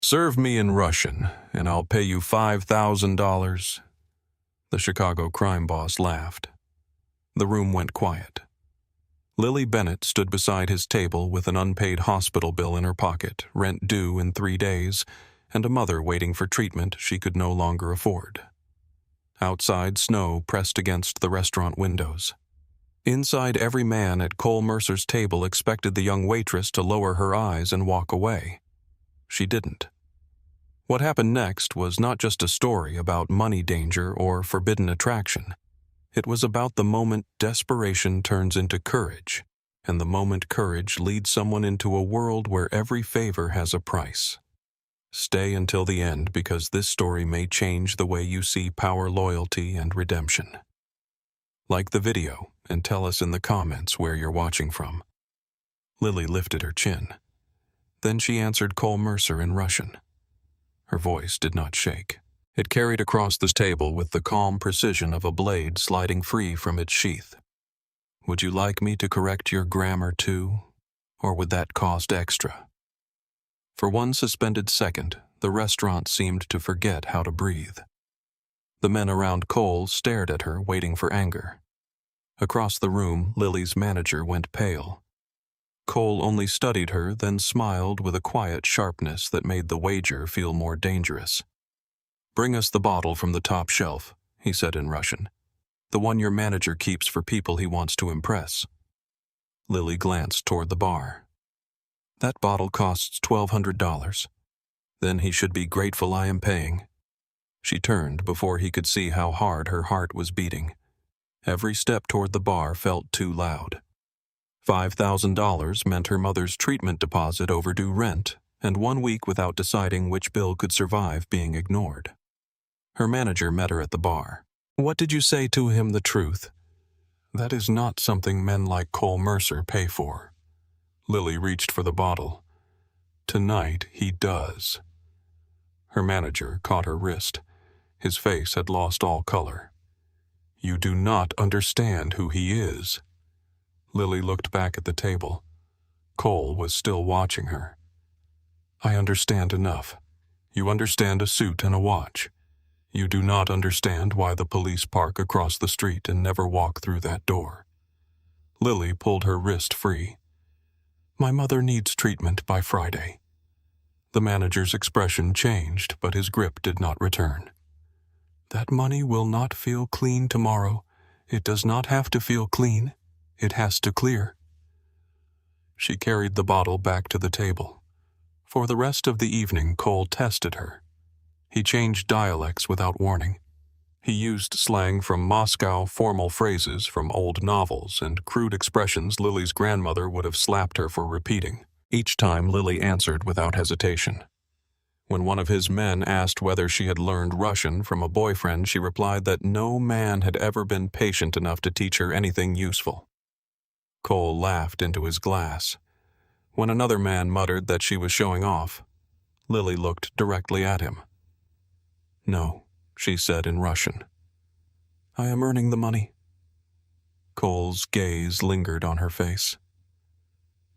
Serve me in Russian, and I'll pay you $5,000. The Chicago crime boss laughed. The room went quiet. Lily Bennett stood beside his table with an unpaid hospital bill in her pocket, rent due in 3 days, and a mother waiting for treatment she could no longer afford. Outside, snow pressed against the restaurant windows. Inside, every man at Cole Mercer's table expected the young waitress to lower her eyes and walk away. She didn't. What happened next was not just a story about money danger or forbidden attraction. It was about the moment desperation turns into courage, and the moment courage leads someone into a world where every favor has a price. Stay until the end, because this story may change the way you see power, loyalty, and redemption. Like the video and tell us in the comments where you're watching from. Lily lifted her chin. Then she answered Cole Mercer in Russian. Her voice did not shake. It carried across the table with the calm precision of a blade sliding free from its sheath. Would you like me to correct your grammar too, or would that cost extra? For one suspended second, the restaurant seemed to forget how to breathe. The men around Cole stared at her, waiting for anger. Across the room, Lily's manager went pale. Cole only studied her, then smiled with a quiet sharpness that made the wager feel more dangerous. "Bring us the bottle from the top shelf," he said in Russian. "The one your manager keeps for people he wants to impress." Lily glanced toward the bar. "That bottle costs $1,200. Then he should be grateful I am paying." She turned before he could see how hard her heart was beating. Every step toward the bar felt too loud. $5,000 meant her mother's treatment deposit, overdue rent, and 1 week without deciding which bill could survive being ignored. Her manager met her at the bar. "What did you say to him the truth?" "That is not something men like Cole Mercer pay for." Lily reached for the bottle. "Tonight he does." Her manager caught her wrist. His face had lost all color. "You do not understand who he is." Lily looked back at the table. Cole was still watching her. "I understand enough. You understand a suit and a watch. You do not understand why the police park across the street and never walk through that door." Lily pulled her wrist free. "My mother needs treatment by Friday." The manager's expression changed, but his grip did not return. "That money will not feel clean tomorrow. It does not have to feel clean. It has to clear." She carried the bottle back to the table. For the rest of the evening, Cole tested her. He changed dialects without warning. He used slang from Moscow, formal phrases from old novels, and crude expressions Lily's grandmother would have slapped her for repeating. Each time, Lily answered without hesitation. When one of his men asked whether she had learned Russian from a boyfriend, she replied that no man had ever been patient enough to teach her anything useful. Cole laughed into his glass. When another man muttered that she was showing off, Lily looked directly at him. "No," she said in Russian. "I am earning the money." Cole's gaze lingered on her face.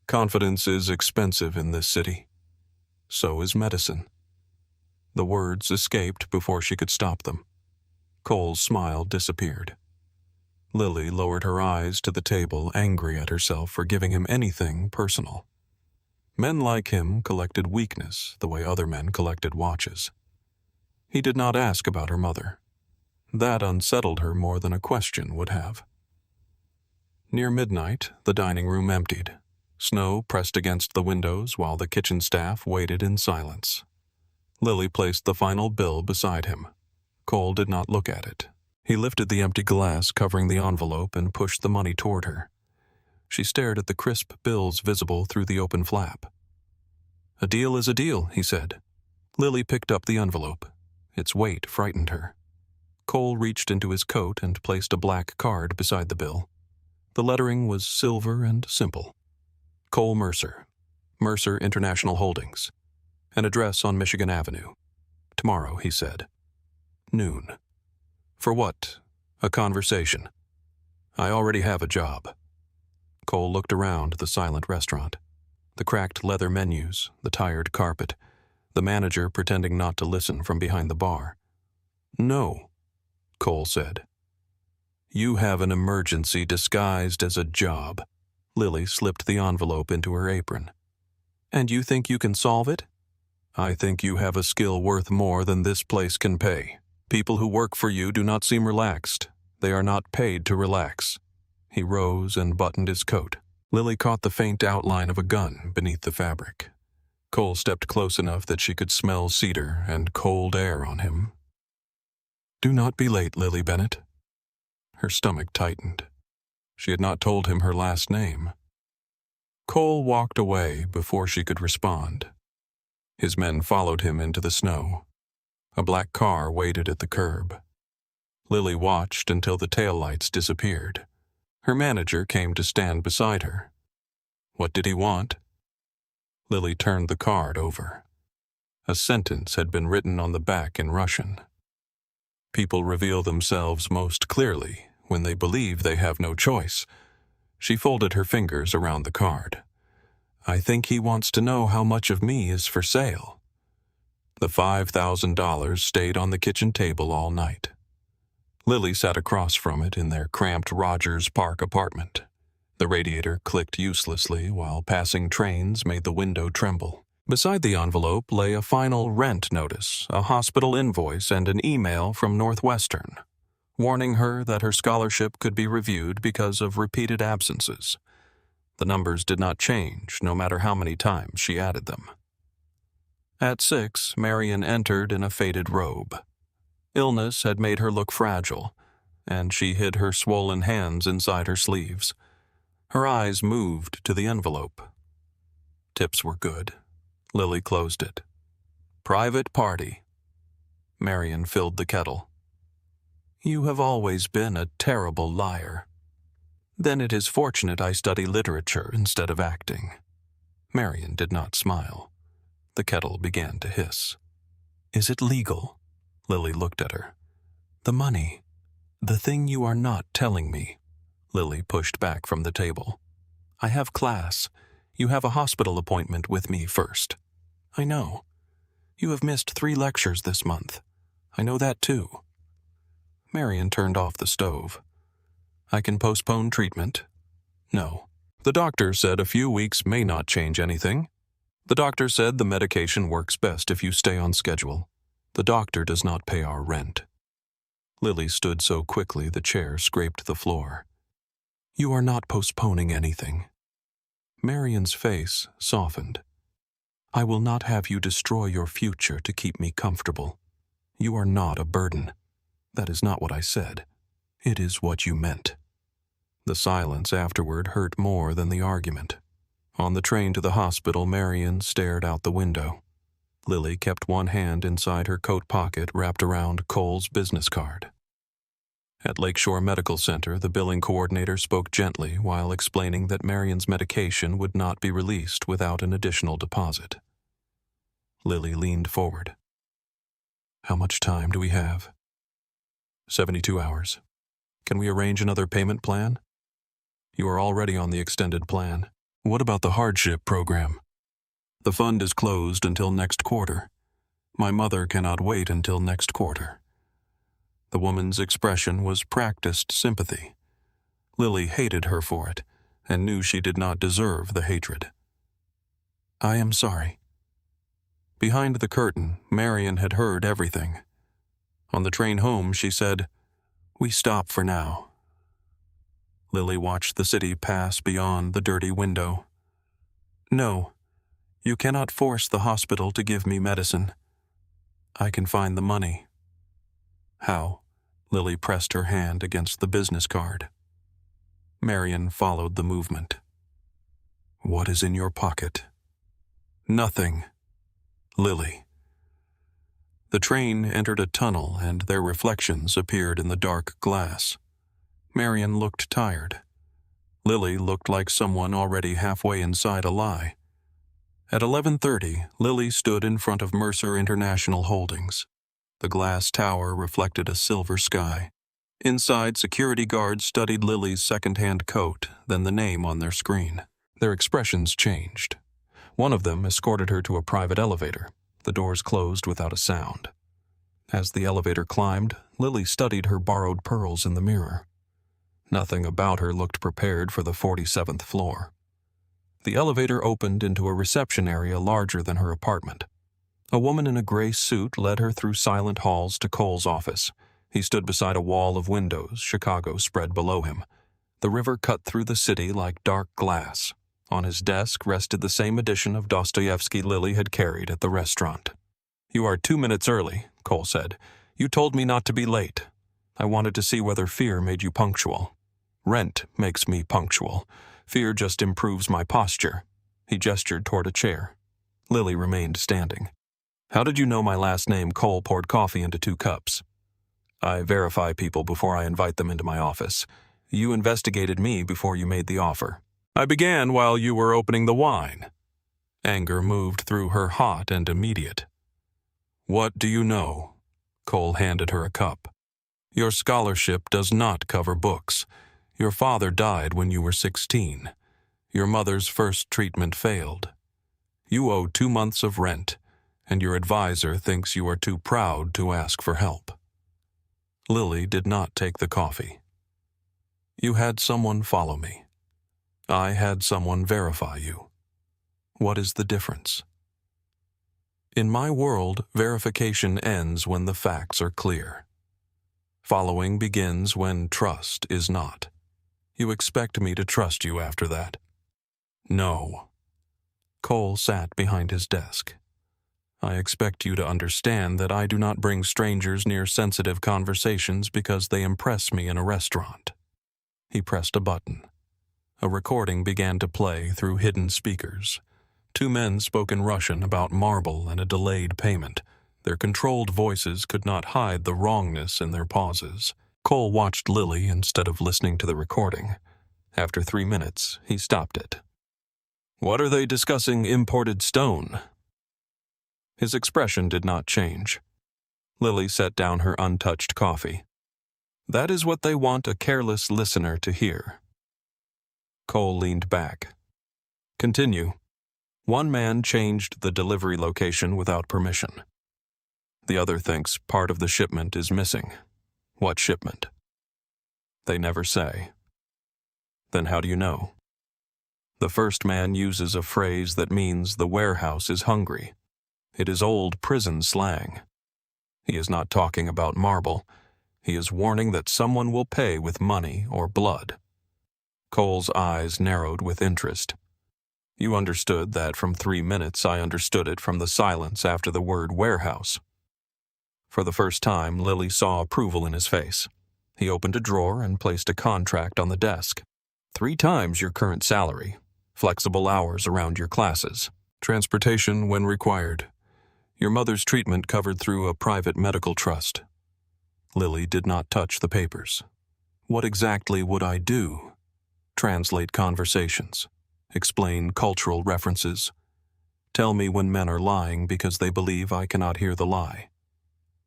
"Confidence is expensive in this city. So is medicine." The words escaped before she could stop them. Cole's smile disappeared. Lily lowered her eyes to the table, angry at herself for giving him anything personal. Men like him collected weakness the way other men collected watches. He did not ask about her mother. That unsettled her more than a question would have. Near midnight, the dining room emptied. Snow pressed against the windows while the kitchen staff waited in silence. Lily placed the final bill beside him. Cole did not look at it. He lifted the empty glass covering the envelope and pushed the money toward her. She stared at the crisp bills visible through the open flap. "A deal is a deal," he said. Lily picked up the envelope. Its weight frightened her. Cole reached into his coat and placed a black card beside the bill. The lettering was silver and simple. Cole Mercer, Mercer International Holdings. An address on Michigan Avenue. Tomorrow, he said. Noon. For what? A conversation. I already have a job. Cole looked around the silent restaurant. The cracked leather menus, the tired carpet, the manager pretending not to listen from behind the bar. "No," Cole said. "You have an emergency disguised as a job." Lily slipped the envelope into her apron. "And you think you can solve it?" "I think you have a skill worth more than this place can pay. People who work for you do not seem relaxed. They are not paid to relax." He rose and buttoned his coat. Lily caught the faint outline of a gun beneath the fabric. Cole stepped close enough that she could smell cedar and cold air on him. "Do not be late, Lily Bennett." Her stomach tightened. She had not told him her last name. Cole walked away before she could respond. His men followed him into the snow. A black car waited at the curb. Lily watched until the taillights disappeared. Her manager came to stand beside her. What did he want? Lily turned the card over. A sentence had been written on the back in Russian. People reveal themselves most clearly when they believe they have no choice. She folded her fingers around the card. "I think he wants to know how much of me is for sale." The $5,000 stayed on the kitchen table all night. Lily sat across from it in their cramped Rogers Park apartment. The radiator clicked uselessly while passing trains made the window tremble. Beside the envelope lay a final rent notice, a hospital invoice, and an email from Northwestern, warning her that her scholarship could be reviewed because of repeated absences. The numbers did not change, no matter how many times she added them. At 6, Marion entered in a faded robe. Illness had made her look fragile, and she hid her swollen hands inside her sleeves. Her eyes moved to the envelope. Tips were good. Lily closed it. "Private party." Marion filled the kettle. "You have always been a terrible liar." "Then it is fortunate I study literature instead of acting." Marion did not smile. The kettle began to hiss. "Is it legal?" Lily looked at her. "The money. The thing you are not telling me." Lily pushed back from the table. "I have class. You have a hospital appointment with me first." "I know. You have missed 3 lectures this month. I know that too." Marion turned off the stove. "I can postpone treatment?" "No. The doctor said a few weeks may not change anything. The doctor said the medication works best if you stay on schedule. The doctor does not pay our rent." Lily stood so quickly the chair scraped the floor. "You are not postponing anything." Marion's face softened. "I will not have you destroy your future to keep me comfortable. You are not a burden. That is not what I said. It is what you meant." The silence afterward hurt more than the argument. On the train to the hospital, Marion stared out the window. Lily kept one hand inside her coat pocket wrapped around Cole's business card. At Lakeshore Medical Center, the billing coordinator spoke gently while explaining that Marion's medication would not be released without an additional deposit. Lily leaned forward. "How much time do we have?" 72 hours. Can we arrange another payment plan?" "You are already on the extended plan." "What about the hardship program?" "The fund is closed until next quarter. My mother cannot wait until next quarter." The woman's expression was practiced sympathy. Lily hated her for it, and knew she did not deserve the hatred. "I am sorry." Behind the curtain, Marion had heard everything. On the train home, she said, "We stop for now." Lily watched the city pass beyond the dirty window. "No, you cannot force the hospital to give me medicine. I can find the money." "How?" Lily pressed her hand against the business card. Marion followed the movement. "What is in your pocket?" "Nothing." Lily. The train entered a tunnel and their reflections appeared in the dark glass. Marion looked tired. Lily looked like someone already halfway inside a lie. At 11:30, Lily stood in front of Mercer International Holdings. The glass tower reflected a silver sky. Inside, security guards studied Lily's second-hand coat, then the name on their screen. Their expressions changed. One of them escorted her to a private elevator. The doors closed without a sound. As the elevator climbed, Lily studied her borrowed pearls in the mirror. Nothing about her looked prepared for the 47th floor. The elevator opened into a reception area larger than her apartment. A woman in a gray suit led her through silent halls to Cole's office. He stood beside a wall of windows, Chicago spread below him. The river cut through the city like dark glass. On his desk rested the same edition of Dostoevsky Lily had carried at the restaurant. "You are 2 minutes early," Cole said. "You told me not to be late. I wanted to see whether fear made you punctual. Rent makes me punctual. Fear just improves my posture." He gestured toward a chair. Lily remained standing. "How did you know my last name?" Cole poured coffee into 2 cups. "I verify people before I invite them into my office. You investigated me before you made the offer. I began while you were opening the wine." Anger moved through her, hot and immediate. "What do you know?" Cole handed her a cup. "Your scholarship does not cover books. Your father died when you were 16. Your mother's first treatment failed. You owe 2 months of rent, and your advisor thinks you are too proud to ask for help." Lily did not take the coffee. "You had someone follow me. I had someone verify you. What is the difference?" "In my world, verification ends when the facts are clear. Following begins when trust is not. You expect me to trust you after that?" "No." Cole sat behind his desk. "I expect you to understand that I do not bring strangers near sensitive conversations because they impress me in a restaurant." He pressed a button. A recording began to play through hidden speakers. 2 men spoke in Russian about marble and a delayed payment. Their controlled voices could not hide the wrongness in their pauses. Cole watched Lily instead of listening to the recording. After 3 minutes, he stopped it. "What are they discussing imported stone?" His expression did not change. Lily set down her untouched coffee. "That is what they want a careless listener to hear." Cole leaned back. "Continue." "One man changed the delivery location without permission. The other thinks part of the shipment is missing. What shipment?" "They never say." "Then how do you know?" "The first man uses a phrase that means the warehouse is hungry. It is old prison slang. He is not talking about marble. He is warning that someone will pay with money or blood." Cole's eyes narrowed with interest. "You understood that from 3 minutes I understood it from the silence after the word warehouse." For the first time, Lily saw approval in his face. He opened a drawer and placed a contract on the desk. 3 times your current salary. Flexible hours around your classes. Transportation when required. Your mother's treatment covered through a private medical trust. Lily did not touch the papers. "What exactly would I do?" "Translate conversations. Explain cultural references. Tell me when men are lying because they believe I cannot hear the lie.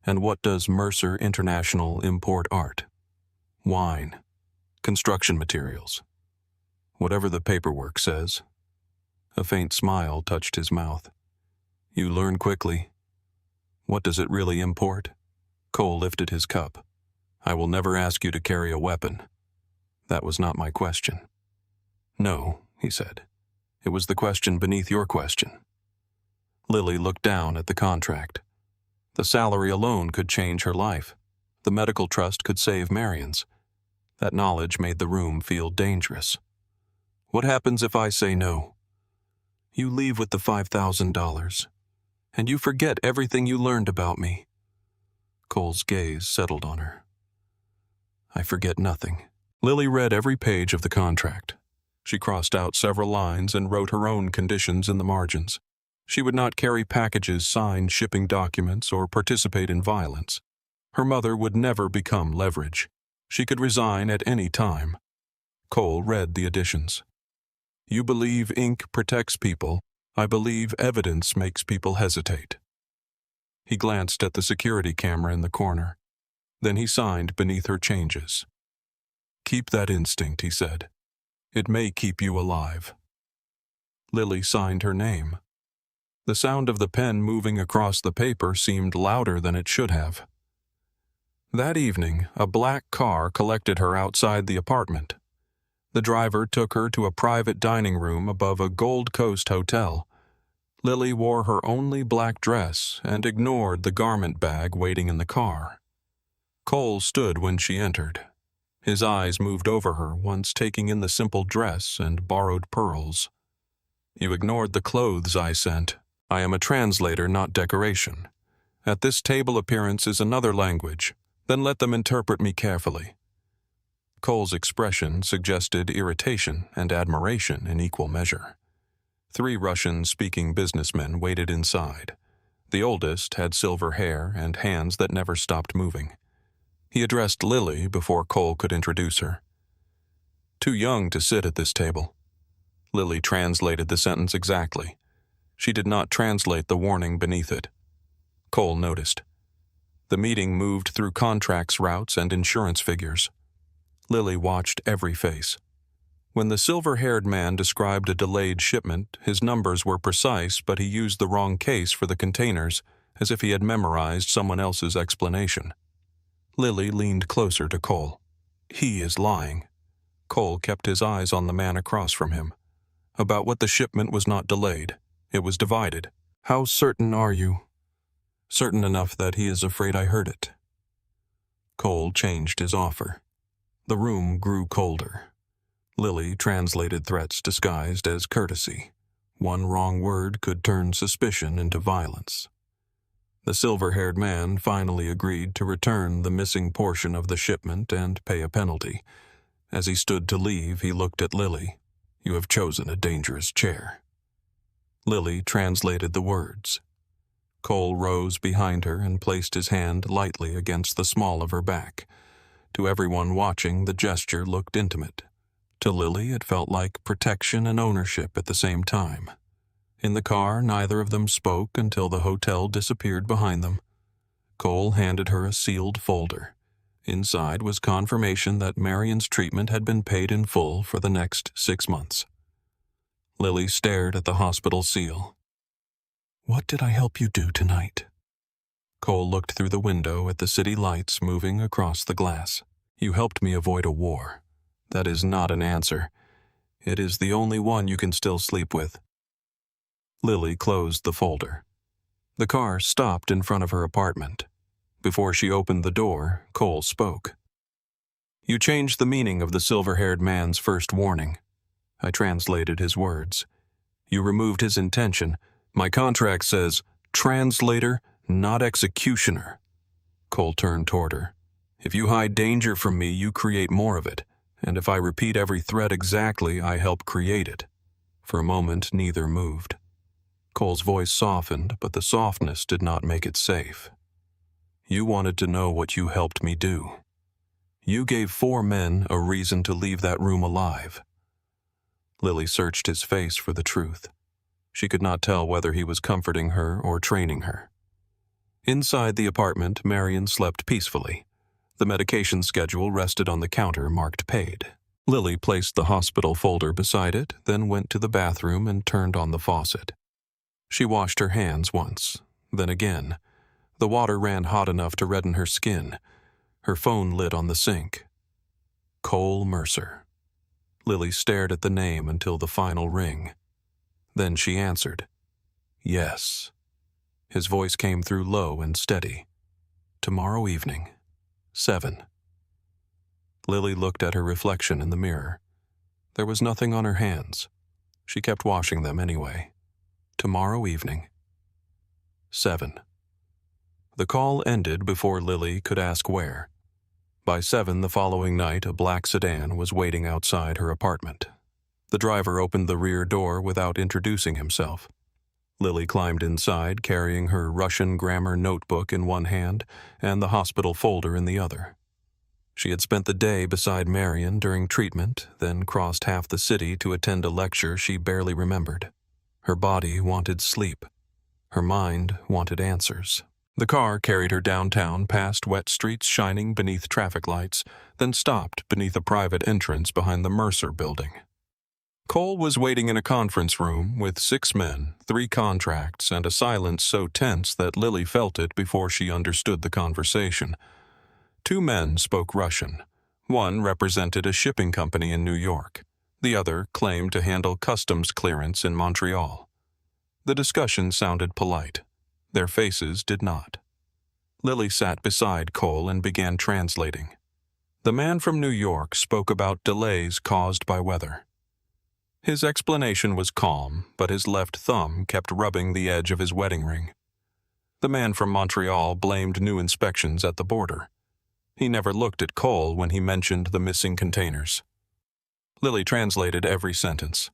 And what does Mercer International import art? Wine. Construction materials. Whatever the paperwork says." A faint smile touched his mouth. "You learn quickly. What does it really import?" Cole lifted his cup. "I will never ask you to carry a weapon. That was not my question." "No," he said. "It was the question beneath your question." Lily looked down at the contract. The salary alone could change her life. The medical trust could save Marion's. That knowledge made the room feel dangerous. "What happens if I say no?" "You leave with the $5,000, and you forget everything you learned about me." Cole's gaze settled on her. "I forget nothing." Lily read every page of the contract. She crossed out several lines and wrote her own conditions in the margins. She would not carry packages, sign shipping documents, or participate in violence. Her mother would never become leverage. She could resign at any time. Cole read the additions. "You believe ink protects people. I believe evidence makes people hesitate." He glanced at the security camera in the corner. Then he signed beneath her changes. "Keep that instinct," he said. "It may keep you alive." Lily signed her name. The sound of the pen moving across the paper seemed louder than it should have. That evening, a black car collected her outside the apartment. The driver took her to a private dining room above a Gold Coast hotel. Lily wore her only black dress and ignored the garment bag waiting in the car. Cole stood when she entered. His eyes moved over her once, taking in the simple dress and borrowed pearls. "You ignored the clothes I sent. I am a translator, not decoration. At this table appearance is another language. Then let them interpret me carefully." Cole's expression suggested irritation and admiration in equal measure. 3 Russian-speaking businessmen waited inside. The oldest had silver hair and hands that never stopped moving. He addressed Lily before Cole could introduce her. "Too young to sit at this table." Lily translated the sentence exactly. She did not translate the warning beneath it. Cole noticed. The meeting moved through contracts, routes, and insurance figures. Lily watched every face. When the silver-haired man described a delayed shipment, his numbers were precise, but he used the wrong case for the containers, as if he had memorized someone else's explanation. Lily leaned closer to Cole. "He is lying." Cole kept his eyes on the man across from him. "About what the shipment was not delayed. It was divided." "How certain are you?" "Certain enough that he is afraid I heard it." Cole changed his offer. The room grew colder. Lily translated threats disguised as courtesy. One wrong word could turn suspicion into violence. The silver-haired man finally agreed to return the missing portion of the shipment and pay a penalty. As he stood to leave, he looked at Lily. "You have chosen a dangerous chair." Lily translated the words. Cole rose behind her and placed his hand lightly against the small of her back. To everyone watching, the gesture looked intimate. To Lily, it felt like protection and ownership at the same time. In the car, neither of them spoke until the hotel disappeared behind them. Cole handed her a sealed folder. Inside was confirmation that Marion's treatment had been paid in full for the next 6 months. Lily stared at the hospital seal. "What did I help you do tonight?" Cole looked through the window at the city lights moving across the glass. "You helped me avoid a war. That is not an answer. It is the only one you can still sleep with." Lily closed the folder. The car stopped in front of her apartment. Before she opened the door, Cole spoke. "You changed the meaning of the silver-haired man's first warning." I translated his words. "You removed his intention. My contract says, translator, not executioner." Cole turned toward her. "If you hide danger from me, you create more of it. And if I repeat every threat exactly, I help create it." For a moment, neither moved. Cole's voice softened, but the softness did not make it safe. "You wanted to know what you helped me do. You gave 4 men a reason to leave that room alive." Lily searched his face for the truth. She could not tell whether he was comforting her or training her. Inside the apartment, Marion slept peacefully. The medication schedule rested on the counter marked paid. Lily placed the hospital folder beside it, then went to the bathroom and turned on the faucet. She washed her hands once, then again. The water ran hot enough to redden her skin. Her phone lit on the sink. Cole Mercer. Lily stared at the name until the final ring. Then she answered. "Yes." His voice came through low and steady. "Tomorrow evening, 7." Lily looked at her reflection in the mirror. There was nothing on her hands. She kept washing them anyway. "Tomorrow evening, 7." The call ended before Lily could ask where. By 7 the following night, a black sedan was waiting outside her apartment. The driver opened the rear door without introducing himself. Lily climbed inside, carrying her Russian grammar notebook in one hand and the hospital folder in the other. She had spent the day beside Marion during treatment, then crossed half the city to attend a lecture she barely remembered. Her body wanted sleep. Her mind wanted answers. The car carried her downtown past wet streets shining beneath traffic lights, then stopped beneath a private entrance behind the Mercer building. Cole was waiting in a conference room with 6 men, 3 contracts, and a silence so tense that Lily felt it before she understood the conversation. 2 men spoke Russian. One represented a shipping company in New York. The other claimed to handle customs clearance in Montreal. The discussion sounded polite. Their faces did not. Lily sat beside Cole and began translating. The man from New York spoke about delays caused by weather. His explanation was calm, but his left thumb kept rubbing the edge of his wedding ring. The man from Montreal blamed new inspections at the border. He never looked at Cole when he mentioned the missing containers. Lily translated every sentence.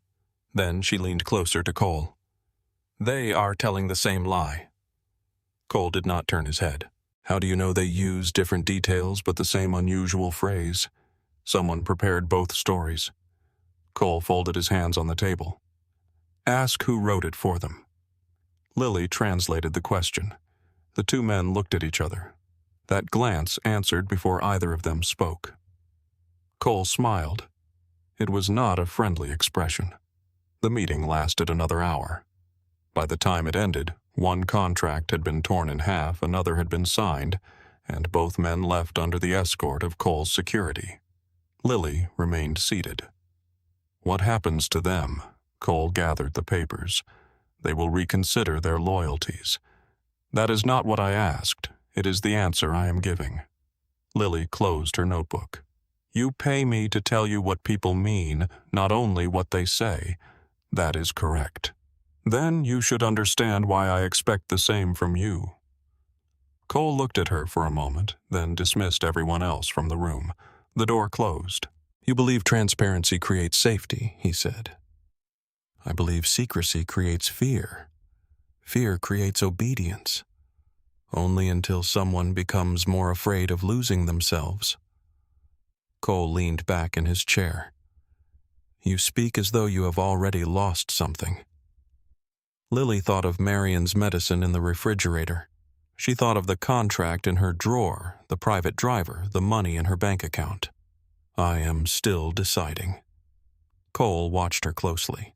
Then she leaned closer to Cole. "They are telling the same lie." Cole did not turn his head. "How do you know they use different details but the same unusual phrase? Someone prepared both stories." Cole folded his hands on the table. "Ask who wrote it for them." Lily translated the question. The 2 men looked at each other. That glance answered before either of them spoke. Cole smiled. It was not a friendly expression. The meeting lasted another hour. By the time it ended, one contract had been torn in half, another had been signed, and both men left under the escort of Cole's security. Lily remained seated. What happens to them? Cole gathered the papers. They will reconsider their loyalties. That is not what I asked. It is the answer I am giving. Lily closed her notebook. You pay me to tell you what people mean, not only what they say. That is correct. Then you should understand why I expect the same from you. Cole looked at her for a moment, then dismissed everyone else from the room. The door closed. You believe transparency creates safety, he said. I believe secrecy creates fear. Fear creates obedience. Only until someone becomes more afraid of losing themselves. Cole leaned back in his chair. You speak as though you have already lost something. Lily thought of Marion's medicine in the refrigerator. She thought of the contract in her drawer, the private driver, the money in her bank account. I am still deciding. Cole watched her closely.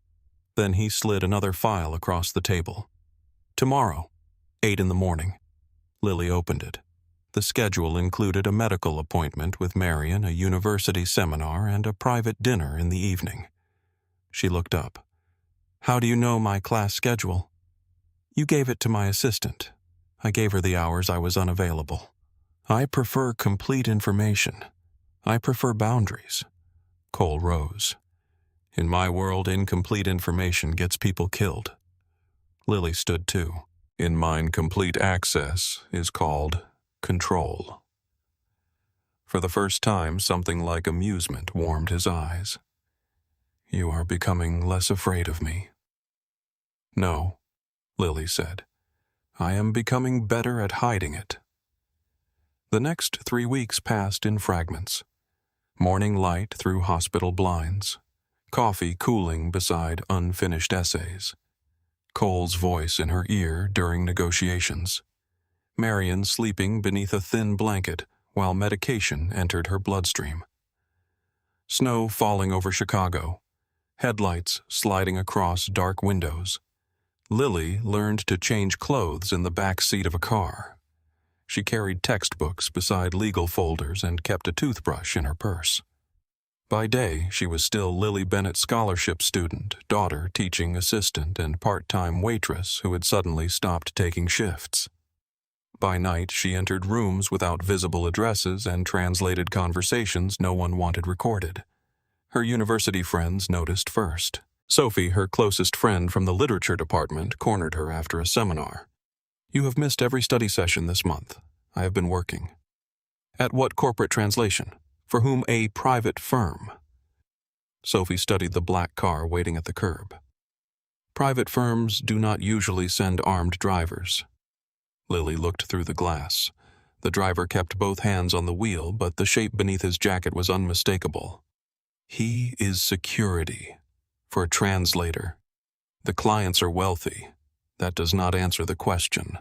Then he slid another file across the table. Tomorrow, 8 in the morning. Lily opened it. The schedule included a medical appointment with Marion, a university seminar, and a private dinner in the evening. She looked up. How do you know my class schedule? You gave it to my assistant. I gave her the hours I was unavailable. I prefer complete information. I prefer boundaries. Cole rose. In my world, incomplete information gets people killed. Lily stood too. In mine, complete access is called control. For the first time, something like amusement warmed his eyes. You are becoming less afraid of me. No, Lily said. I am becoming better at hiding it. The next 3 weeks passed in fragments. Morning light through hospital blinds. Coffee cooling beside unfinished essays. Cole's voice in her ear during negotiations. Marion sleeping beneath a thin blanket while medication entered her bloodstream. Snow falling over Chicago. Headlights sliding across dark windows. Lily learned to change clothes in the back seat of a car. She carried textbooks beside legal folders and kept a toothbrush in her purse. By day, she was still Lily Bennett scholarship student, daughter, teaching assistant, and part-time waitress who had suddenly stopped taking shifts. By night, she entered rooms without visible addresses and translated conversations no one wanted recorded. Her university friends noticed first. Sophie, her closest friend from the literature department, cornered her after a seminar. You have missed every study session this month. I have been working. At what corporate translation? For whom a private firm? Sophie studied the black car waiting at the curb. Private firms do not usually send armed drivers. Lily looked through the glass. The driver kept both hands on the wheel, but the shape beneath his jacket was unmistakable. He is security. For a translator. The clients are wealthy. That does not answer the question.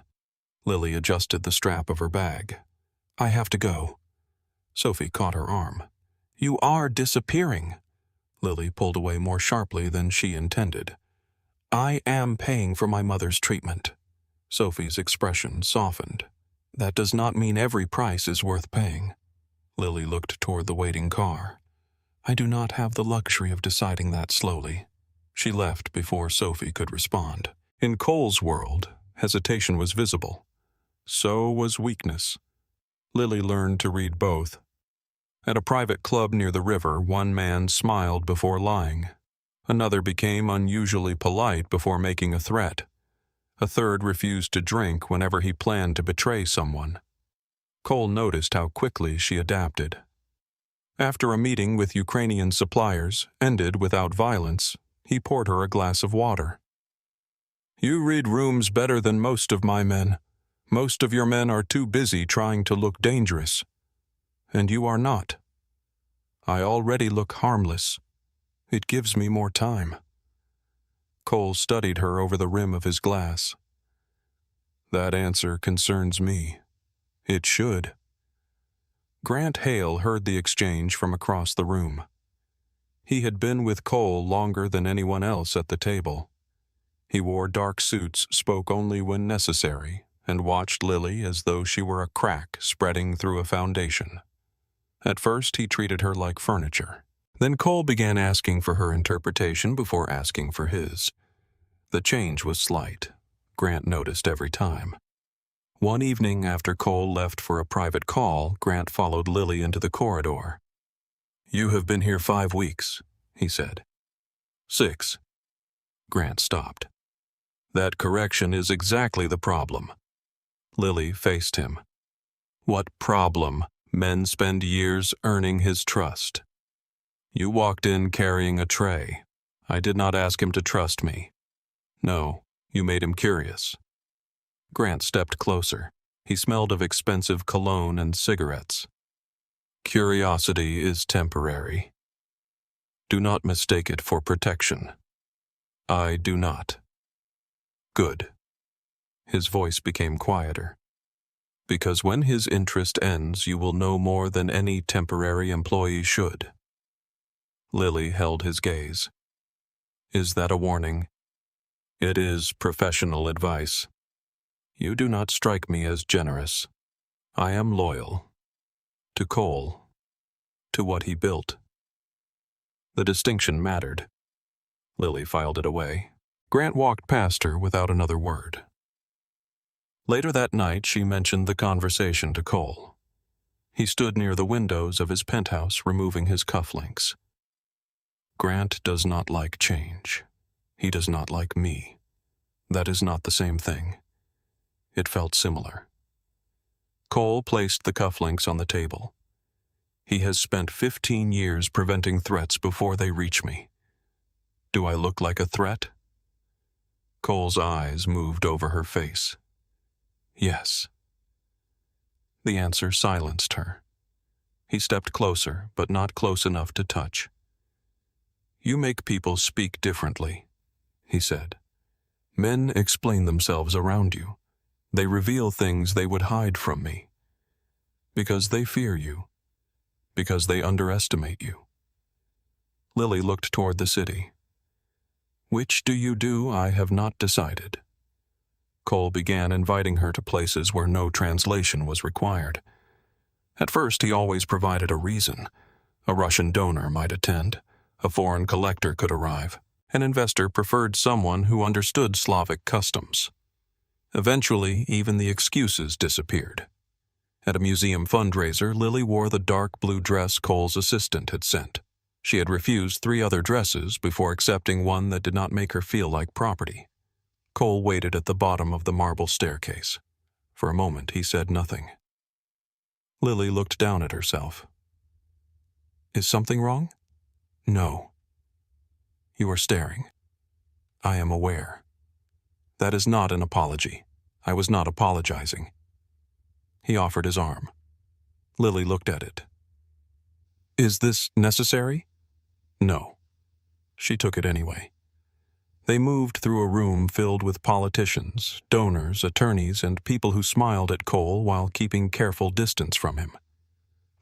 Lily adjusted the strap of her bag. I have to go. Sophie caught her arm. You are disappearing. Lily pulled away more sharply than she intended. I am paying for my mother's treatment. Sophie's expression softened. That does not mean every price is worth paying. Lily looked toward the waiting car. I do not have the luxury of deciding that slowly. She left before Sophie could respond. In Cole's world, hesitation was visible. So was weakness. Lily learned to read both. At a private club near the river, one man smiled before lying. Another became unusually polite before making a threat. A third refused to drink whenever he planned to betray someone. Cole noticed how quickly she adapted. After a meeting with Ukrainian suppliers ended without violence, he poured her a glass of water. You read rooms better than most of my men. Most of your men are too busy trying to look dangerous. And you are not. I already look harmless. It gives me more time. Cole studied her over the rim of his glass. That answer concerns me. It should. Grant Hale heard the exchange from across the room. He had been with Cole longer than anyone else at the table. He wore dark suits, spoke only when necessary, and watched Lily as though she were a crack spreading through a foundation. At first, he treated her like furniture. Then Cole began asking for her interpretation before asking for his. The change was slight. Grant noticed every time. One evening after Cole left for a private call, Grant followed Lily into the corridor. You have been here 5 weeks, he said. 6. Grant stopped. That correction is exactly the problem. Lily faced him. What problem? Men spend years earning his trust. You walked in carrying a tray. I did not ask him to trust me. No, you made him curious. Grant stepped closer. He smelled of expensive cologne and cigarettes. Curiosity is temporary. Do not mistake it for protection. I do not. Good. His voice became quieter. Because when his interest ends, you will know more than any temporary employee should. Lily held his gaze. Is that a warning? It is professional advice. You do not strike me as generous. I am loyal. To Cole. To what he built. The distinction mattered. Lily filed it away. Grant walked past her without another word. Later that night, she mentioned the conversation to Cole. He stood near the windows of his penthouse, removing his cufflinks. Grant does not like change. He does not like me. That is not the same thing. It felt similar. Cole placed the cufflinks on the table. He has spent 15 years preventing threats before they reach me. Do I look like a threat? Cole's eyes moved over her face. Yes. The answer silenced her. He stepped closer, but not close enough to touch. You make people speak differently, he said. Men explain themselves around you. They reveal things they would hide from me. Because they fear you. Because they underestimate you. Lily looked toward the city. Which do you do? I have not decided. Cole began inviting her to places where no translation was required. At first, he always provided a reason. A Russian donor might attend. A foreign collector could arrive. An investor preferred someone who understood Slavic customs. Eventually, even the excuses disappeared. At a museum fundraiser, Lily wore the dark blue dress Cole's assistant had sent. She had refused 3 other dresses before accepting one that did not make her feel like property. Cole waited at the bottom of the marble staircase. For a moment, he said nothing. Lily looked down at herself. Is something wrong? No. You are staring. I am aware. That is not an apology. I was not apologizing. He offered his arm. Lily looked at it. Is this necessary? No. She took it anyway. They moved through a room filled with politicians, donors, attorneys, and people who smiled at Cole while keeping careful distance from him.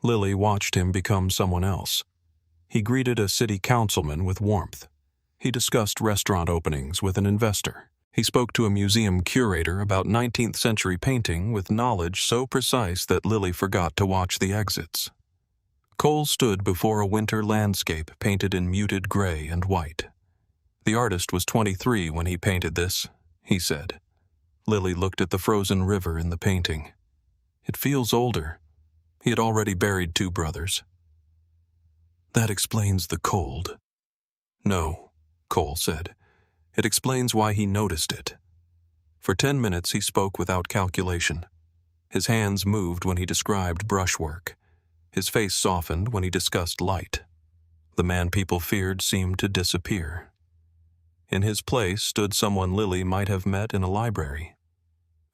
Lily watched him become someone else. He greeted a city councilman with warmth. He discussed restaurant openings with an investor. He spoke to a museum curator about 19th century painting with knowledge so precise that Lily forgot to watch the exits. Cole stood before a winter landscape painted in muted gray and white. The artist was 23 when he painted this, he said. Lily looked at the frozen river in the painting. It feels older. He had already buried 2 brothers. That explains the cold. No, Cole said. It explains why he noticed it. For 10 minutes he spoke without calculation. His hands moved when he described brushwork. His face softened when he discussed light. The man people feared seemed to disappear. In his place stood someone Lily might have met in a library.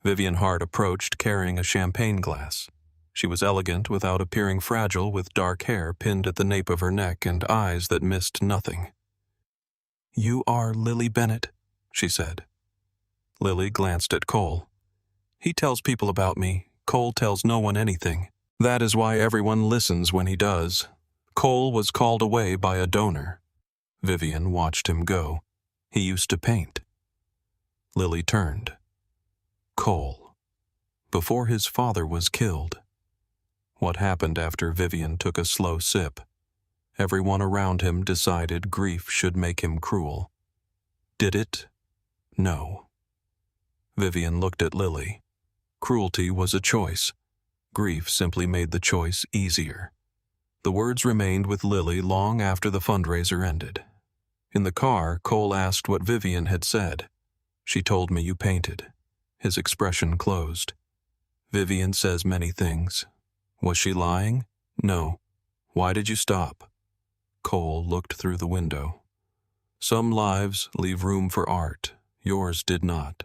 Vivian Hart approached carrying a champagne glass. She was elegant without appearing fragile, with dark hair pinned at the nape of her neck and eyes that missed nothing. "You are Lily Bennett," she said. Lily glanced at Cole. "He tells people about me. Cole tells no one anything. That is why everyone listens when he does. Cole was called away by a donor." Vivian watched him go. "He used to paint." Lily turned. Cole. Before his father was killed. What happened after Vivian took a slow sip? Everyone around him decided grief should make him cruel. Did it? No. Vivian looked at Lily. Cruelty was a choice. Grief simply made the choice easier. The words remained with Lily long after the fundraiser ended. In the car, Cole asked what Vivian had said. "She told me you painted." His expression closed. "Vivian says many things. Was she lying?" "No." "Why did you stop?" Cole looked through the window. "Some lives leave room for art. Yours did not.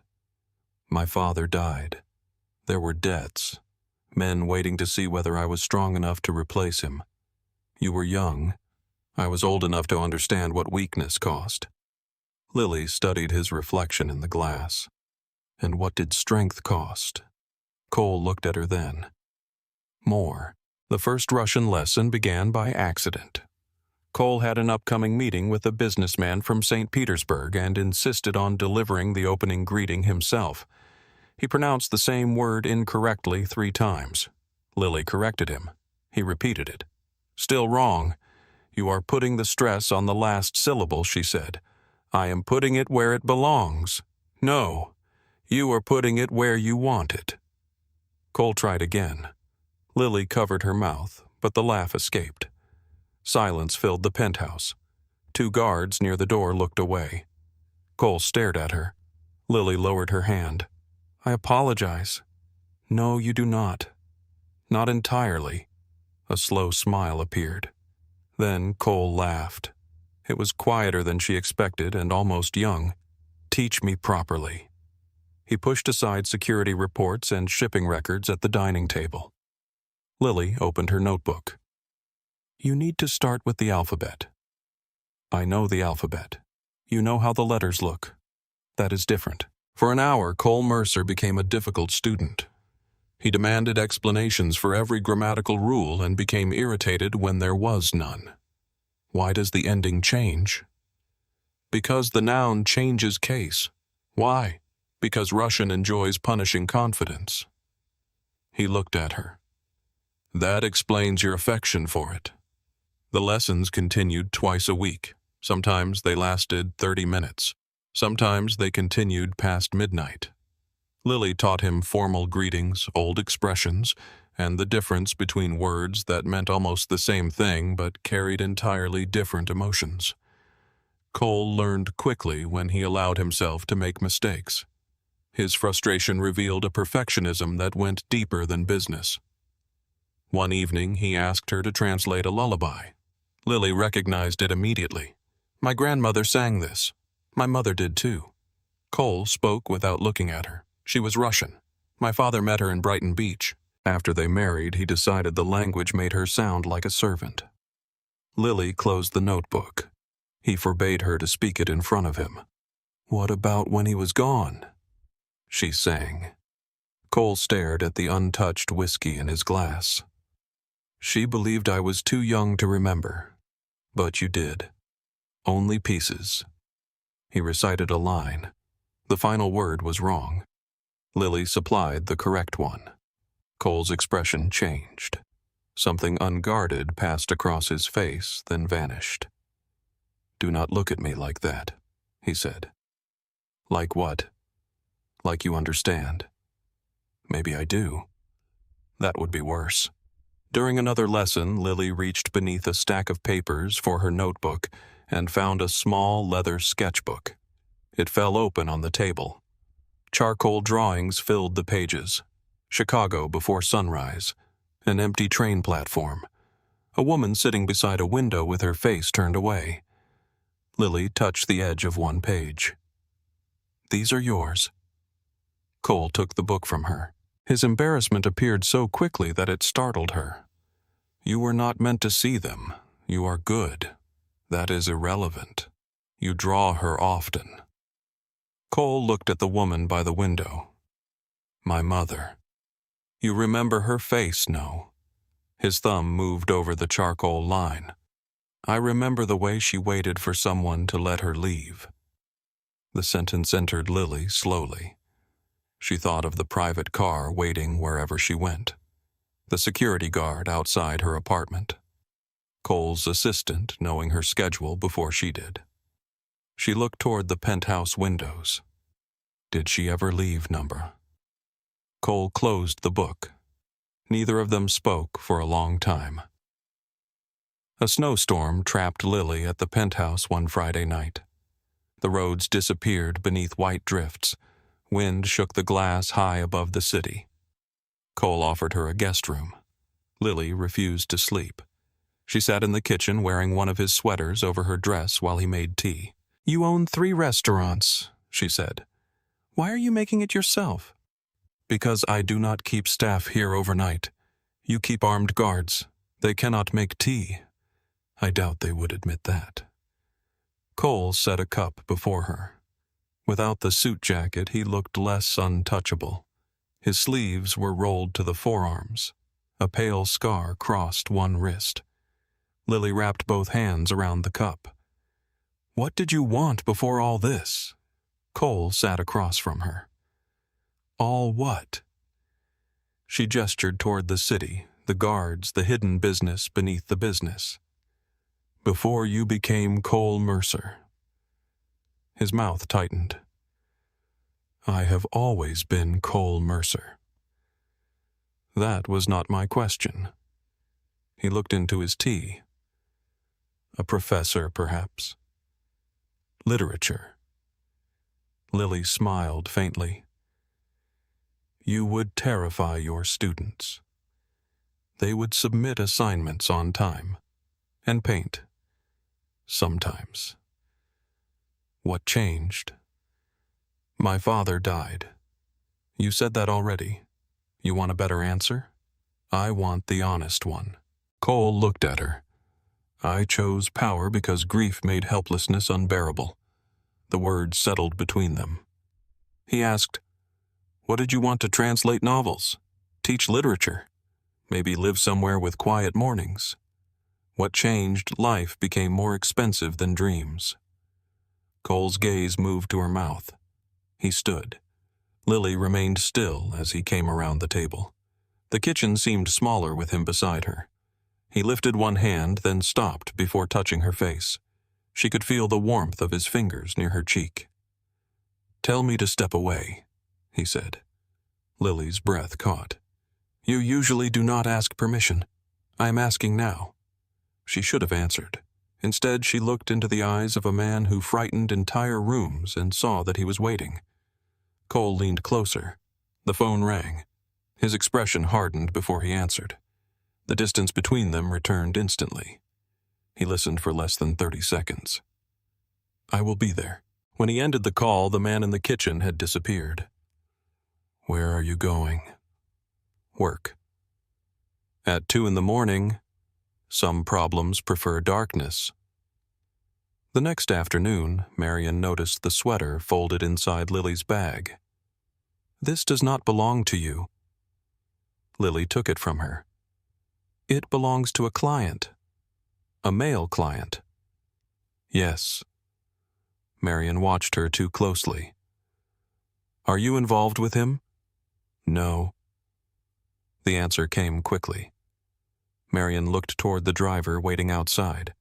My father died. There were debts. Men waiting to see whether I was strong enough to replace him. You were young. I was old enough to understand what weakness cost." Lily studied his reflection in the glass. And what did strength cost? Cole looked at her then. More. The first Russian lesson began by accident. Cole had an upcoming meeting with a businessman from St. Petersburg and insisted on delivering the opening greeting himself. He pronounced the same word incorrectly 3 times. Lily corrected him. He repeated it. "Still wrong. You are putting the stress on the last syllable," she said. "I am putting it where it belongs." "No, you are putting it where you want it." Cole tried again. Lily covered her mouth, but the laugh escaped. Silence filled the penthouse. 2 guards near the door looked away. Cole stared at her. Lily lowered her hand. "I apologize." "No, you do not." "Not entirely." A slow smile appeared. Then Cole laughed. It was quieter than she expected and almost young. "Teach me properly." He pushed aside security reports and shipping records at the dining table. Lily opened her notebook. "You need to start with the alphabet." "I know the alphabet. You know how the letters look. That is different." For an hour, Cole Mercer became a difficult student. He demanded explanations for every grammatical rule and became irritated when there was none. Why does the ending change? Because the noun changes case. Why? Because Russian enjoys punishing confidence. He looked at her. That explains your affection for it. The lessons continued twice a week. Sometimes they lasted 30 minutes. Sometimes they continued past midnight. Lily taught him formal greetings, old expressions, and the difference between words that meant almost the same thing but carried entirely different emotions. Cole learned quickly when he allowed himself to make mistakes. His frustration revealed a perfectionism that went deeper than business. One evening, he asked her to translate a lullaby. Lily recognized it immediately. "My grandmother sang this. My mother did too." Cole spoke without looking at her. She was Russian. My father met her in Brighton Beach. After they married, he decided the language made her sound like a servant. Lily closed the notebook. He forbade her to speak it in front of him. "What about when he was gone?" She sang. Cole stared at the untouched whiskey in his glass. "She believed I was too young to remember. But you did. Only pieces. He recited a line. The final word was wrong. Lily supplied the correct one. Cole's expression changed. Something unguarded passed across his face, then vanished. "Do not look at me like that," he said. "Like what? Like you understand. Maybe I do. That would be worse." During another lesson, Lily reached beneath a stack of papers for her notebook and found a small leather sketchbook. It fell open on the table. Charcoal drawings filled the pages. Chicago before sunrise. An empty train platform. A woman sitting beside a window with her face turned away. Lily touched the edge of one page. "These are yours." Cole took the book from her. His embarrassment appeared so quickly that it startled her. "You were not meant to see them. You are good. That is irrelevant. You draw her often." Cole looked at the woman by the window. "My mother. You remember her face, no?" His thumb moved over the charcoal line. "I remember the way she waited for someone to let her leave." The sentence entered Lily slowly. She thought of the private car waiting wherever she went, the security guard outside her apartment, Cole's assistant knowing her schedule before she did. She looked toward the penthouse windows. Did she ever leave number? Cole closed the book. Neither of them spoke for a long time. A snowstorm trapped Lily at the penthouse one Friday night. The roads disappeared beneath white drifts. Wind shook the glass high above the city. Cole offered her a guest room. Lily refused to sleep. She sat in the kitchen wearing one of his sweaters over her dress while he made tea. "You own 3 restaurants," she said. "Why are you making it yourself?" "Because I do not keep staff here overnight. You keep armed guards. They cannot make tea." I doubt they would admit that. Cole set a cup before her. Without the suit jacket, he looked less untouchable. His sleeves were rolled to the forearms. A pale scar crossed one wrist. Lily wrapped both hands around the cup. "What did you want before all this?" Cole sat across from her. "All what?" She gestured toward the city, the guards, the hidden business beneath the business. "Before you became Cole Mercer." His mouth tightened. "I have always been Cole Mercer." "That was not my question." He looked into his tea. "A professor, perhaps?" "Literature." Lily smiled faintly. "You would terrify your students. They would submit assignments on time, and paint. Sometimes." "What changed?" "My father died." "You said that already. You want a better answer?" "I want the honest one." Cole looked at her. "I chose power because grief made helplessness unbearable." The words settled between them. He asked, "What did you want to translate novels? Teach literature? Maybe live somewhere with quiet mornings? What changed? Life became more expensive than dreams." Cole's gaze moved to her mouth. He stood. Lily remained still as he came around the table. The kitchen seemed smaller with him beside her. He lifted one hand, then stopped before touching her face. She could feel the warmth of his fingers near her cheek. "Tell me to step away," he said. Lily's breath caught. "You usually do not ask permission. I am asking now." She should have answered. Instead, she looked into the eyes of a man who frightened entire rooms and saw that he was waiting. Cole leaned closer. The phone rang. His expression hardened before he answered. The distance between them returned instantly. He listened for less than 30 seconds. "I will be there." When he ended the call, the man in the kitchen had disappeared. "Where are you going?" "Work." "At 2 a.m, some problems prefer darkness." The next afternoon, Marion noticed the sweater folded inside Lily's bag. "This does not belong to you." Lily took it from her. "It belongs to a client. A male client." Yes. Marion watched her too closely. Are you involved with him? No. The answer came quickly. Marion looked toward the driver waiting outside.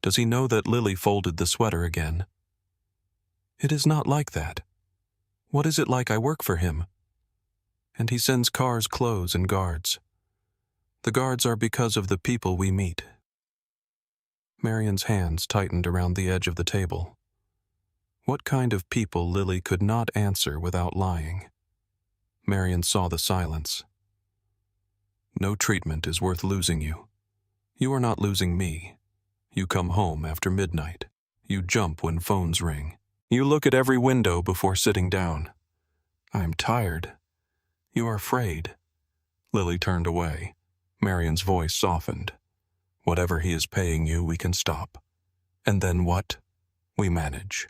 Does he know that Lily folded the sweater again? It is not like that. What is it like I work for him? And he sends cars, clothes, and guards. The guards are because of the people we meet. Marion's hands tightened around the edge of the table. What kind of people Lily could not answer without lying? Marion saw the silence. No treatment is worth losing you. You are not losing me. You come home after midnight. You jump when phones ring. You look at every window before sitting down. I am tired. You are afraid. Lily turned away. Marion's voice softened. Whatever he is paying you, we can stop. And then what? We manage.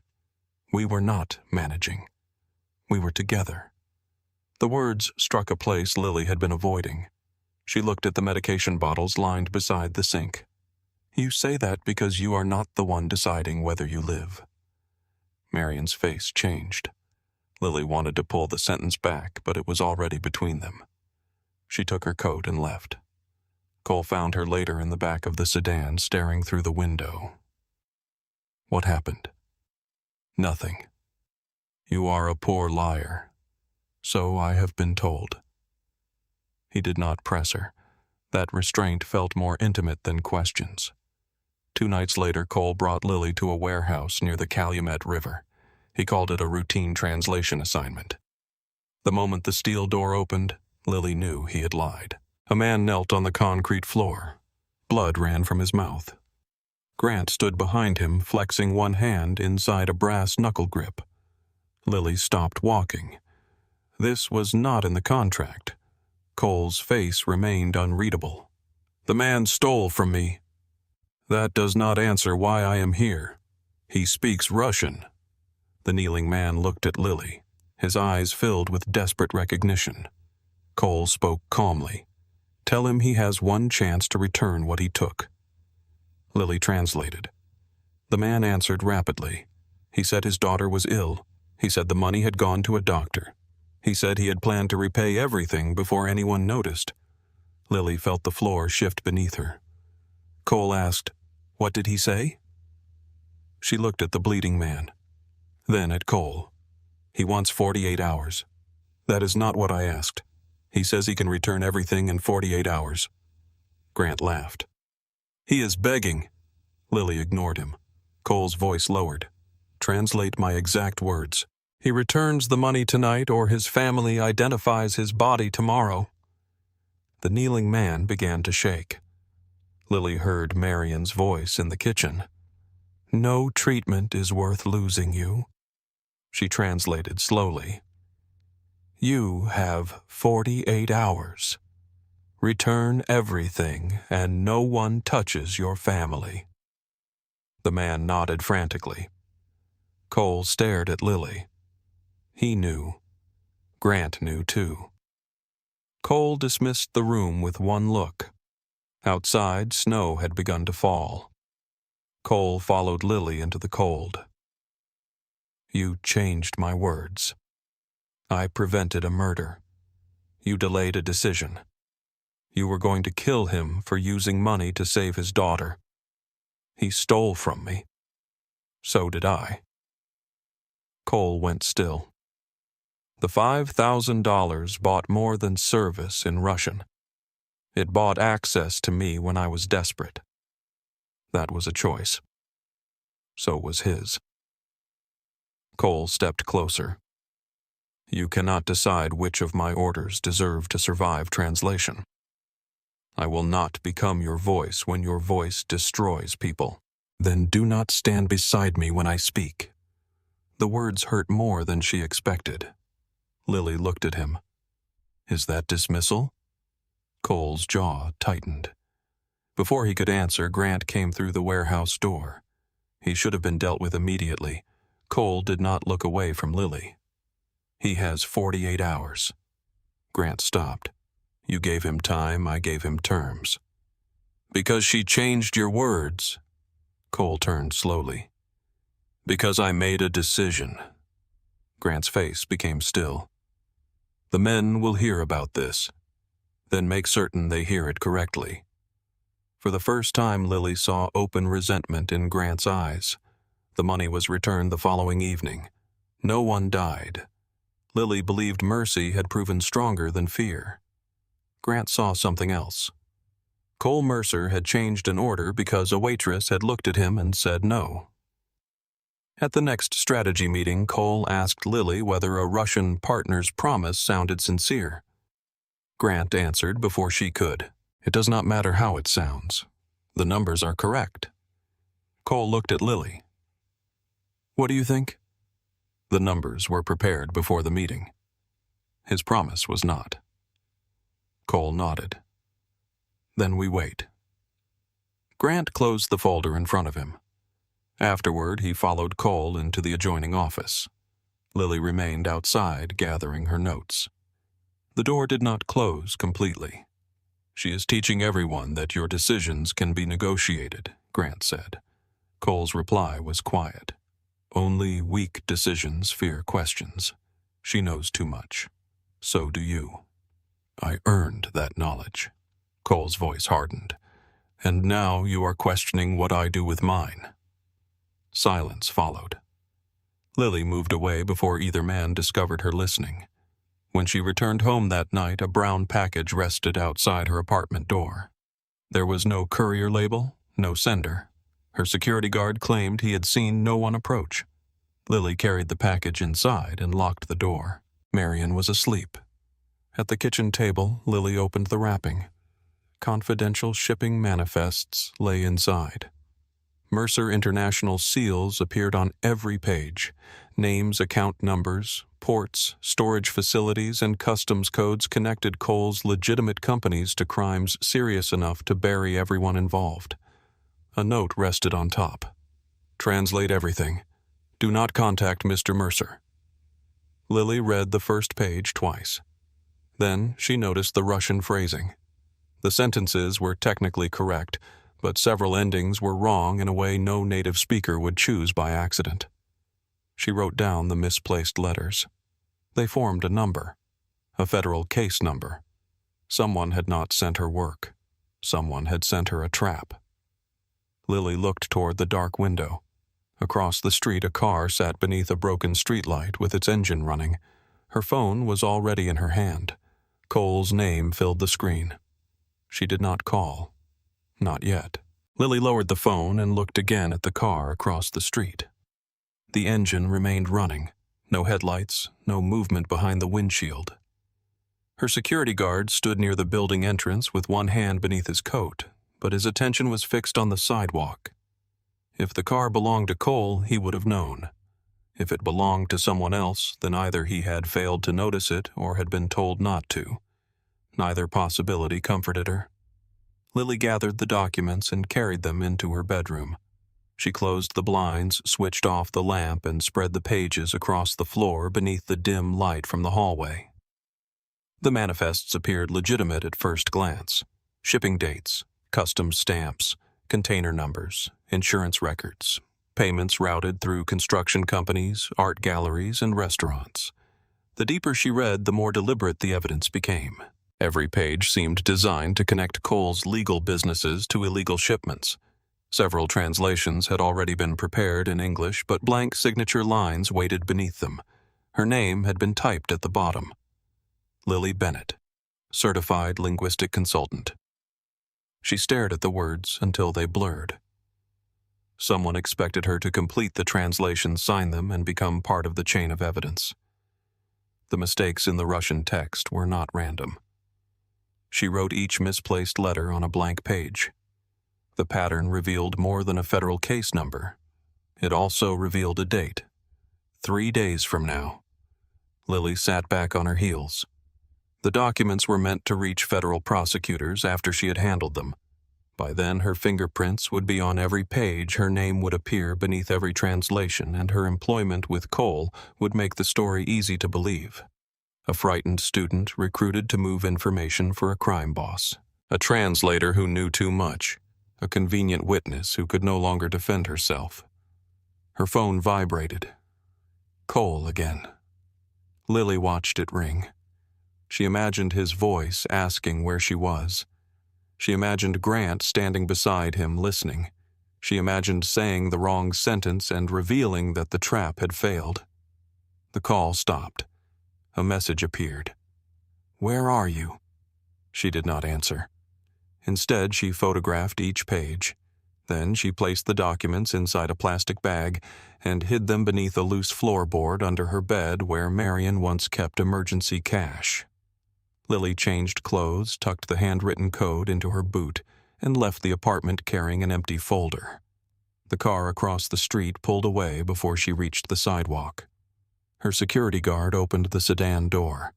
We were not managing. We were together. The words struck a place Lily had been avoiding. She looked at the medication bottles lined beside the sink. You say that because you are not the one deciding whether you live. Marion's face changed. Lily wanted to pull the sentence back, but it was already between them. She took her coat and left. Cole found her later in the back of the sedan, staring through the window. What happened? Nothing. You are a poor liar. So I have been told. He did not press her. That restraint felt more intimate than questions. 2 nights later, Cole brought Lily to a warehouse near the Calumet River. He called it a routine translation assignment. The moment the steel door opened, Lily knew he had lied. A man knelt on the concrete floor. Blood ran from his mouth. Grant stood behind him, flexing one hand inside a brass knuckle grip. Lily stopped walking. This was not in the contract. Cole's face remained unreadable. The man stole from me. That does not answer why I am here. He speaks Russian. The kneeling man looked at Lily, his eyes filled with desperate recognition. Cole spoke calmly. Tell him he has one chance to return what he took. Lily translated. The man answered rapidly. He said his daughter was ill. He said the money had gone to a doctor. He said he had planned to repay everything before anyone noticed. Lily felt the floor shift beneath her. Cole asked, What did he say? She looked at the bleeding man, then at Cole. He wants 48 hours. That is not what I asked. He says he can return everything in 48 hours. Grant laughed. He is begging. Lily ignored him. Cole's voice lowered. Translate my exact words. He returns the money tonight or his family identifies his body tomorrow. The kneeling man began to shake. Lily heard Marion's voice in the kitchen. No treatment is worth losing you. She translated slowly. You have 48 hours. Return everything and no one touches your family. The man nodded frantically. Cole stared at Lily. He knew. Grant knew too. Cole dismissed the room with one look. Outside, snow had begun to fall. Cole followed Lily into the cold. You changed my words. I prevented a murder. You delayed a decision. You were going to kill him for using money to save his daughter. He stole from me. So did I. Cole went still. The $5,000 bought more than service in Russian. It bought access to me when I was desperate. That was a choice. So was his. Cole stepped closer. You cannot decide which of my orders deserve to survive translation. I will not become your voice when your voice destroys people. Then do not stand beside me when I speak. The words hurt more than she expected. Lily looked at him. Is that dismissal? Cole's jaw tightened. Before he could answer, Grant came through the warehouse door. He should have been dealt with immediately. Cole did not look away from Lily. He has 48 hours. Grant stopped. You gave him time, I gave him terms. Because she changed your words. Cole turned slowly. Because I made a decision. Grant's face became still. The men will hear about this. Then make certain they hear it correctly. For the first time, Lily saw open resentment in Grant's eyes. The money was returned the following evening. No one died. Lily believed mercy had proven stronger than fear. Grant saw something else. Cole Mercer had changed an order because a waitress had looked at him and said no. At the next strategy meeting, Cole asked Lily whether a Russian partner's promise sounded sincere. Grant answered before she could. It does not matter how it sounds. The numbers are correct. Cole looked at Lily. What do you think? The numbers were prepared before the meeting. His promise was not. Cole nodded. Then we wait. Grant closed the folder in front of him. Afterward, he followed Cole into the adjoining office. Lily remained outside, gathering her notes. The door did not close completely. She is teaching everyone that your decisions can be negotiated, Grant said. Cole's reply was quiet. Only weak decisions fear questions. She knows too much. So do you. I earned that knowledge. Cole's voice hardened. And now you are questioning what I do with mine. Silence followed. Lily moved away before either man discovered her listening. When she returned home that night, a brown package rested outside her apartment door. There was no courier label, no sender. Her security guard claimed he had seen no one approach. Lily carried the package inside and locked the door. Marion was asleep. At the kitchen table, Lily opened the wrapping. Confidential shipping manifests lay inside. Mercer International seals appeared on every page. Names, account numbers, ports, storage facilities, and customs codes connected Cole's legitimate companies to crimes serious enough to bury everyone involved. A note rested on top. Translate everything. Do not contact Mr. Mercer. Lily read the first page twice. Then she noticed the Russian phrasing. The sentences were technically correct, but several endings were wrong in a way no native speaker would choose by accident. She wrote down the misplaced letters. They formed a number, a federal case number. Someone had not sent her work. Someone had sent her a trap. Lily looked toward the dark window. Across the street, a car sat beneath a broken streetlight with its engine running. Her phone was already in her hand. Cole's name filled the screen. She did not call. Not yet. Lily lowered the phone and looked again at the car across the street. The engine remained running. No headlights, no movement behind the windshield. Her security guard stood near the building entrance with one hand beneath his coat, but his attention was fixed on the sidewalk. If the car belonged to Cole, he would have known. If it belonged to someone else, then either he had failed to notice it or had been told not to. Neither possibility comforted her. Lily gathered the documents and carried them into her bedroom. She closed the blinds, switched off the lamp, and spread the pages across the floor beneath the dim light from the hallway. The manifests appeared legitimate at first glance. Shipping dates, customs stamps, container numbers, insurance records, payments routed through construction companies, art galleries, and restaurants. The deeper she read, the more deliberate the evidence became. Every page seemed designed to connect Cole's legal businesses to illegal shipments. Several translations had already been prepared in English, but blank signature lines waited beneath them. Her name had been typed at the bottom. Lily Bennett, Certified Linguistic Consultant. She stared at the words until they blurred. Someone expected her to complete the translation, sign them, and become part of the chain of evidence. The mistakes in the Russian text were not random. She wrote each misplaced letter on a blank page. The pattern revealed more than a federal case number. It also revealed a date. 3 days from now. Lily sat back on her heels. The documents were meant to reach federal prosecutors after she had handled them. By then, her fingerprints would be on every page, her name would appear beneath every translation, and her employment with Cole would make the story easy to believe. A frightened student recruited to move information for a crime boss. A translator who knew too much. a convenient witness who could no longer defend herself. Her phone vibrated. Cole again. Lily watched it ring. She imagined his voice asking where she was. She imagined Grant standing beside him listening. She imagined saying the wrong sentence and revealing that the trap had failed. The call stopped. A message appeared. "Where are you?" She did not answer. Instead, she photographed each page. Then she placed the documents inside a plastic bag and hid them beneath a loose floorboard under her bed where Marion once kept emergency cash. Lily changed clothes, tucked the handwritten code into her boot, and left the apartment carrying an empty folder. The car across the street pulled away before she reached the sidewalk. Her security guard opened the sedan door.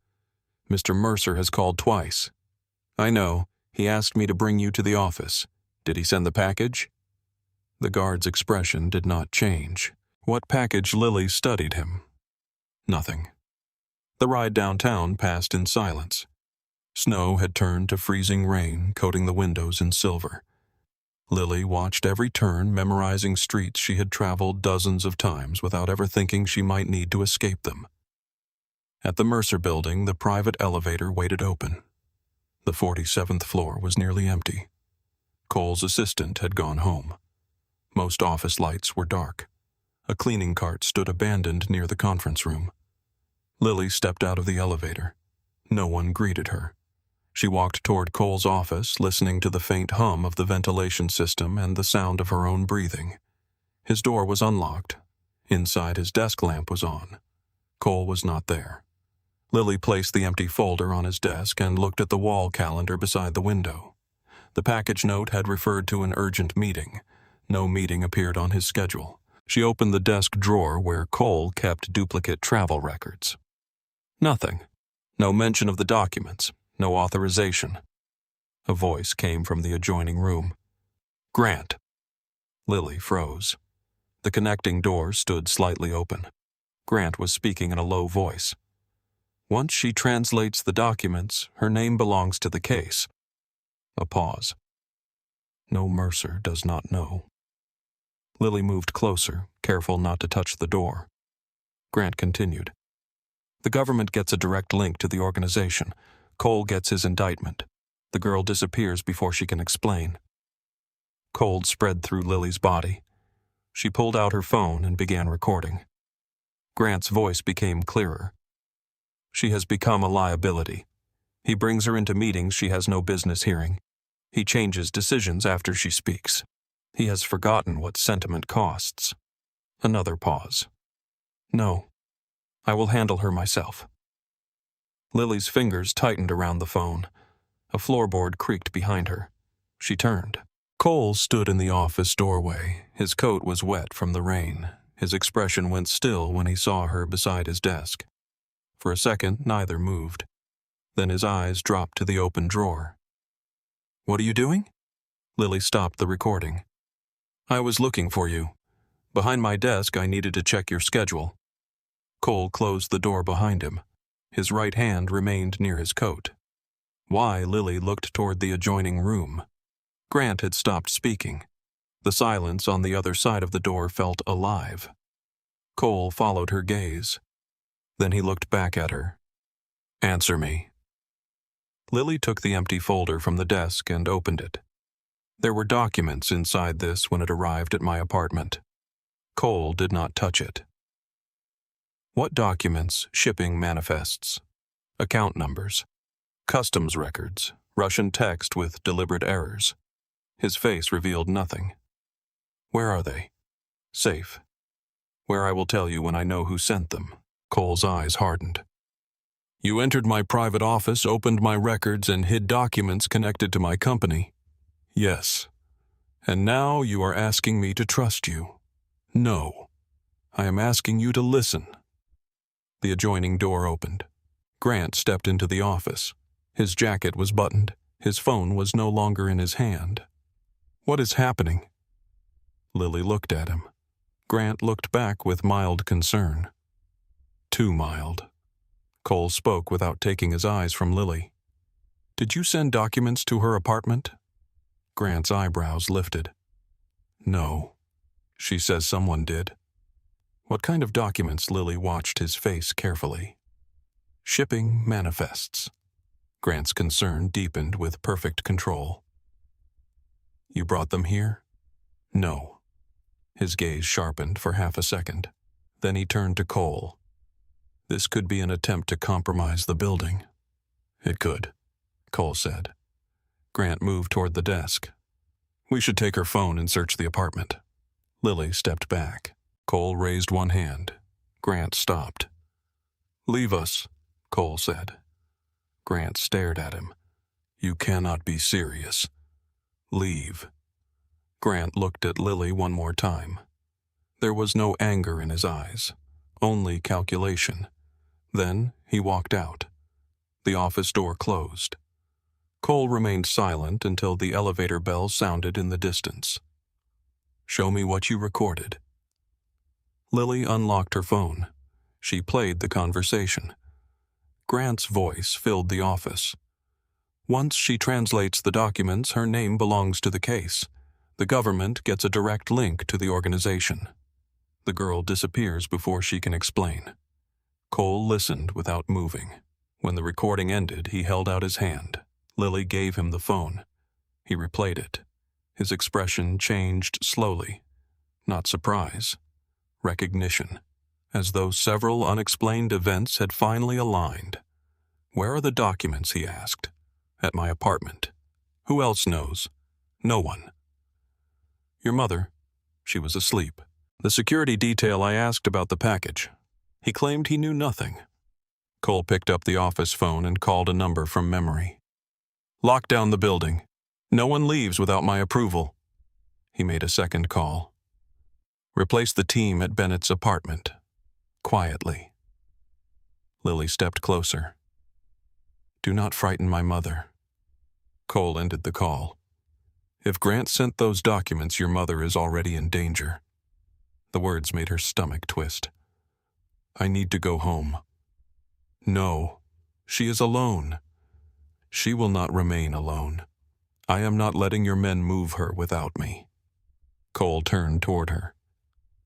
"Mr. Mercer has called twice." "I know. He asked me to bring you to the office. Did he send the package?" The guard's expression did not change. What package? Lily studied him. Nothing. The ride downtown passed in silence. Snow had turned to freezing rain, coating the windows in silver. Lily watched every turn, memorizing streets she had traveled dozens of times without ever thinking she might need to escape them. At the Mercer building, the private elevator waited open. The 47th floor was nearly empty. Cole's assistant had gone home. Most office lights were dark. A cleaning cart stood abandoned near the conference room. Lily stepped out of the elevator. No one greeted her. She walked toward Cole's office, listening to the faint hum of the ventilation system and the sound of her own breathing. His door was unlocked. Inside, his desk lamp was on. Cole was not there. Lily placed the empty folder on his desk and looked at the wall calendar beside the window. The package note had referred to an urgent meeting. No meeting appeared on his schedule. She opened the desk drawer where Cole kept duplicate travel records. Nothing. No mention of the documents. No authorization. A voice came from the adjoining room. "Grant." Lily froze. The connecting door stood slightly open. Grant was speaking in a low voice. "Once she translates the documents, her name belongs to the case." A pause. "No, Mercer does not know." Lily moved closer, careful not to touch the door. Grant continued. "The government gets a direct link to the organization. Cole gets his indictment. The girl disappears before she can explain." Cold spread through Lily's body. She pulled out her phone and began recording. Grant's voice became clearer. "She has become a liability. He brings her into meetings she has no business hearing. He changes decisions after she speaks. He has forgotten what sentiment costs." Another pause. "No, I will handle her myself." Lily's fingers tightened around the phone. A floorboard creaked behind her. She turned. Cole stood in the office doorway. His coat was wet from the rain. His expression went still when he saw her beside his desk. For a second, neither moved. Then his eyes dropped to the open drawer. "What are you doing?" Lily stopped the recording. "I was looking for you. Behind my desk, I needed to check your schedule." Cole closed the door behind him. His right hand remained near his coat. Why, Lily looked toward the adjoining room. Grant had stopped speaking. The silence on the other side of the door felt alive. Cole followed her gaze. Then he looked back at her. "Answer me." Lily took the empty folder from the desk and opened it. There were documents inside this when it arrived at my apartment. Cole did not touch it. "What documents?" "Shipping manifests, account numbers, customs records, Russian text with deliberate errors." His face revealed nothing. "Where are they?" "Safe. Where I will tell you when I know who sent them." Cole's eyes hardened. "You entered my private office, opened my records, and hid documents connected to my company." "Yes. And now you are asking me to trust you." "No. I am asking you to listen." The adjoining door opened. Grant stepped into the office. His jacket was buttoned. His phone was no longer in his hand. "What is happening?" Lily looked at him. Grant looked back with mild concern. Too mild. Cole spoke without taking his eyes from Lily. "Did you send documents to her apartment?" Grant's eyebrows lifted. No. She says someone did. What kind of documents? Lily watched his face carefully. Shipping manifests. Grant's concern deepened with perfect control. You brought them here? No. His gaze sharpened for half a second. Then he turned to Cole. This could be an attempt to compromise the building. It could, Cole said. Grant moved toward the desk. We should take her phone and search the apartment. Lily stepped back. Cole raised one hand. Grant stopped. Leave us, Cole said. Grant stared at him. You cannot be serious. Leave. Grant looked at Lily one more time. There was no anger in his eyes, only calculation. Then he walked out. The office door closed. Cole remained silent until the elevator bell sounded in the distance. Show me what you recorded. Lily unlocked her phone. She played the conversation. Grant's voice filled the office. Once she translates the documents, her name belongs to the case. The government gets a direct link to the organization. The girl disappears before she can explain. Cole listened without moving. When the recording ended, he held out his hand. Lily gave him the phone. He replayed it. His expression changed slowly. Not surprise. Recognition. As though several unexplained events had finally aligned. Where are the documents? He asked. At my apartment. Who else knows? No one. Your mother. She was asleep. The security detail I asked about the package. He claimed he knew nothing. Cole picked up the office phone and called a number from memory. Lock down the building. No one leaves without my approval. He made a second call. Replace the team at Bennett's apartment. Quietly. Lily stepped closer. Do not frighten my mother. Cole ended the call. If Grant sent those documents, your mother is already in danger. The words made her stomach twist. I need to go home. No, she is alone. She will not remain alone. I am not letting your men move her without me. Cole turned toward her.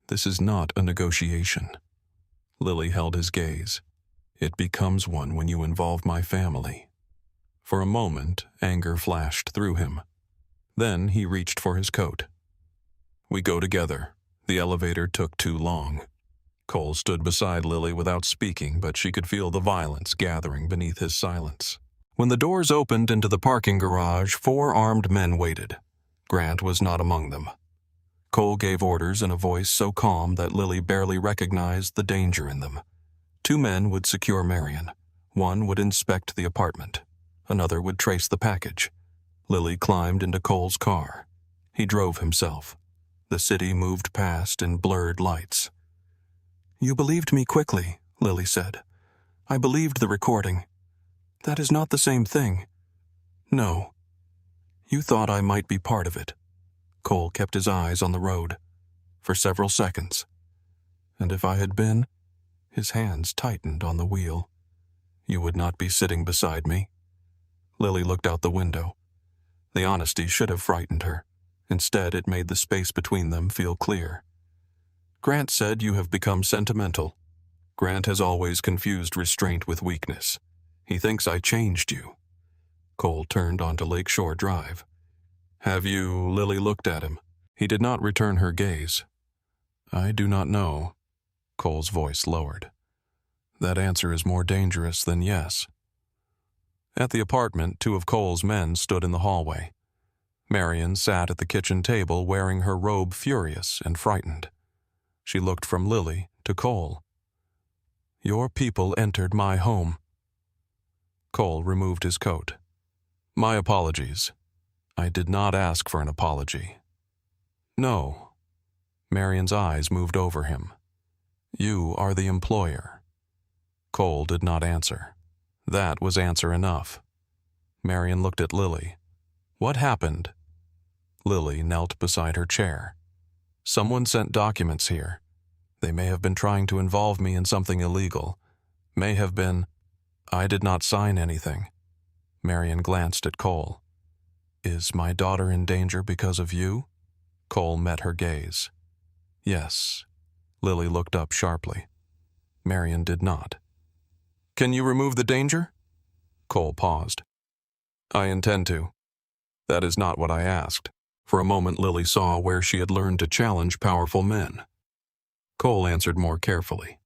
This is not a negotiation. Lily held his gaze. It becomes one when you involve my family. For a moment, anger flashed through him. Then he reached for his coat. We go together. The elevator took too long. Cole stood beside Lily without speaking, but she could feel the violence gathering beneath his silence. When the doors opened into the parking garage, 4 armed men waited. Grant was not among them. Cole gave orders in a voice so calm that Lily barely recognized the danger in them. 2 men would secure Marion. 1 would inspect the apartment. Another would trace the package. Lily climbed into Cole's car. He drove himself. The city moved past in blurred lights. You believed me quickly, Lily said. I believed the recording. That is not the same thing. No. You thought I might be part of it. Cole kept his eyes on the road. For several seconds. And if I had been, his hands tightened on the wheel. You would not be sitting beside me. Lily looked out the window. The honesty should have frightened her. Instead, it made the space between them feel clear. Grant said you have become sentimental. Grant has always confused restraint with weakness. He thinks I changed you. Cole turned onto Lakeshore Drive. Have you? Lily looked at him. He did not return her gaze. I do not know. Cole's voice lowered. That answer is more dangerous than yes. At the apartment, 2 of Cole's men stood in the hallway. Marion sat at the kitchen table wearing her robe, furious and frightened. She looked from Lily to Cole. Your people entered my home. Cole removed his coat. My apologies. I did not ask for an apology. No. Marion's eyes moved over him. You are the employer. Cole did not answer. That was answer enough. Marion looked at Lily. What happened? Lily knelt beside her chair. Someone sent documents here. They may have been trying to involve me in something illegal. May have been. I did not sign anything. Marion glanced at Cole. Is my daughter in danger because of you? Cole met her gaze. Yes. Lily looked up sharply. Marion did not. Can you remove the danger? Cole paused. I intend to. That is not what I asked. For a moment, Lily saw where she had learned to challenge powerful men. Cole answered more carefully.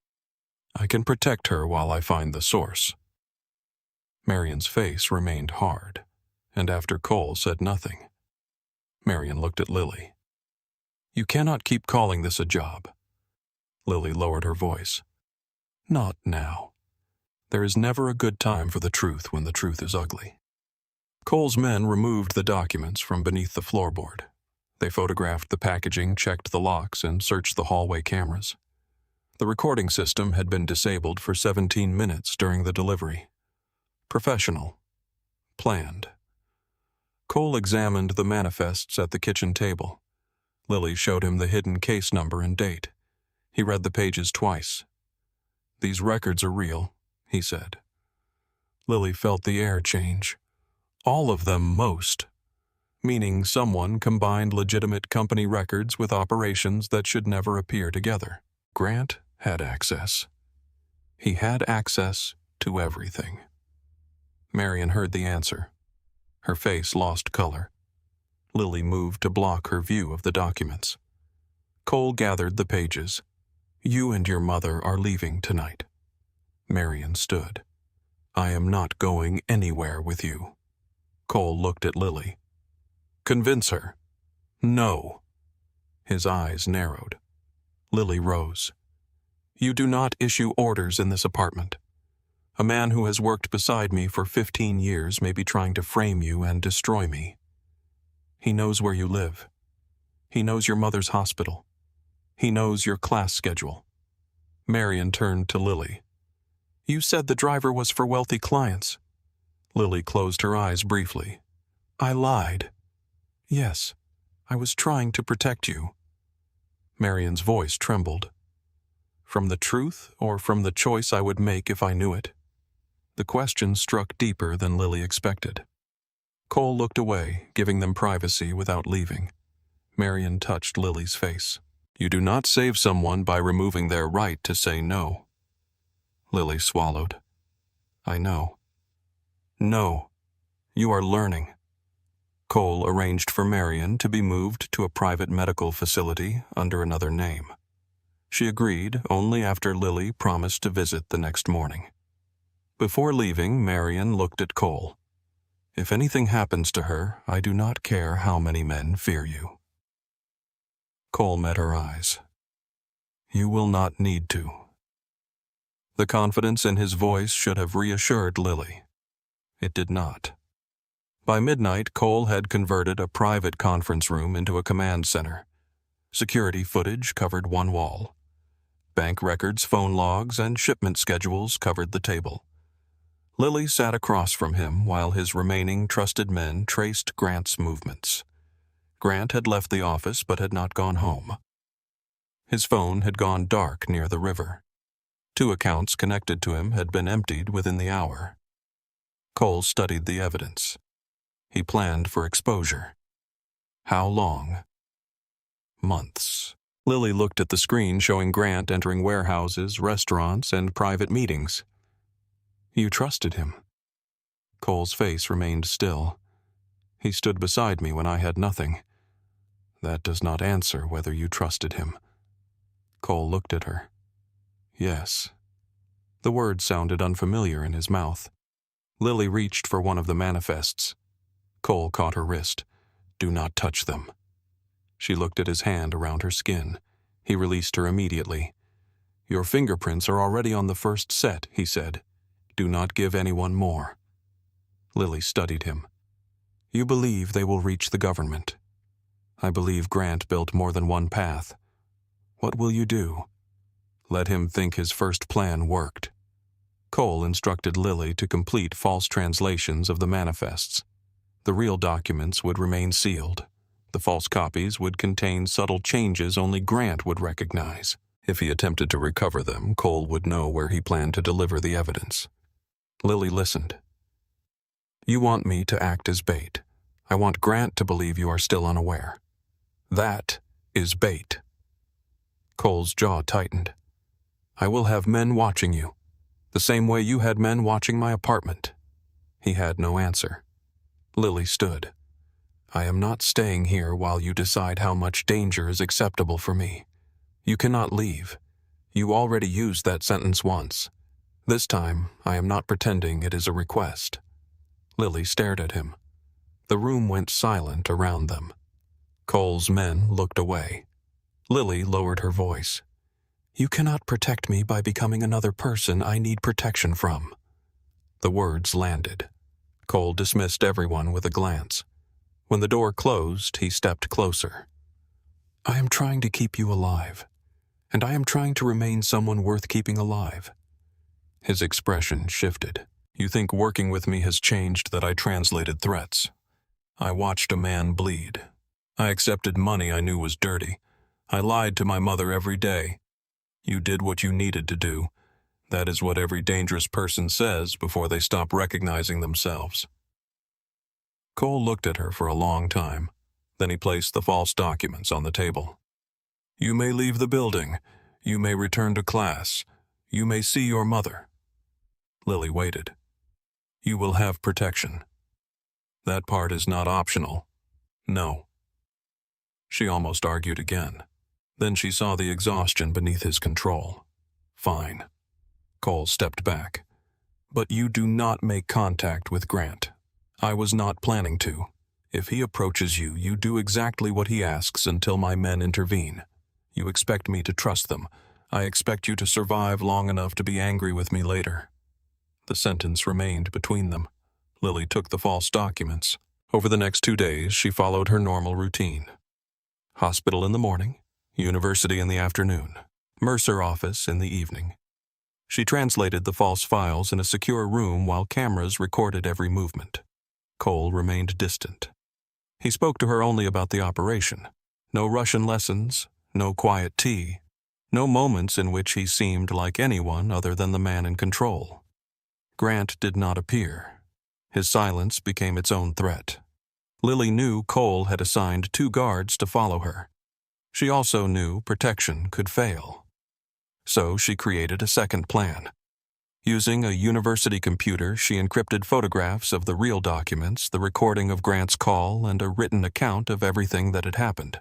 I can protect her while I find the source. Marion's face remained hard, and after Cole said nothing, Marion looked at Lily. You cannot keep calling this a job. Lily lowered her voice. Not now. There is never a good time for the truth when the truth is ugly. Cole's men removed the documents from beneath the floorboard. They photographed the packaging, checked the locks, and searched the hallway cameras. The recording system had been disabled for 17 minutes during the delivery. Professional. Planned. Cole examined the manifests at the kitchen table. Lily showed him the hidden case number and date. He read the pages twice. These records are real, he said. Lily felt the air change. All of them most. Meaning someone combined legitimate company records with operations that should never appear together. Grant had access. He had access to everything. Marion heard the answer. Her face lost color. Lily moved to block her view of the documents. Cole gathered the pages. You and your mother are leaving tonight. Marion stood. I am not going anywhere with you. Cole looked at Lily. Convince her. No. His eyes narrowed. Lily rose. You do not issue orders in this apartment. A man who has worked beside me for 15 years may be trying to frame you and destroy me. He knows where you live. He knows your mother's hospital. He knows your class schedule. Marion turned to Lily. You said the driver was for wealthy clients. Lily closed her eyes briefly. I lied. Yes, I was trying to protect you. Marion's voice trembled. From the truth or from the choice I would make if I knew it? The question struck deeper than Lily expected. Cole looked away, giving them privacy without leaving. Marion touched Lily's face. You do not save someone by removing their right to say no. Lily swallowed. I know. No, you are learning. Cole arranged for Marion to be moved to a private medical facility under another name. She agreed only after Lily promised to visit the next morning. Before leaving, Marion looked at Cole. If anything happens to her, I do not care how many men fear you. Cole met her eyes. You will not need to. The confidence in his voice should have reassured Lily. It did not. By midnight, Cole had converted a private conference room into a command center. Security footage covered one wall. Bank records, phone logs, and shipment schedules covered the table. Lily sat across from him while his remaining trusted men traced Grant's movements. Grant had left the office but had not gone home. His phone had gone dark near the river. 2 accounts connected to him had been emptied within the hour. Cole studied the evidence. He planned for exposure. How long? Months. Lily looked at the screen showing Grant entering warehouses, restaurants, and private meetings. You trusted him. Cole's face remained still. He stood beside me when I had nothing. That does not answer whether you trusted him. Cole looked at her. Yes. The word sounded unfamiliar in his mouth. Lily reached for one of the manifests. Cole caught her wrist. Do not touch them. She looked at his hand around her skin. He released her immediately. Your fingerprints are already on the first set, he said. Do not give anyone more. Lily studied him. You believe they will reach the government. I believe Grant built more than one path. What will you do? Let him think his first plan worked. Cole instructed Lily to complete false translations of the manifests. The real documents would remain sealed. The false copies would contain subtle changes only Grant would recognize. If he attempted to recover them, Cole would know where he planned to deliver the evidence. Lily listened. You want me to act as bait. I want Grant to believe you are still unaware. That is bait." Cole's jaw tightened. "I will have men watching you, the same way you had men watching my apartment." He had no answer. Lily stood. "I am not staying here while you decide how much danger is acceptable for me. You cannot leave. You already used that sentence once. This time, I am not pretending it is a request." Lily stared at him. The room went silent around them. Cole's men looked away. Lily lowered her voice. "You cannot protect me by becoming another person I need protection from." The words landed. Cole dismissed everyone with a glance. When the door closed, he stepped closer. "I am trying to keep you alive, and I am trying to remain someone worth keeping alive." His expression shifted. "You think working with me has changed that I translated threats? I watched a man bleed. I accepted money I knew was dirty. I lied to my mother every day. You did what you needed to do. That is what every dangerous person says before they stop recognizing themselves." Cole looked at her for a long time. Then he placed the false documents on the table. "You may leave the building. You may return to class. You may see your mother." Lily waited. "You will have protection. That part is not optional. No." She almost argued again. Then she saw the exhaustion beneath his control. "Fine." Cole stepped back. "But you do not make contact with Grant. I was not planning to. If he approaches you, you do exactly what he asks until my men intervene. You expect me to trust them. I expect you to survive long enough to be angry with me later." The sentence remained between them. Lily took the false documents. Over the next 2 days, she followed her normal routine. Hospital in the morning, university in the afternoon, Mercer office in the evening. She translated the false files in a secure room while cameras recorded every movement. Cole remained distant. He spoke to her only about the operation. No Russian lessons, no quiet tea, no moments in which he seemed like anyone other than the man in control. Grant did not appear. His silence became its own threat. Lily knew Cole had assigned 2 guards to follow her. She also knew protection could fail. So she created a second plan. Using a university computer, she encrypted photographs of the real documents, the recording of Grant's call, and a written account of everything that had happened.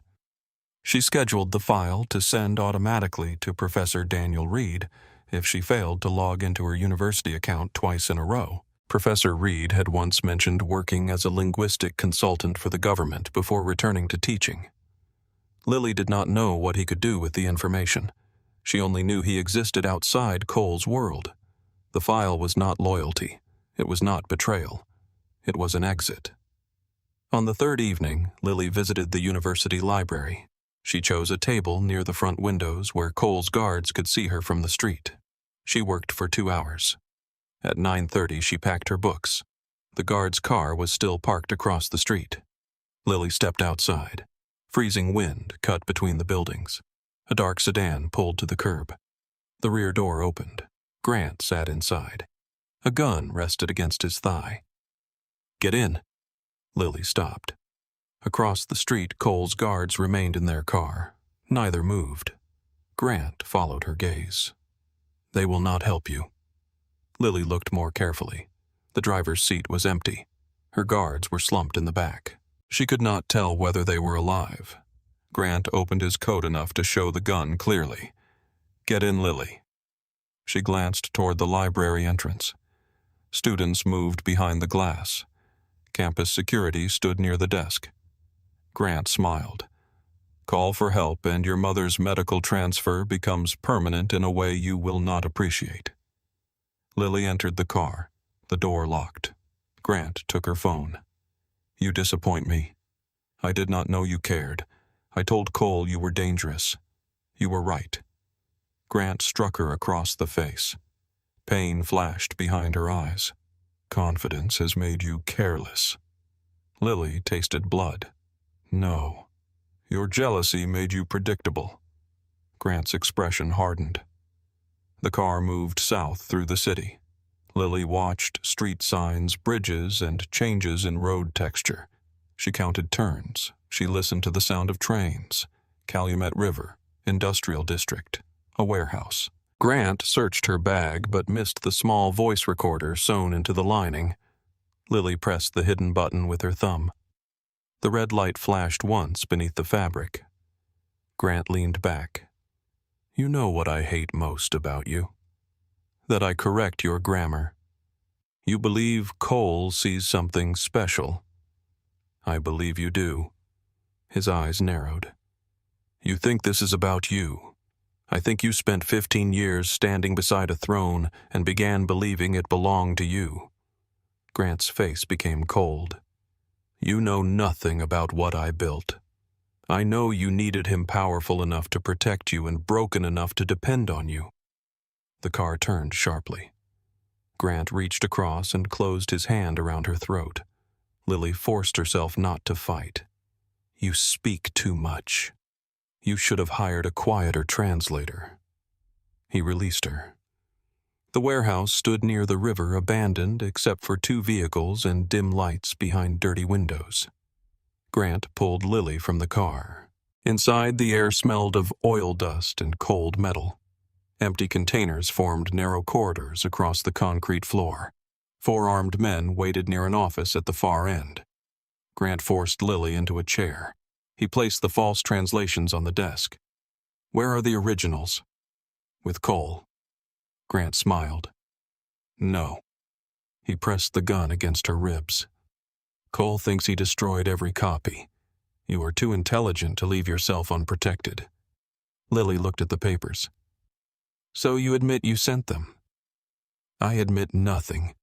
She scheduled the file to send automatically to Professor Daniel Reed if she failed to log into her university account twice in a row. Professor Reed had once mentioned working as a linguistic consultant for the government before returning to teaching. Lily did not know what he could do with the information. She only knew he existed outside Cole's world. The file was not loyalty. It was not betrayal. It was an exit. On the 3rd evening, Lily visited the university library. She chose a table near the front windows where Cole's guards could see her from the street. She worked for 2 hours. At 9:30, she packed her books. The guard's car was still parked across the street. Lily stepped outside. Freezing wind cut between the buildings. A dark sedan pulled to the curb. The rear door opened. Grant sat inside. A gun rested against his thigh. "Get in." Lily stopped. Across the street, Cole's guards remained in their car. Neither moved. Grant followed her gaze. "They will not help you." Lily looked more carefully. The driver's seat was empty. Her guards were slumped in the back. She could not tell whether they were alive. Grant opened his coat enough to show the gun clearly. "Get in, Lily." She glanced toward the library entrance. Students moved behind the glass. Campus security stood near the desk. Grant smiled. "Call for help and your mother's medical transfer becomes permanent in a way you will not appreciate." Lily entered the car. The door locked. Grant took her phone. "You disappoint me. I did not know you cared. I told Cole you were dangerous. You were right." Grant struck her across the face. Pain flashed behind her eyes. "Confidence has made you careless." Lily tasted blood. "No. Your jealousy made you predictable." Grant's expression hardened. The car moved south through the city. Lily watched street signs, bridges, and changes in road texture. She counted turns. She listened to the sound of trains. Calumet River, Industrial District, a warehouse. Grant searched her bag but missed the small voice recorder sewn into the lining. Lily pressed the hidden button with her thumb. The red light flashed once beneath the fabric. Grant leaned back. You know what I hate most about you? That I correct your grammar. You believe Cole sees something special. I believe you do. His eyes narrowed. You think this is about you. I think you spent 15 years standing beside a throne and began believing it belonged to you. Grant's face became cold. You know nothing about what I built. I know you needed him powerful enough to protect you and broken enough to depend on you. The car turned sharply. Grant reached across and closed his hand around her throat. Lily forced herself not to fight. You speak too much. You should have hired a quieter translator. He released her. The warehouse stood near the river, abandoned except for 2 vehicles and dim lights behind dirty windows. Grant pulled Lily from the car. Inside, the air smelled of oil dust and cold metal. Empty containers formed narrow corridors across the concrete floor. 4 armed men waited near an office at the far end. Grant forced Lily into a chair. He placed the false translations on the desk. Where are the originals? With Cole. Grant smiled. No. He pressed the gun against her ribs. Cole thinks he destroyed every copy. You are too intelligent to leave yourself unprotected. Lily looked at the papers. So you admit you sent them? I admit nothing.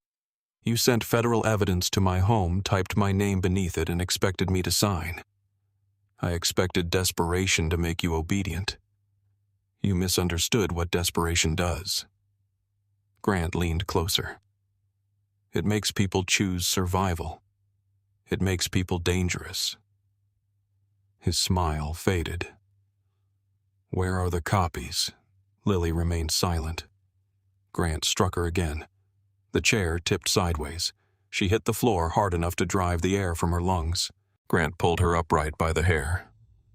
You sent federal evidence to my home, typed my name beneath it, and expected me to sign. I expected desperation to make you obedient. You misunderstood what desperation does. Grant leaned closer. It makes people choose survival. It makes people dangerous. His smile faded. Where are the copies? Lily remained silent. Grant struck her again. The chair tipped sideways. She hit the floor hard enough to drive the air from her lungs. Grant pulled her upright by the hair.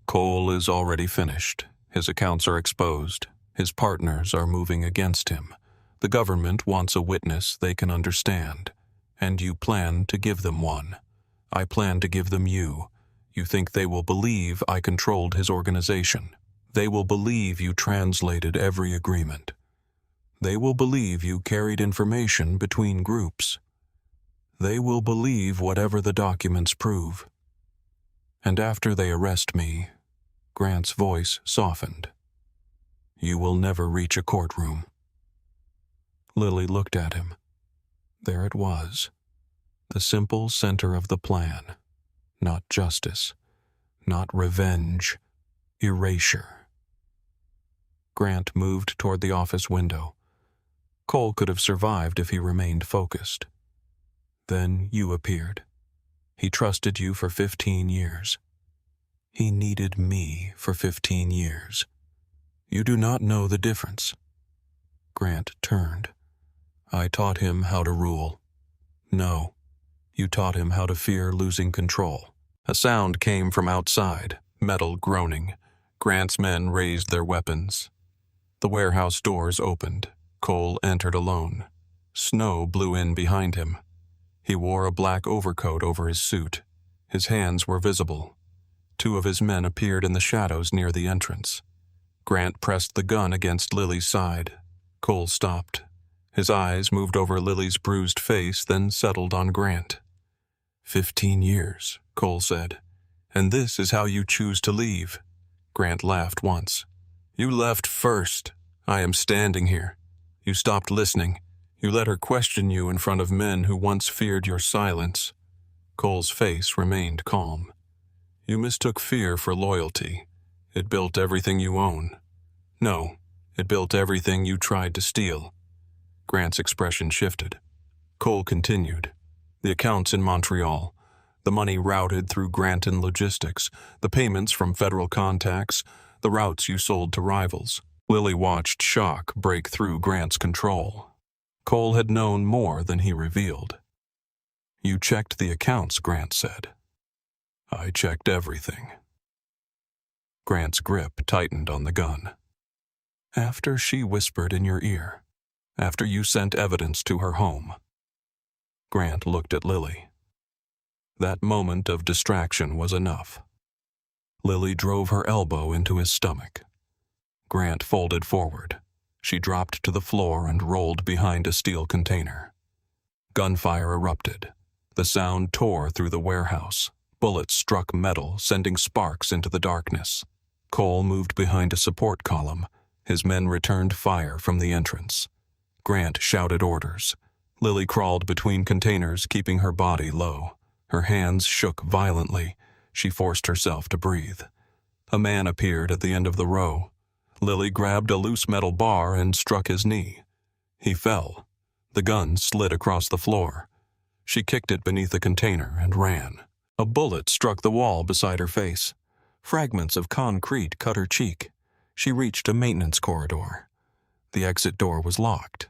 Cole is already finished. His accounts are exposed. His partners are moving against him. The government wants a witness they can understand. And you plan to give them one. I plan to give them you. You think they will believe I controlled his organization. They will believe you translated every agreement. They will believe you carried information between groups. They will believe whatever the documents prove. And after they arrest me, Grant's voice softened. You will never reach a courtroom. Lily looked at him. There it was, the simple center of the plan. Not justice, not revenge, erasure. Grant moved toward the office window. Cole could have survived if he remained focused. Then you appeared. He trusted you for 15 years. He needed me for 15 years. You do not know the difference. Grant turned. I taught him how to rule. No, you taught him how to fear losing control. A sound came from outside, metal groaning. Grant's men raised their weapons. The warehouse doors opened. Cole entered alone. Snow blew in behind him. He wore a black overcoat over his suit. His hands were visible. 2 of his men appeared in the shadows near the entrance. Grant pressed the gun against Lily's side. Cole stopped. His eyes moved over Lily's bruised face, then settled on Grant. 15 years, Cole said. And this is how you choose to leave. Grant laughed once. You left first. I am standing here. You stopped listening. You let her question you in front of men who once feared your silence. Cole's face remained calm. You mistook fear for loyalty. It built everything you own. No, it built everything you tried to steal. Grant's expression shifted. Cole continued. The accounts in Montreal, the money routed through Grant and Logistics, the payments from federal contacts, the routes you sold to rivals. Lily watched shock break through Grant's control. Cole had known more than he revealed. You checked the accounts, Grant said. I checked everything. Grant's grip tightened on the gun. After she whispered in your ear. After you sent evidence to her home. Grant looked at Lily. That moment of distraction was enough. Lily drove her elbow into his stomach. Grant folded forward. She dropped to the floor and rolled behind a steel container. Gunfire erupted. The sound tore through the warehouse. Bullets struck metal, sending sparks into the darkness. Cole moved behind a support column. His men returned fire from the entrance. Grant shouted orders. Lily crawled between containers, keeping her body low. Her hands shook violently. She forced herself to breathe. A man appeared at the end of the row. Lily grabbed a loose metal bar and struck his knee. He fell. The gun slid across the floor. She kicked it beneath a container and ran. A bullet struck the wall beside her face. Fragments of concrete cut her cheek. She reached a maintenance corridor. The exit door was locked.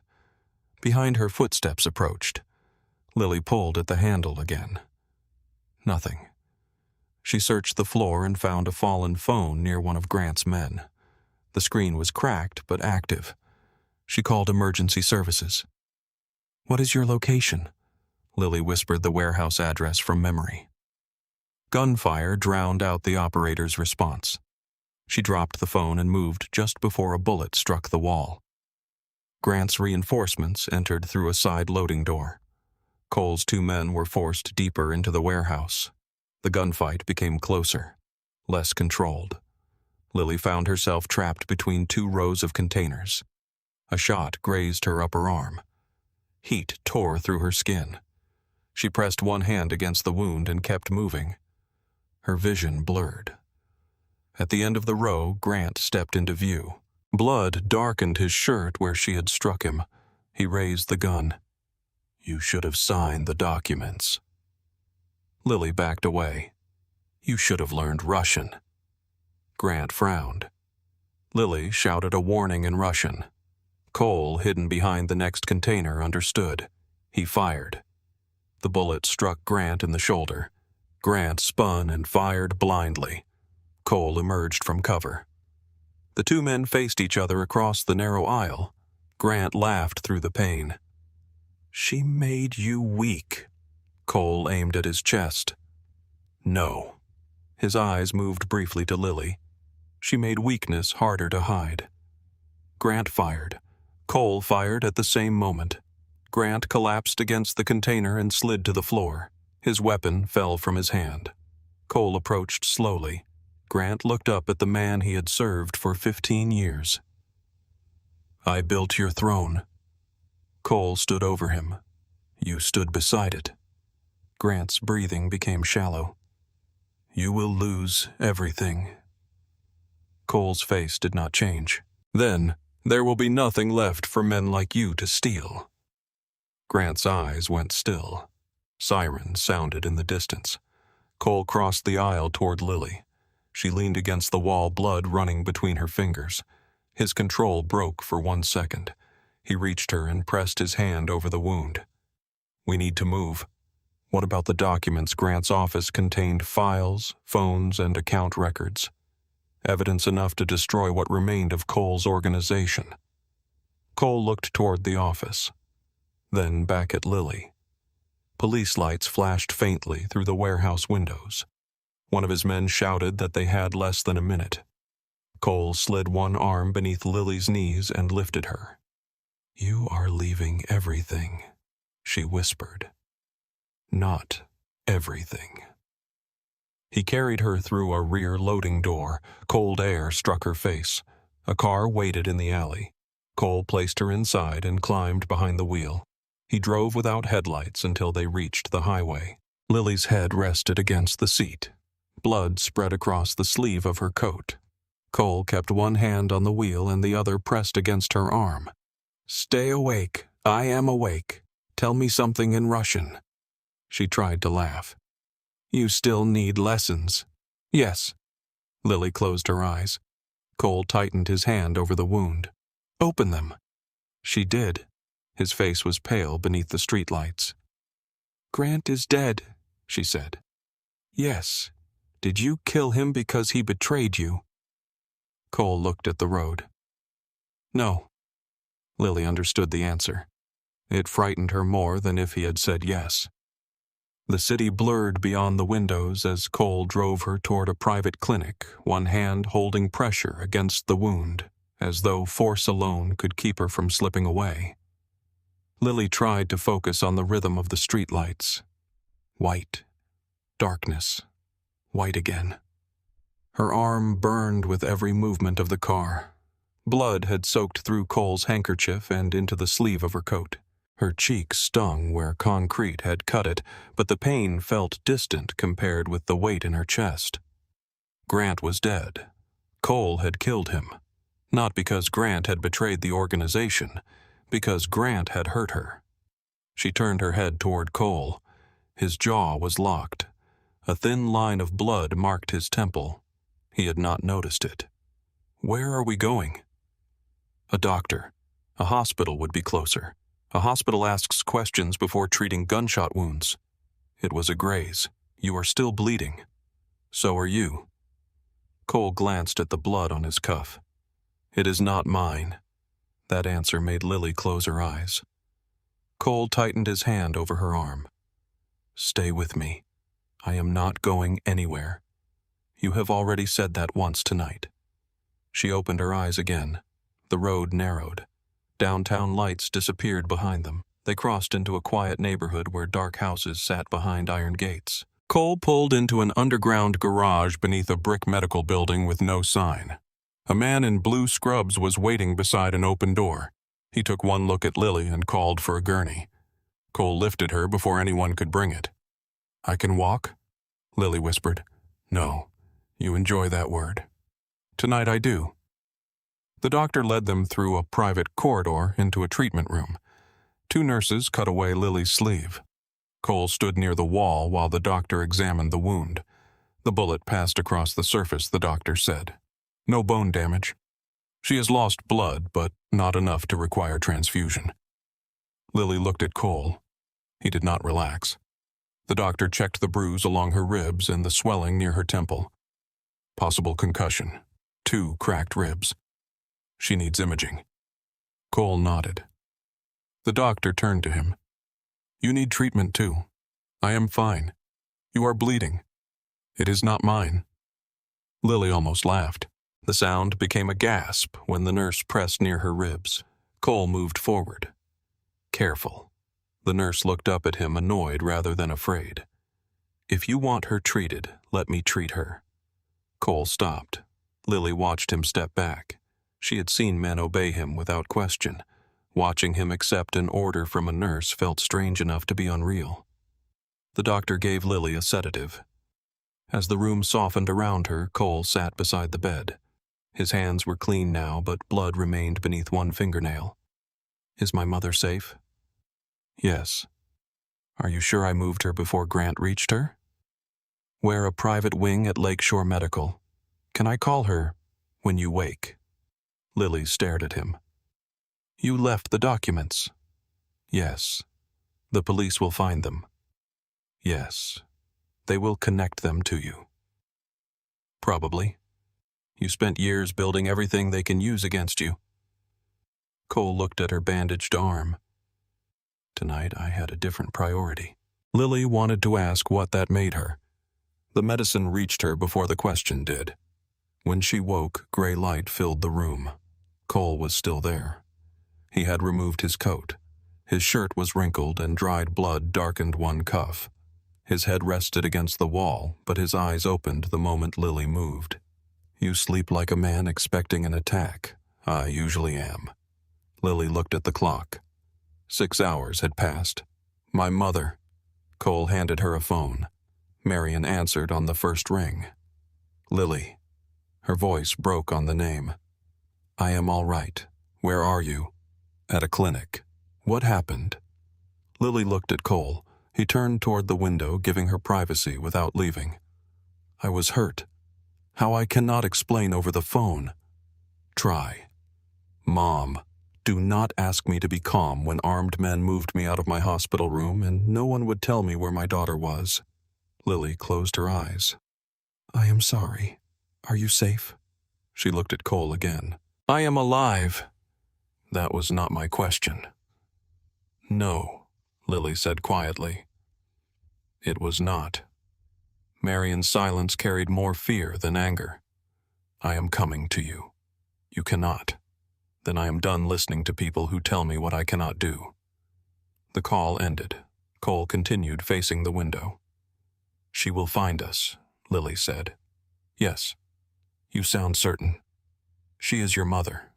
Behind her, footsteps approached. Lily pulled at the handle again. Nothing. She searched the floor and found a fallen phone near one of Grant's men. The screen was cracked but active. She called emergency services. "What is your location?" Lily whispered the warehouse address from memory. Gunfire drowned out the operator's response. She dropped the phone and moved just before a bullet struck the wall. Grant's reinforcements entered through a side loading door. Cole's 2 men were forced deeper into the warehouse. The gunfight became closer, less controlled. Lily found herself trapped between 2 rows of containers. A shot grazed her upper arm. Heat tore through her skin. She pressed one hand against the wound and kept moving. Her vision blurred. At the end of the row, Grant stepped into view. Blood darkened his shirt where she had struck him. He raised the gun. "You should have signed the documents." Lily backed away. "You should have learned Russian." Grant frowned. Lily shouted a warning in Russian. Cole, hidden behind the next container, understood. He fired. The bullet struck Grant in the shoulder. Grant spun and fired blindly. Cole emerged from cover. The 2 men faced each other across the narrow aisle. Grant laughed through the pain. "She made you weak." Cole aimed at his chest. "No." His eyes moved briefly to Lily. She made weakness harder to hide. Grant fired. Cole fired at the same moment. Grant collapsed against the container and slid to the floor. His weapon fell from his hand. Cole approached slowly. Grant looked up at the man he had served for 15 years. "I built your throne." Cole stood over him. "You stood beside it." Grant's breathing became shallow. "You will lose everything." Cole's face did not change. "Then there will be nothing left for men like you to steal." Grant's eyes went still. Sirens sounded in the distance. Cole crossed the aisle toward Lily. She leaned against the wall, blood running between her fingers. His control broke for 1 second. He reached her and pressed his hand over the wound. "We need to move." What about the documents? Grant's office contained files, phones, and account records. Evidence enough to destroy what remained of Cole's organization. Cole looked toward the office, then back at Lily. Police lights flashed faintly through the warehouse windows. One of his men shouted that they had less than a minute. Cole slid one arm beneath Lily's knees and lifted her. "You are leaving everything," she whispered. "Not everything." He carried her through a rear loading door. Cold air struck her face. A car waited in the alley. Cole placed her inside and climbed behind the wheel. He drove without headlights until they reached the highway. Lily's head rested against the seat. Blood spread across the sleeve of her coat. Cole kept one hand on the wheel and the other pressed against her arm. "Stay awake. I am awake. Tell me something in Russian." She tried to laugh. "You still need lessons." "Yes." Lily closed her eyes. Cole tightened his hand over the wound. "Open them." She did. His face was pale beneath the streetlights. "Grant is dead," she said. "Yes." Did you kill him because he betrayed you? Cole looked at the road. No. Lily understood the answer. It frightened her more than if he had said yes. The city blurred beyond the windows as Cole drove her toward a private clinic, one hand holding pressure against the wound, as though force alone could keep her from slipping away. Lily tried to focus on the rhythm of the streetlights. White. Darkness. White again. Her arm burned with every movement of the car. Blood had soaked through Cole's handkerchief and into the sleeve of her coat. Her cheek stung where concrete had cut it, but the pain felt distant compared with the weight in her chest. Grant was dead. Cole had killed him. Not because Grant had betrayed the organization, because Grant had hurt her. She turned her head toward Cole. His jaw was locked. A thin line of blood marked his temple. He had not noticed it. Where are we going? A doctor. A hospital would be closer. A hospital asks questions before treating gunshot wounds. It was a graze. You are still bleeding. So are you. Cole glanced at the blood on his cuff. It is not mine. That answer made Lily close her eyes. Cole tightened his hand over her arm. Stay with me. I am not going anywhere. You have already said that once tonight. She opened her eyes again. The road narrowed. Downtown lights disappeared behind them. They crossed into a quiet neighborhood where dark houses sat behind iron gates. Cole pulled into an underground garage beneath a brick medical building with no sign. A man in blue scrubs was waiting beside an open door. He took one look at Lily and called for a gurney. Cole lifted her before anyone could bring it. I can walk? Lily whispered. No, you enjoy that word. Tonight I do. The doctor led them through a private corridor into a treatment room. 2 nurses cut away Lily's sleeve. Cole stood near the wall while the doctor examined the wound. The bullet passed across the surface, the doctor said. No bone damage. She has lost blood, but not enough to require transfusion. Lily looked at Cole. He did not relax. The doctor checked the bruise along her ribs and the swelling near her temple. Possible concussion. 2 cracked ribs. She needs imaging. Cole nodded. The doctor turned to him. You need treatment too. I am fine. You are bleeding. It is not mine. Lily almost laughed. The sound became a gasp when the nurse pressed near her ribs. Cole moved forward. Careful. The nurse looked up at him, annoyed rather than afraid. If you want her treated, let me treat her. Cole stopped. Lily watched him step back. She had seen men obey him without question. Watching him accept an order from a nurse felt strange enough to be unreal. The doctor gave Lily a sedative. As the room softened around her, Cole sat beside the bed. His hands were clean now, but blood remained beneath one fingernail. Is my mother safe? Yes. Are you sure I moved her before Grant reached her? We're a private wing at Lakeshore Medical. Can I call her when you wake? Lily stared at him. You left the documents. Yes. The police will find them. Yes. They will connect them to you. Probably. You spent years building everything they can use against you. Cole looked at her bandaged arm. Tonight I had a different priority. Lily wanted to ask what that made her. The medicine reached her before the question did. When she woke, gray light filled the room. Cole was still there. He had removed his coat. His shirt was wrinkled and dried blood darkened one cuff. His head rested against the wall, but his eyes opened the moment Lily moved. You sleep like a man expecting an attack. I usually am. Lily looked at the clock. 6 hours had passed. My mother. Cole handed her a phone. Marion answered on the first ring. Lily. Her voice broke on the name. I am all right. Where are you? At a clinic. What happened? Lily looked at Cole. He turned toward the window, giving her privacy without leaving. I was hurt. How I cannot explain over the phone. Try. Mom, do not ask me to be calm when armed men moved me out of my hospital room and no one would tell me where my daughter was. Lily closed her eyes. I am sorry. Are you safe? She looked at Cole again. I am alive. That was not my question. No, Lily said quietly. It was not. Marion's silence carried more fear than anger. I am coming to you. You cannot. Then I am done listening to people who tell me what I cannot do. The call ended. Cole continued facing the window. She will find us, Lily said. Yes. You sound certain. She is your mother.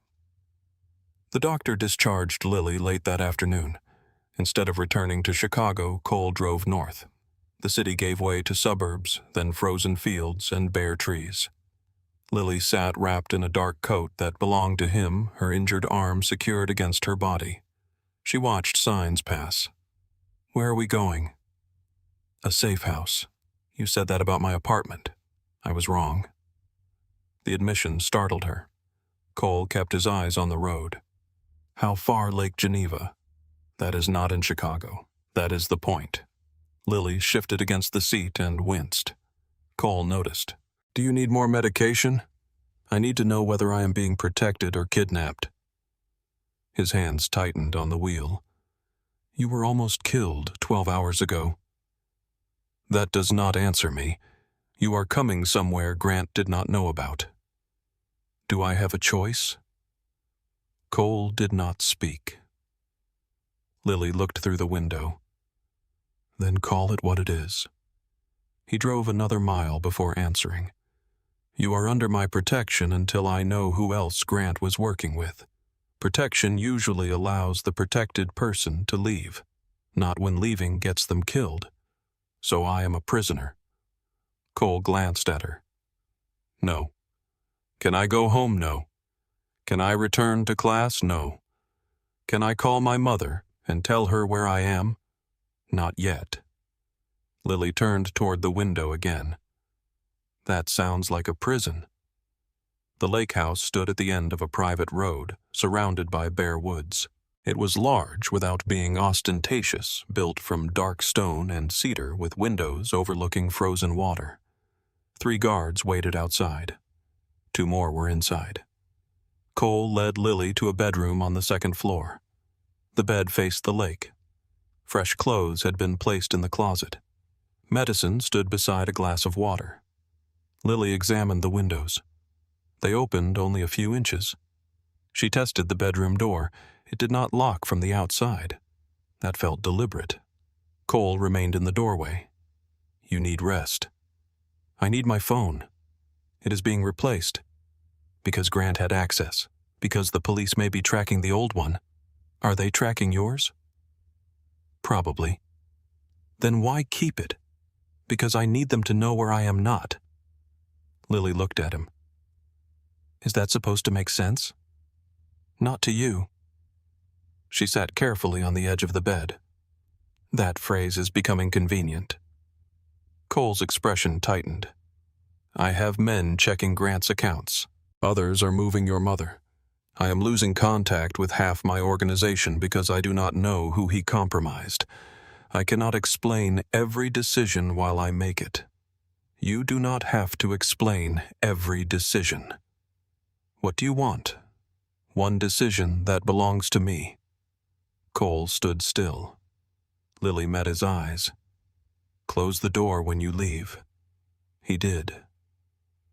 The doctor discharged Lily late that afternoon. Instead of returning to Chicago, Cole drove north. The city gave way to suburbs, then frozen fields and bare trees. Lily sat wrapped in a dark coat that belonged to him, her injured arm secured against her body. She watched signs pass. Where are we going? A safe house. You said that about my apartment. I was wrong. The admission startled her. Cole kept his eyes on the road. How far Lake Geneva? That is not in Chicago. That is the point. Lily shifted against the seat and winced. Cole noticed. Do you need more medication? I need to know whether I am being protected or kidnapped. His hands tightened on the wheel. You were almost killed 12 hours ago. That does not answer me. You are coming somewhere Grant did not know about. Do I have a choice? Cole did not speak. Lily looked through the window. Then call it what it is. He drove another mile before answering. You are under my protection until I know who else Grant was working with. Protection usually allows the protected person to leave, not when leaving gets them killed. So I am a prisoner. Cole glanced at her. No. Can I go home? No. Can I return to class? No. Can I call my mother and tell her where I am? Not yet. Lily turned toward the window again. That sounds like a prison. The lake house stood at the end of a private road, surrounded by bare woods. It was large without being ostentatious, built from dark stone and cedar with windows overlooking frozen water. 3 guards waited outside. 2 more were inside. Cole led Lily to a bedroom on the 2nd floor. The bed faced the lake. Fresh clothes had been placed in the closet. Medicine stood beside a glass of water. Lily examined the windows. They opened only a few inches. She tested the bedroom door. It did not lock from the outside. That felt deliberate. Cole remained in the doorway. You need rest. I need my phone. It is being replaced. Because Grant had access. Because the police may be tracking the old one. Are they tracking yours? Probably. Then why keep it? Because I need them to know where I am not. Lily looked at him. Is that supposed to make sense? Not to you. She sat carefully on the edge of the bed. That phrase is becoming convenient. Cole's expression tightened. I have men checking Grant's accounts. Others are moving your mother. I am losing contact with half my organization because I do not know who he compromised. I cannot explain every decision while I make it. You do not have to explain every decision. What do you want? One decision that belongs to me. Cole stood still. Lily met his eyes. Close the door when you leave. He did.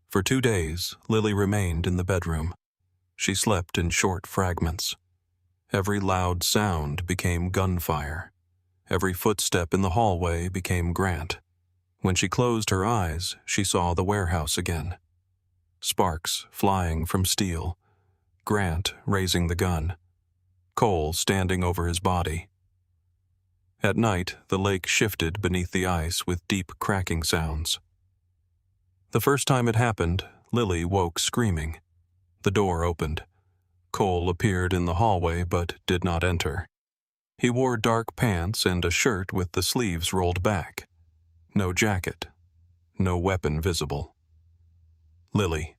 For 2 days, Lily remained in the bedroom. She slept in short fragments. Every loud sound became gunfire. Every footstep in the hallway became Grant. When she closed her eyes, she saw the warehouse again. Sparks flying from steel. Grant raising the gun. Cole standing over his body. At night, the lake shifted beneath the ice with deep cracking sounds. The first time it happened, Lily woke screaming. The door opened. Cole appeared in the hallway but did not enter. He wore dark pants and a shirt with the sleeves rolled back. No jacket. No weapon visible. Lily.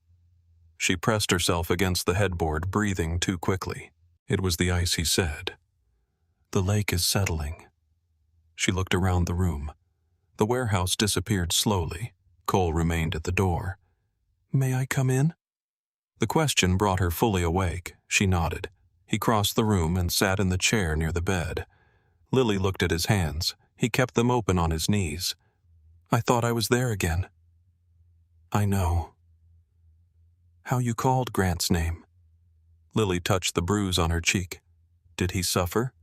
She pressed herself against the headboard, breathing too quickly. It was the ice, he said. The lake is settling. She looked around the room. The warehouse disappeared slowly. Cole remained at the door. "May I come in?" The question brought her fully awake. She nodded. He crossed the room and sat in the chair near the bed. Lily looked at his hands. He kept them open on his knees. "I thought I was there again." "I know." "How you called Grant's name?" Lily touched the bruise on her cheek. "Did he suffer?"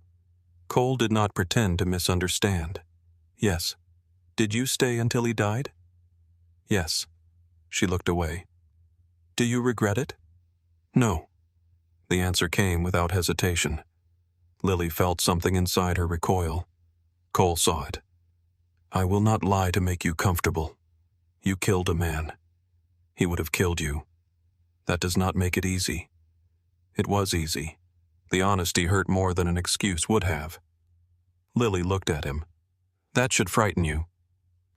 Cole did not pretend to misunderstand. "Yes." "Did you stay until he died?" "Yes." She looked away. "Do you regret it?" "No." The answer came without hesitation. Lily felt something inside her recoil. Cole saw it. "I will not lie to make you comfortable. You killed a man. He would have killed you. That does not make it easy." It was easy. The honesty hurt more than an excuse would have. Lily looked at him. "That should frighten you."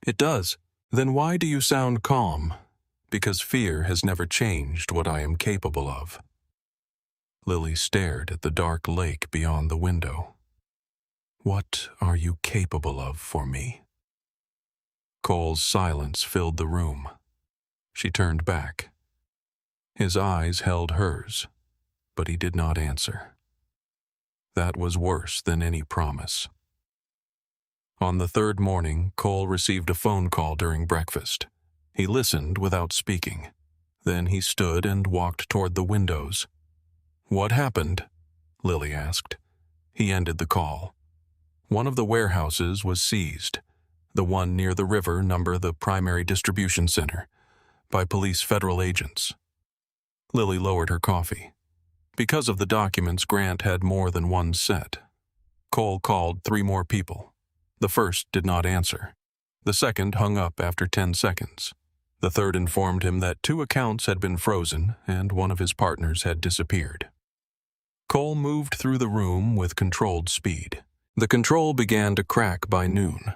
"It does." "Then why do you sound calm?" "Because fear has never changed what I am capable of." Lily stared at the dark lake beyond the window. "What are you capable of for me?" Cole's silence filled the room. She turned back. His eyes held hers, but he did not answer. That was worse than any promise. On the third morning, Cole received a phone call during breakfast. He listened without speaking. Then he stood and walked toward the windows. "What happened?" Lily asked. He ended the call. One of the warehouses was seized, the one near the river number the primary distribution center, by police federal agents. Lily lowered her coffee. Because of the documents, Grant had more than one set. Cole called 3 more people. The first did not answer. The second hung up after 10 seconds. The third informed him that 2 accounts had been frozen and one of his partners had disappeared. Cole moved through the room with controlled speed. The control began to crack by noon.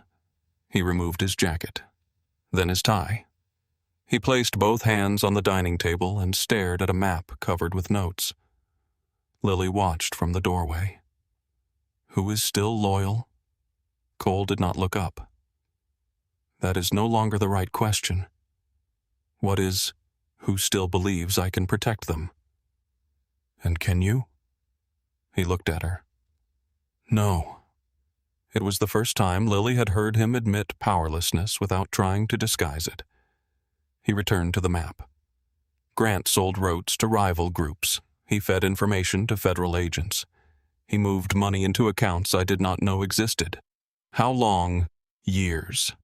He removed his jacket, then his tie. He placed both hands on the dining table and stared at a map covered with notes. Lily watched from the doorway. Who is still loyal? Cole did not look up. That is no longer the right question. What is, who still believes I can protect them? And can you? He looked at her. No. It was the first time Lily had heard him admit powerlessness without trying to disguise it. He returned to the map. Grant sold routes to rival groups. He fed information to federal agents. He moved money into accounts I did not know existed. How long? Years.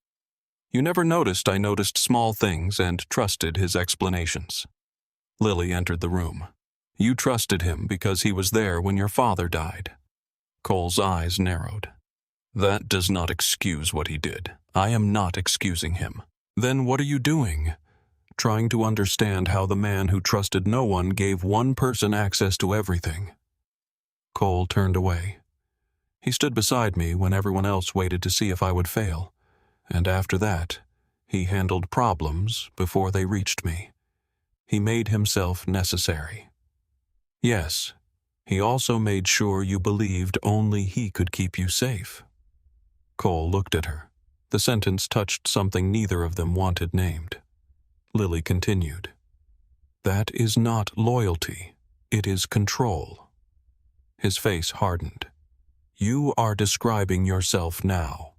You never noticed I noticed small things and trusted his explanations. Lily entered the room. You trusted him because he was there when your father died. Cole's eyes narrowed. That does not excuse what he did. I am not excusing him. Then what are you doing? Trying to understand how the man who trusted no one gave one person access to everything. Cole turned away. He stood beside me when everyone else waited to see if I would fail, and after that, he handled problems before they reached me. He made himself necessary. Yes, he also made sure you believed only he could keep you safe. Cole looked at her. The sentence touched something neither of them wanted named. Lily continued. That is not loyalty. It is control. His face hardened. You are describing yourself now.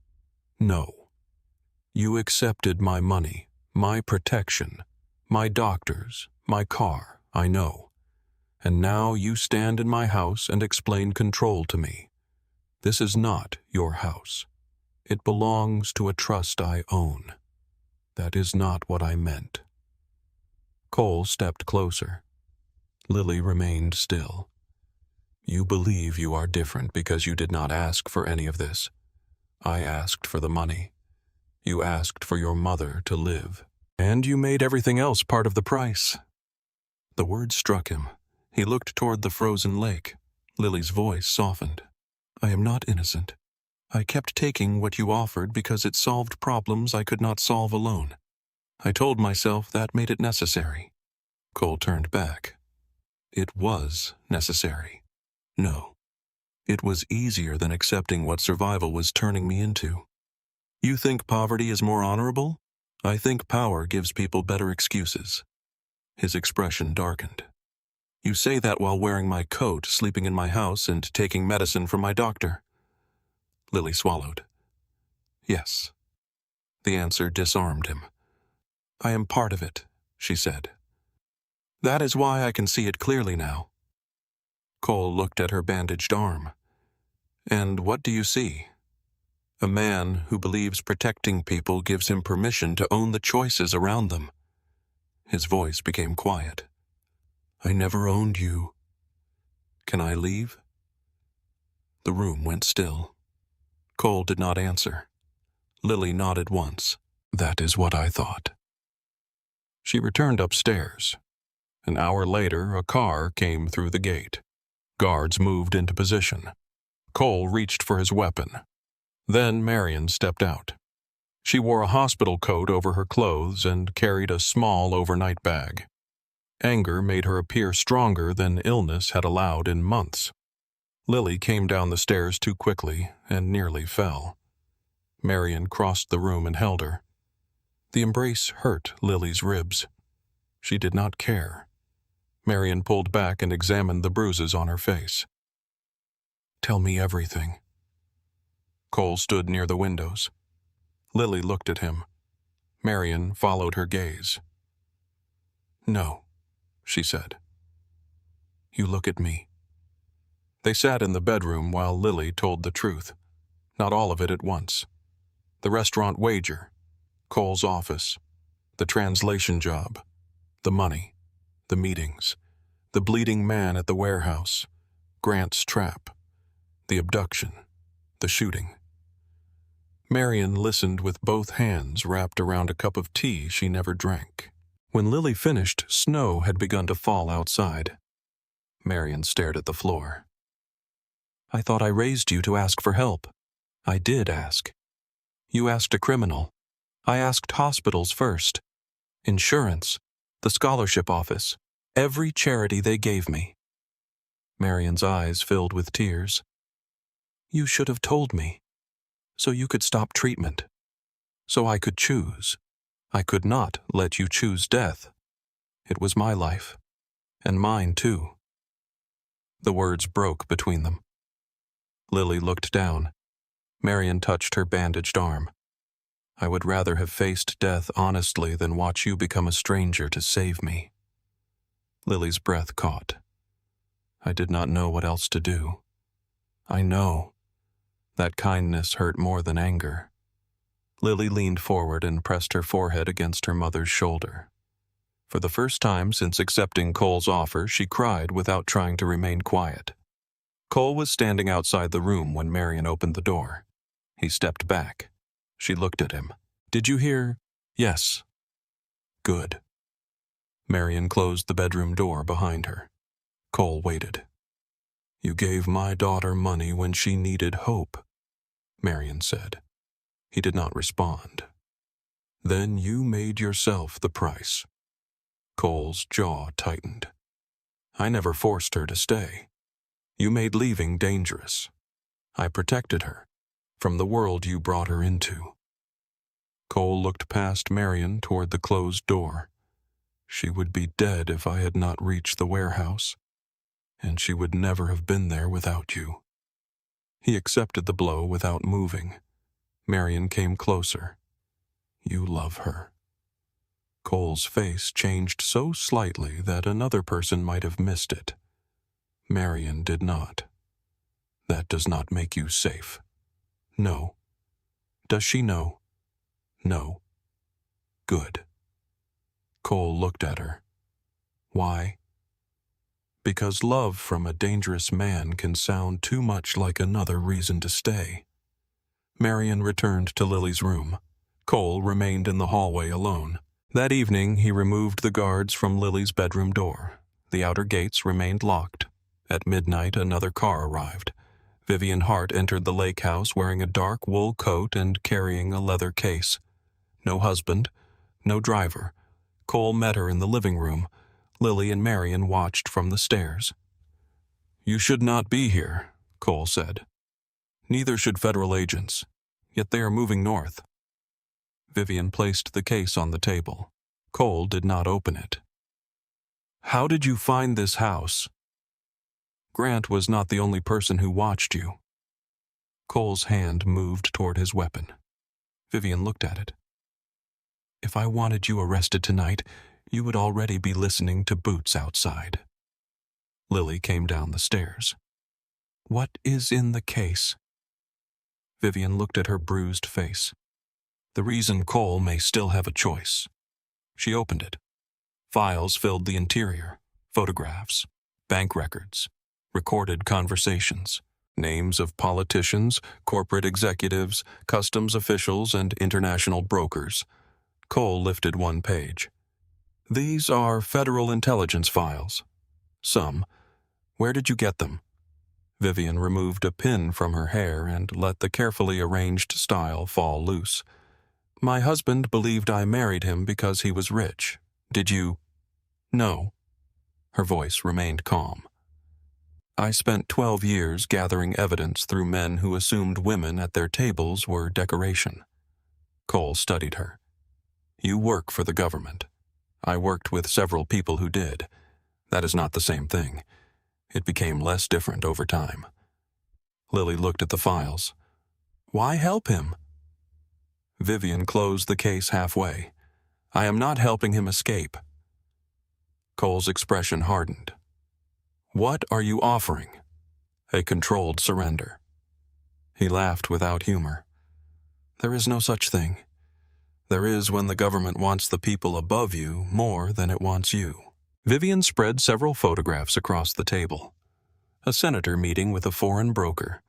No. You accepted my money, my protection, my doctors, my car, I know. And now you stand in my house and explain control to me. This is not your house. It belongs to a trust I own. That is not what I meant. Cole stepped closer. Lily remained still. You believe you are different because you did not ask for any of this. I asked for the money. You asked for your mother to live. And you made everything else part of the price. The words struck him. He looked toward the frozen lake. Lily's voice softened. I am not innocent. I kept taking what you offered because it solved problems I could not solve alone. I told myself that made it necessary. Cole turned back. It was necessary. No. It was easier than accepting what survival was turning me into. You think poverty is more honorable? I think power gives people better excuses. His expression darkened. You say that while wearing my coat, sleeping in my house, and taking medicine from my doctor. Lily swallowed. Yes. The answer disarmed him. I am part of it, she said. That is why I can see it clearly now. Cole looked at her bandaged arm. And what do you see? A man who believes protecting people gives him permission to own the choices around them. His voice became quiet. I never owned you. Can I leave? The room went still. Cole did not answer. Lily nodded once. That is what I thought. She returned upstairs. An hour later, a car came through the gate. Guards moved into position. Cole reached for his weapon. Then Marion stepped out. She wore a hospital coat over her clothes and carried a small overnight bag. Anger made her appear stronger than illness had allowed in months. Lily came down the stairs too quickly and nearly fell. Marion crossed the room and held her. The embrace hurt Lily's ribs. She did not care. Marion pulled back and examined the bruises on her face. Tell me everything. Cole stood near the windows. Lily looked at him. Marion followed her gaze. No, she said. You look at me. They sat in the bedroom while Lily told the truth. Not all of it at once. The restaurant wager, Cole's office, the translation job, the money, the meetings, the bleeding man at the warehouse, Grant's trap, the abduction, the shooting. Marion listened with both hands wrapped around a cup of tea she never drank. When Lily finished, snow had begun to fall outside. Marion stared at the floor. I thought I raised you to ask for help. I did ask. You asked a criminal. I asked hospitals first. Insurance. The scholarship office. Every charity they gave me. Marion's eyes filled with tears. You should have told me. So you could stop treatment. So I could choose. I could not let you choose death. It was my life. And mine too. The words broke between them. Lily looked down. Marion touched her bandaged arm. I would rather have faced death honestly than watch you become a stranger to save me. Lily's breath caught. I did not know what else to do. I know. That kindness hurt more than anger. Lily leaned forward and pressed her forehead against her mother's shoulder. For the first time since accepting Cole's offer, she cried without trying to remain quiet. Cole was standing outside the room when Marion opened the door. He stepped back. She looked at him. Did you hear? Yes. Good. Marion closed the bedroom door behind her. Cole waited. You gave my daughter money when she needed hope, Marion said. He did not respond. Then you made yourself the price. Cole's jaw tightened. I never forced her to stay. You made leaving dangerous. I protected her from the world you brought her into. Cole looked past Marion toward the closed door. She would be dead if I had not reached the warehouse, and she would never have been there without you. He accepted the blow without moving. Marion came closer. You love her. Cole's face changed so slightly that another person might have missed it. Marion did not. That does not make you safe. No. Does she know? No. Good. Cole looked at her. Why? Because love from a dangerous man can sound too much like another reason to stay. Marion returned to Lily's room. Cole remained in the hallway alone. That evening, he removed the guards from Lily's bedroom door. The outer gates remained locked. At midnight, another car arrived. Vivian Hart entered the lake house wearing a dark wool coat and carrying a leather case. No husband, no driver. Cole met her in the living room. Lily and Marion watched from the stairs. You should not be here, Cole said. Neither should federal agents, yet they are moving north. Vivian placed the case on the table. Cole did not open it. "How did you find this house?" "Grant was not the only person who watched you." Cole's hand moved toward his weapon. Vivian looked at it. "If I wanted you arrested tonight, you would already be listening to boots outside." Lily came down the stairs. "What is in the case?" Vivian looked at her bruised face. "The reason Cole may still have a choice." She opened it. Files filled the interior. Photographs, bank records, recorded conversations, names of politicians, corporate executives, customs officials, and international brokers. Cole lifted one page. "These are federal intelligence files." "Some. Where did you get them?" Vivian removed a pin from her hair and let the carefully arranged style fall loose. "My husband believed I married him because he was rich. Did you?" "No." Her voice remained calm. "I spent 12 years gathering evidence through men who assumed women at their tables were decoration." Cole studied her. "You work for the government. I worked with several people who did. That is not the same thing. It became less different over time." Lily looked at the files. "Why help him?" Vivian closed the case halfway. "I am not helping him escape." Cole's expression hardened. "What are you offering?" "A controlled surrender." He laughed without humor. "There is no such thing. There is when the government wants the people above you more than it wants you." Vivian spread several photographs across the table. A senator meeting with a foreign broker,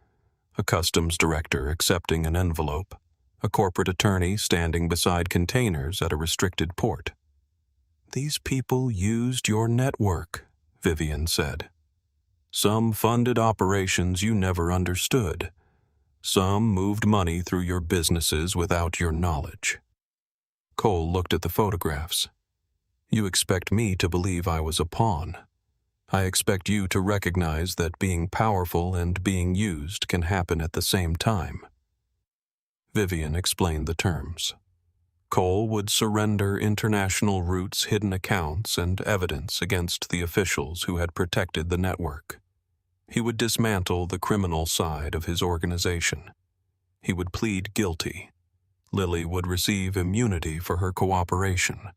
a customs director accepting an envelope, a corporate attorney standing beside containers at a restricted port. "These people used your network," Vivian said. "Some funded operations you never understood. Some moved money through your businesses without your knowledge." Cole looked at the photographs. "You expect me to believe I was a pawn. I expect you to recognize that being powerful and being used can happen at the same time." Vivian explained the terms. Cole would surrender international routes, hidden accounts, and evidence against the officials who had protected the network. He would dismantle the criminal side of his organization. He would plead guilty. Lily would receive immunity for her cooperation.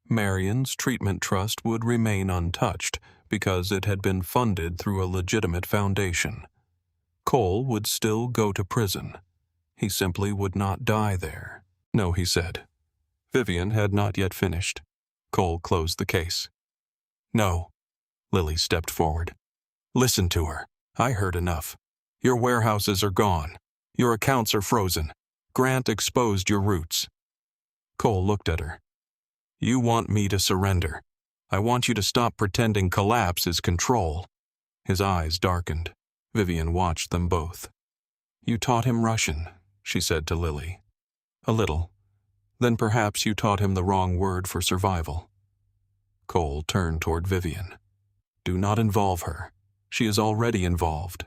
Marion's treatment trust would remain untouched because it had been funded through a legitimate foundation. Cole would still go to prison. He simply would not die there. "No," he said. Vivian had not yet finished. Cole closed the case. "No." Lily stepped forward. "Listen to her. I heard enough. Your warehouses are gone. Your accounts are frozen. Grant exposed your roots." Cole looked at her. "You want me to surrender. I want you to stop pretending collapse is control." His eyes darkened. Vivian watched them both. "You taught him Russian," she said to Lily. "A little. Then perhaps you taught him the wrong word for survival." Cole turned toward Vivian. "Do not involve her. She is already involved."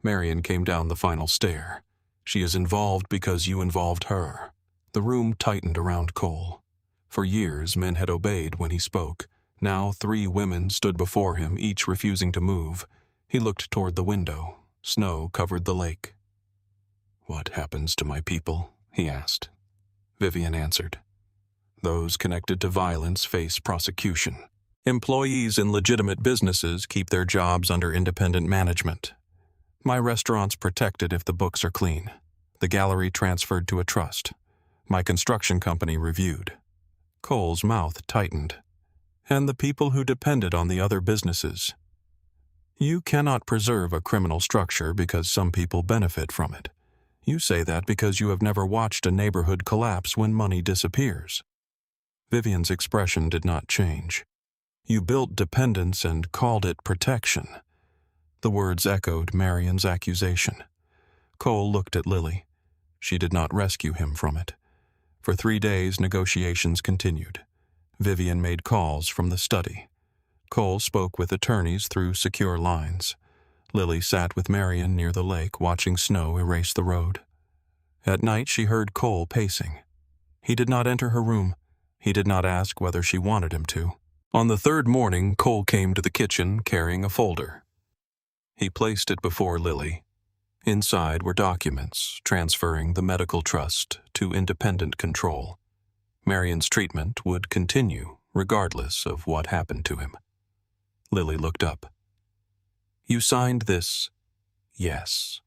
Marion came down the final stair. "She is involved because you involved her." The room tightened around Cole. For years, men had obeyed when he spoke. Now 3 women stood before him, each refusing to move. He looked toward the window. Snow covered the lake. "What happens to my people?" he asked. Vivian answered. "Those connected to violence face prosecution. Employees in legitimate businesses keep their jobs under independent management. My restaurant's protected if the books are clean. The gallery transferred to a trust. My construction company reviewed." Cole's mouth tightened. "And the people who depended on the other businesses. You cannot preserve a criminal structure because some people benefit from it. You say that because you have never watched a neighborhood collapse when money disappears." Vivian's expression did not change. "You built dependence and called it protection." The words echoed Marion's accusation. Cole looked at Lily. She did not rescue him from it. For 3 days, negotiations continued. Vivian made calls from the study. Cole spoke with attorneys through secure lines. Lily sat with Marion near the lake, watching snow erase the road. At night, she heard Cole pacing. He did not enter her room. He did not ask whether she wanted him to. On the third morning, Cole came to the kitchen carrying a folder. He placed it before Lily. Inside were documents transferring the medical trust to independent control. Marion's treatment would continue regardless of what happened to him. Lily looked up. "You signed this?" "Yes."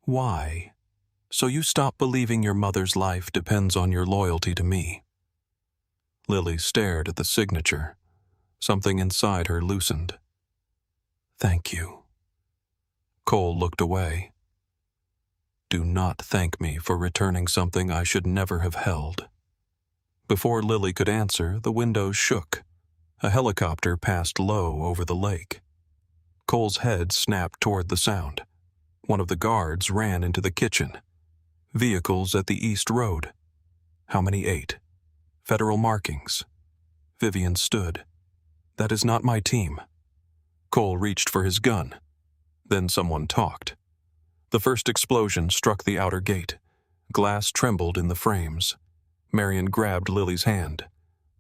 "Why?" "So you stop believing your mother's life depends on your loyalty to me." Lily stared at the signature. Something inside her loosened. "Thank you." Cole looked away. "Do not thank me for returning something I should never have held." Before Lily could answer, the windows shook. A helicopter passed low over the lake. Cole's head snapped toward the sound. One of the guards ran into the kitchen. Vehicles at the East Road. How many? 8. Federal markings. Vivian stood. "That is not my team." Cole reached for his gun. Then someone talked. The first explosion struck the outer gate. Glass trembled in the frames. Marion grabbed Lily's hand.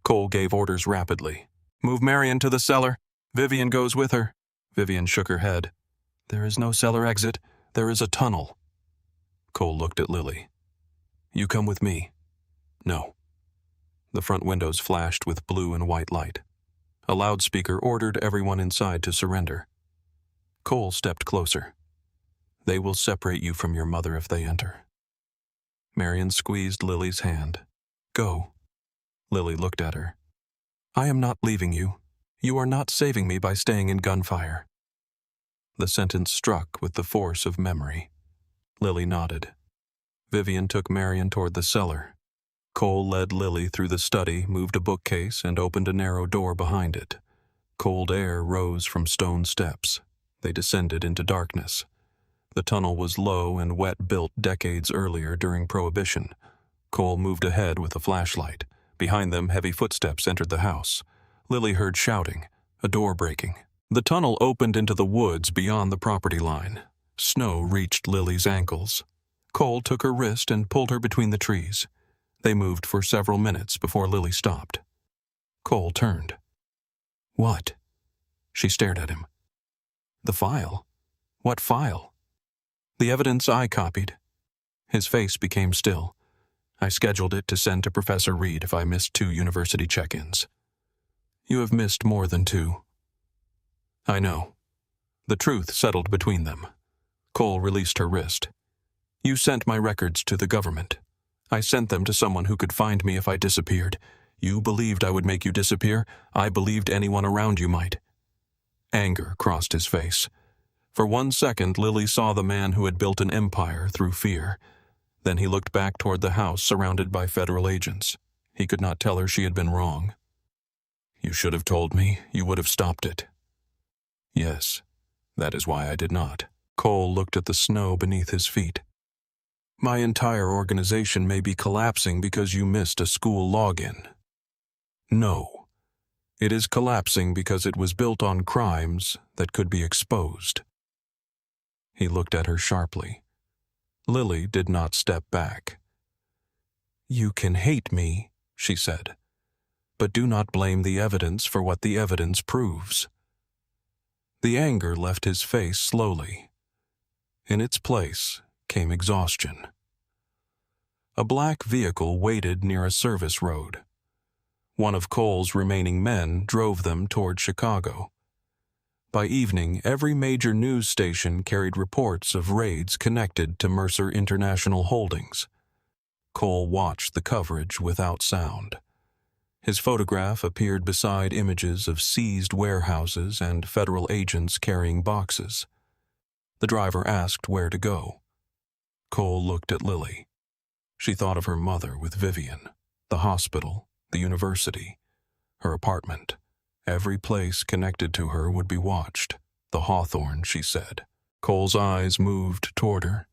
Cole gave orders rapidly. "Move Marion to the cellar. Vivian goes with her." Vivian shook her head. "There is no cellar exit. There is a tunnel." Cole looked at Lily. "You come with me." "No." The front windows flashed with blue and white light. A loudspeaker ordered everyone inside to surrender. Cole stepped closer. "They will separate you from your mother if they enter." Marion squeezed Lily's hand. "Go." Lily looked at her. "I am not leaving you. You are not saving me by staying in gunfire." The sentence struck with the force of memory. Lily nodded. Vivian took Marion toward the cellar. Cole led Lily through the study, moved a bookcase, and opened a narrow door behind it. Cold air rose from stone steps. They descended into darkness. The tunnel was low and wet, built decades earlier during Prohibition. Cole moved ahead with a flashlight. Behind them, heavy footsteps entered the house. Lily heard shouting, a door breaking. The tunnel opened into the woods beyond the property line. Snow reached Lily's ankles. Cole took her wrist and pulled her between the trees. They moved for several minutes before Lily stopped. Cole turned. "What?" She stared at him. "The file." "What file?" "The evidence I copied." His face became still. "I scheduled it to send to Professor Reed if I missed 2 university check-ins." "You have missed more than 2." "I know." The truth settled between them. Cole released her wrist. "You sent my records to the government. I sent them to someone who could find me if I disappeared. You believed I would make you disappear. I believed anyone around you might." Anger crossed his face. For 1 second, Lily saw the man who had built an empire through fear. Then he looked back toward the house surrounded by federal agents. He could not tell her she had been wrong. "You should have told me. You would have stopped it." "Yes, that is why I did not." Cole looked at the snow beneath his feet. "My entire organization may be collapsing because you missed a school login." "No. It is collapsing because it was built on crimes that could be exposed." He looked at her sharply. Lily did not step back. "You can hate me," she said, "but do not blame the evidence for what the evidence proves." The anger left his face slowly. In its place came exhaustion. A black vehicle waited near a service road. One of Cole's remaining men drove them toward Chicago. By evening, every major news station carried reports of raids connected to Mercer International Holdings. Cole watched the coverage without sound. His photograph appeared beside images of seized warehouses and federal agents carrying boxes. The driver asked where to go. Cole looked at Lily. She thought of her mother with Vivian, the hospital, the university, her apartment. Every place connected to her would be watched. "The Hawthorne," she said. Cole's eyes moved toward her.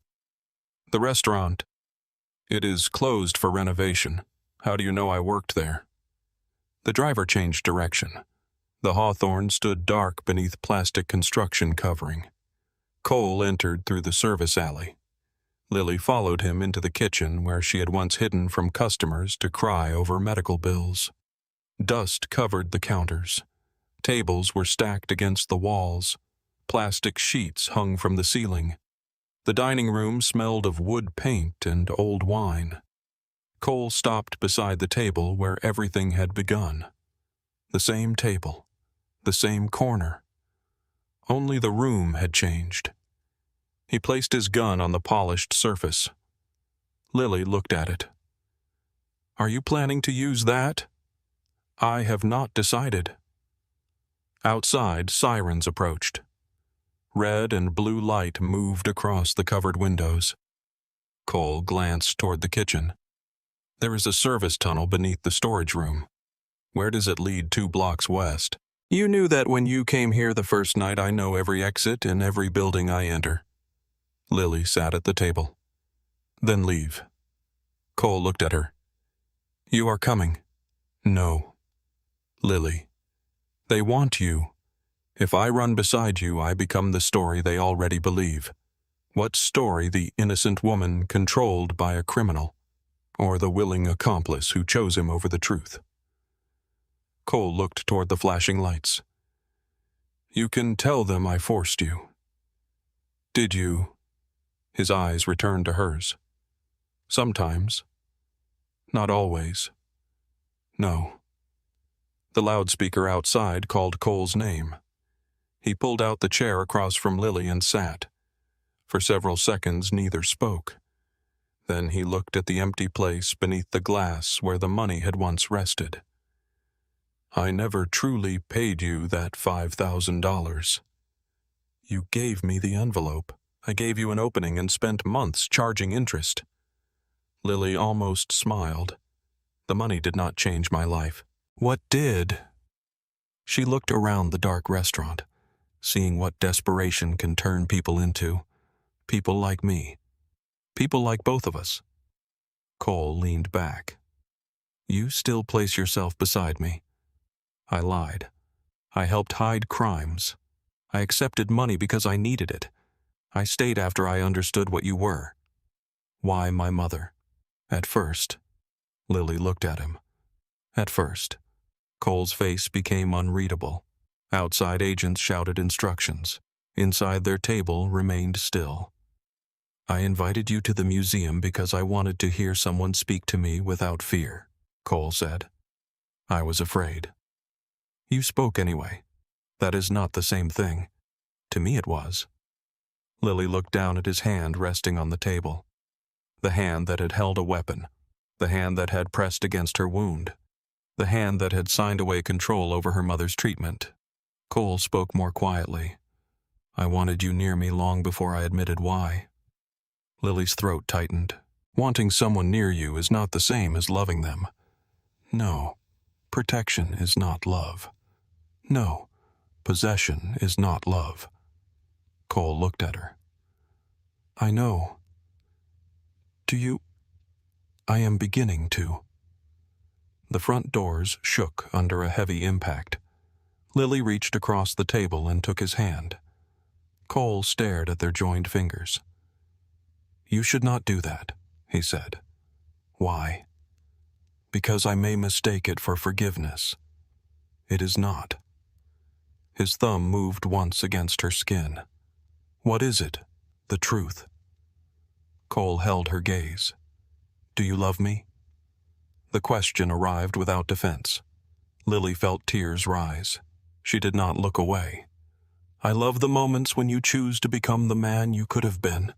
"The restaurant. It is closed for renovation. How do you know I worked there?" The driver changed direction. The Hawthorne stood dark beneath plastic construction covering. Cole entered through the service alley. Lily followed him into the kitchen where she had once hidden from customers to cry over medical bills. Dust covered the counters. Tables were stacked against the walls. Plastic sheets hung from the ceiling. The dining room smelled of wood paint and old wine. Cole stopped beside the table where everything had begun. The same table, the same corner. Only the room had changed. He placed his gun on the polished surface. Lily looked at it. "Are you planning to use that?" "I have not decided." Outside, sirens approached. Red and blue light moved across the covered windows. Cole glanced toward the kitchen. "There is a service tunnel beneath the storage room. Where does it lead 2 blocks west?" "You knew that when you came here the first night. I know every exit in every building I enter." Lily sat at the table. "Then leave." Cole looked at her. "You are coming." "No." "Lily, they want you. If I run beside you, I become the story they already believe. What story? The innocent woman controlled by a criminal, or the willing accomplice who chose him over the truth?" Cole looked toward the flashing lights. "You can tell them I forced you." "Did you?" His eyes returned to hers. "Sometimes. Not always." "No." The loudspeaker outside called Cole's name. He pulled out the chair across from Lily and sat. For several seconds neither spoke. Then he looked at the empty place beneath the glass where the money had once rested. "I never truly paid you that $5,000. You gave me the envelope. I gave you an opening and spent months charging interest." Lily almost smiled. "The money did not change my life." "What did?" She looked around the dark restaurant, seeing what desperation can turn people into. People like me. People like both of us. Cole leaned back. "You still place yourself beside me." I lied. I helped hide crimes. I accepted money because I needed it. I stayed after I understood what you were. Why my mother? At first. Lily looked at him. At first. Cole's face became unreadable. Outside agents shouted instructions. Inside their table remained still. "I invited you to the museum because I wanted to hear someone speak to me without fear," Cole said. "I was afraid." "You spoke anyway. That is not the same thing. To me it was." Lily looked down at his hand resting on the table. The hand that had held a weapon. The hand that had pressed against her wound. The hand that had signed away control over her mother's treatment. Cole spoke more quietly. "I wanted you near me long before I admitted why." Lily's throat tightened. "Wanting someone near you is not the same as loving them. No, protection is not love. No, possession is not love." Cole looked at her. "I know. Do you? I am beginning to." The front doors shook under a heavy impact. Lily reached across the table and took his hand. Cole stared at their joined fingers. "You should not do that," he said. "Why?" "Because I may mistake it for forgiveness. It is not." His thumb moved once against her skin. "What is it? The truth?" Cole held her gaze. "Do you love me?" The question arrived without defense. Lily felt tears rise. She did not look away. "I love the moments when you choose to become the man you could have been."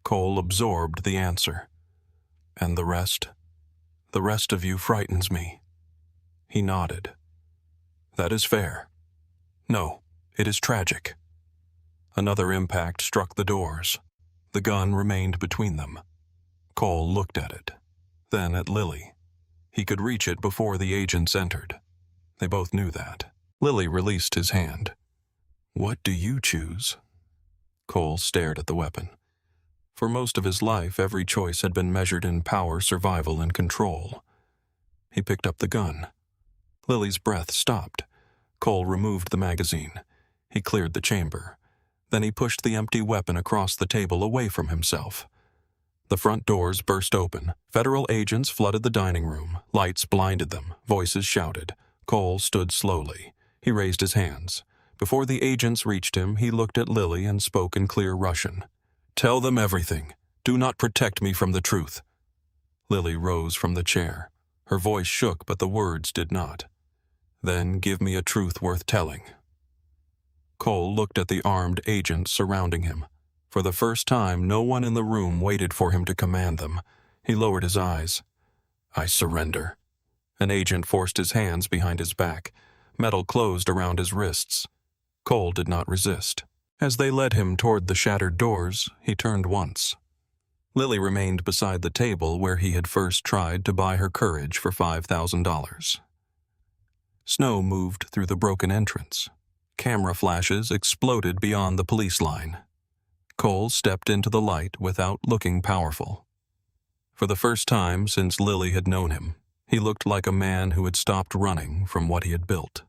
Cole absorbed the answer. "And the rest? The rest of you frightens me." He nodded. "That is fair. No, it is tragic." Another impact struck the doors. The gun remained between them. Cole looked at it, then at Lily. He could reach it before the agents entered. They both knew that. Lily released his hand. "What do you choose?" Cole stared at the weapon. For most of his life, every choice had been measured in power, survival, and control. He picked up the gun. Lily's breath stopped. Cole removed the magazine. He cleared the chamber. Then he pushed the empty weapon across the table away from himself. The front doors burst open. Federal agents flooded the dining room. Lights blinded them. Voices shouted. Cole stood slowly. He raised his hands. Before the agents reached him, he looked at Lily and spoke in clear Russian. "Tell them everything. Do not protect me from the truth." Lily rose from the chair. Her voice shook, but the words did not. "Then give me a truth worth telling." Cole looked at the armed agents surrounding him. For the first time, no one in the room waited for him to command them. He lowered his eyes. "I surrender." An agent forced his hands behind his back. Metal closed around his wrists. Cole did not resist. As they led him toward the shattered doors, he turned once. Lily remained beside the table where he had first tried to buy her courage for $5,000. Snow moved through the broken entrance. Camera flashes exploded beyond the police line. Cole stepped into the light without looking powerful. For the first time since Lily had known him, he looked like a man who had stopped running from what he had built.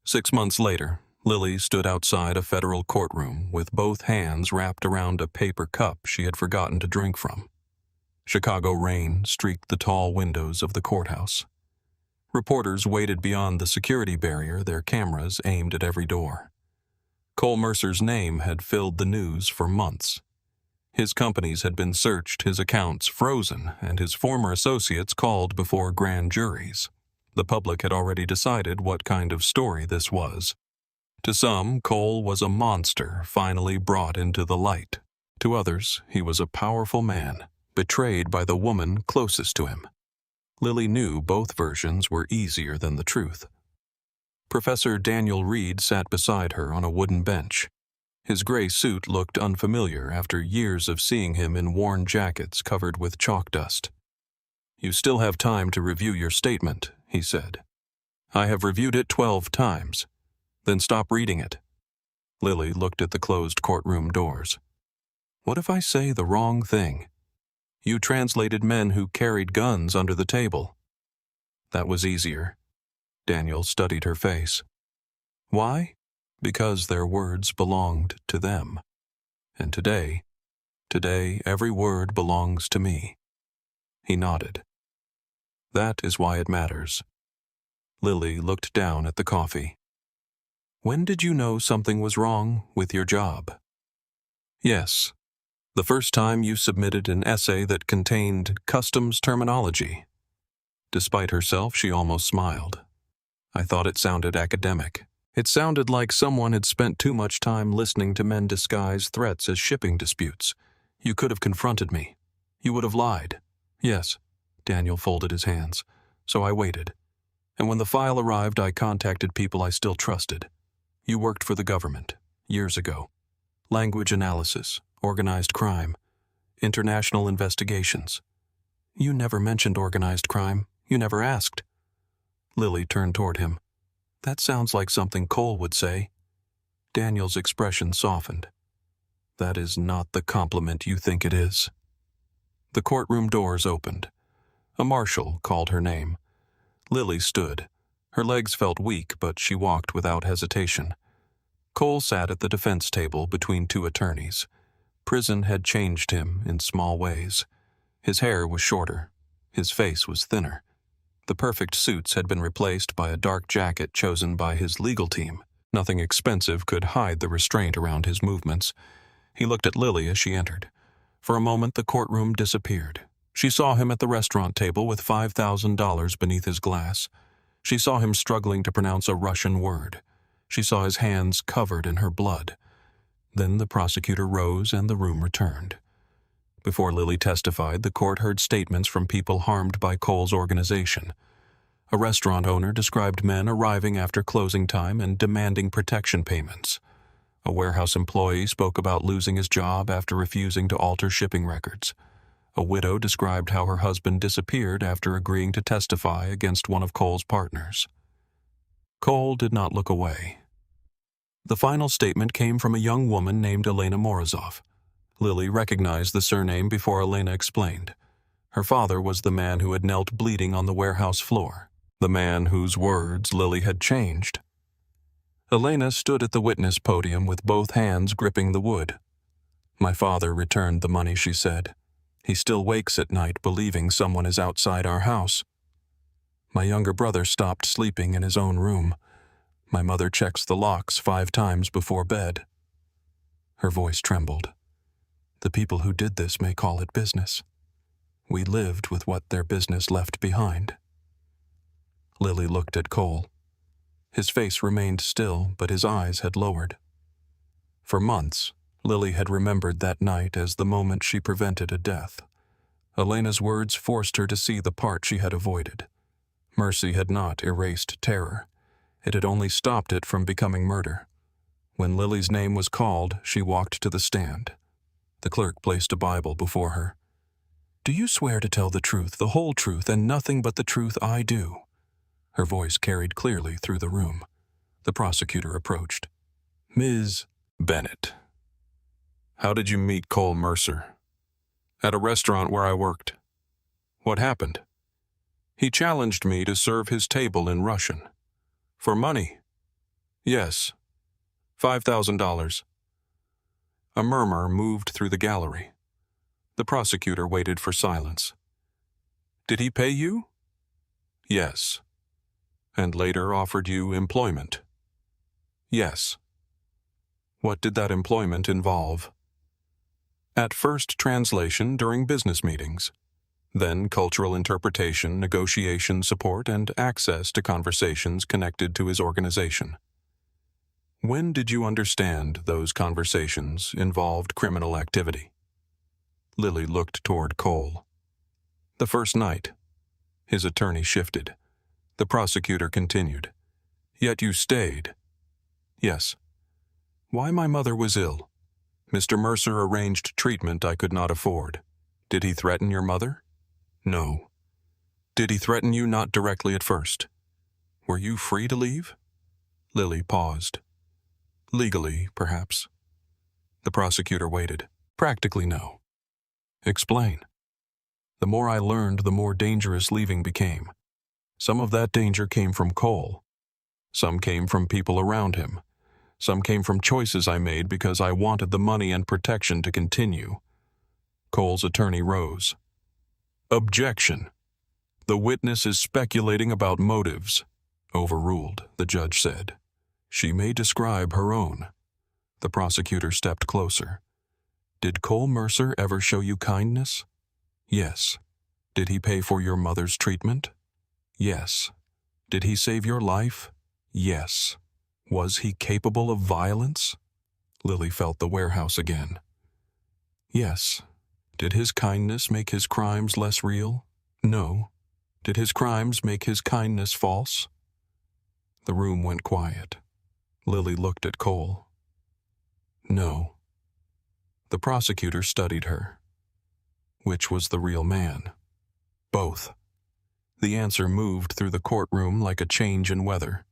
6 months later, Lily stood outside a federal courtroom with both hands wrapped around a paper cup she had forgotten to drink from. Chicago rain streaked the tall windows of the courthouse. Reporters waited beyond the security barrier, their cameras aimed at every door. Cole Mercer's name had filled the news for months. His companies had been searched, his accounts frozen, and his former associates called before grand juries. The public had already decided what kind of story this was. To some, Cole was a monster finally brought into the light. To others, he was a powerful man, betrayed by the woman closest to him. Lily knew both versions were easier than the truth. Professor Daniel Reed sat beside her on a wooden bench. His gray suit looked unfamiliar after years of seeing him in worn jackets covered with chalk dust. "You still have time to review your statement," he said. "I have reviewed it 12 times. Then stop reading it." Lily looked at the closed courtroom doors. "What if I say the wrong thing? You translated men who carried guns under the table." "That was easier." Daniel studied her face. "Why? Because their words belonged to them. And today, every word belongs to me." He nodded. "That is why it matters." Lily looked down at the coffee. "When did you know something was wrong with your job?" "Yes. The first time you submitted an essay that contained customs terminology." Despite herself, she almost smiled. "I thought it sounded academic. It sounded like someone had spent too much time listening to men disguise threats as shipping disputes. You could have confronted me. You would have lied." "Yes." Daniel folded his hands. "So I waited. And when the file arrived, I contacted people I still trusted. You worked for the government, years ago. Language analysis, organized crime, international investigations. You never mentioned organized crime. You never asked." Lily turned toward him. "That sounds like something Cole would say." Daniel's expression softened. "That is not the compliment you think it is." The courtroom doors opened. A marshal called her name. Lily stood. Her legs felt weak, but she walked without hesitation. Cole sat at the defense table between two attorneys. Prison had changed him in small ways. His hair was shorter. His face was thinner. The perfect suits had been replaced by a dark jacket chosen by his legal team. Nothing expensive could hide the restraint around his movements. He looked at Lily as she entered. For a moment, the courtroom disappeared. She saw him at the restaurant table with $5,000 beneath his glass. She saw him struggling to pronounce a Russian word. She saw his hands covered in her blood. Then the prosecutor rose and the room returned. Before Lily testified, the court heard statements from people harmed by Cole's organization. A restaurant owner described men arriving after closing time and demanding protection payments. A warehouse employee spoke about losing his job after refusing to alter shipping records. A widow described how her husband disappeared after agreeing to testify against one of Cole's partners. Cole did not look away. The final statement came from a young woman named Elena Morozov. Lily recognized the surname before Elena explained. Her father was the man who had knelt bleeding on the warehouse floor, the man whose words Lily had changed. Elena stood at the witness podium with both hands gripping the wood. "My father returned the money," she said. He still wakes at night believing someone is outside our house. My younger brother stopped sleeping in his own room. My mother checks the locks 5 times before bed. Her voice trembled. The people who did this may call it business. We lived with what their business left behind. Lily looked at Cole. His face remained still, but his eyes had lowered. For months, Lily had remembered that night as the moment she prevented a death. Elena's words forced her to see the part she had avoided. Mercy had not erased terror. It had only stopped it from becoming murder. When Lily's name was called, she walked to the stand. The clerk placed a Bible before her. "Do you swear to tell the truth, the whole truth, and nothing but the truth I do?" Her voice carried clearly through the room. The prosecutor approached. "Ms. Bennett, how did you meet Cole Mercer?" "At a restaurant where I worked." "What happened?" "He challenged me to serve his table in Russian." "For money?" "Yes. $5,000. A murmur moved through the gallery. The prosecutor waited for silence. "Did he pay you?" "Yes." "And later offered you employment?" "Yes." "What did that employment involve?" "At first translation during business meetings. Then cultural interpretation, negotiation support, and access to conversations connected to his organization." "When did you understand those conversations involved criminal activity?" Lily looked toward Cole. "The first night." His attorney shifted. The prosecutor continued. "Yet you stayed." "Yes." "Why? My mother was ill. Mr. Mercer arranged treatment I could not afford. Did he threaten your mother?" "No." "Did he threaten you not directly at first? Were you free to leave?" Lily paused. "Legally, perhaps." The prosecutor waited. "Practically, no." "Explain." "The more I learned, the more dangerous leaving became. Some of that danger came from Cole. Some came from people around him. Some came from choices I made because I wanted the money and protection to continue." Cole's attorney rose. "Objection. The witness is speculating about motives." "Overruled," the judge said. "She may describe her own." The prosecutor stepped closer. "Did Cole Mercer ever show you kindness?" "Yes." "Did he pay for your mother's treatment?" "Yes." "Did he save your life?" "Yes." "Was he capable of violence?" Lily felt the warehouse again. "Yes." "Did his kindness make his crimes less real?" "No." "Did his crimes make his kindness false?" The room went quiet. Lily looked at Cole. "No." The prosecutor studied her. "Which was the real man?" "Both." The answer moved through the courtroom like a change in weather.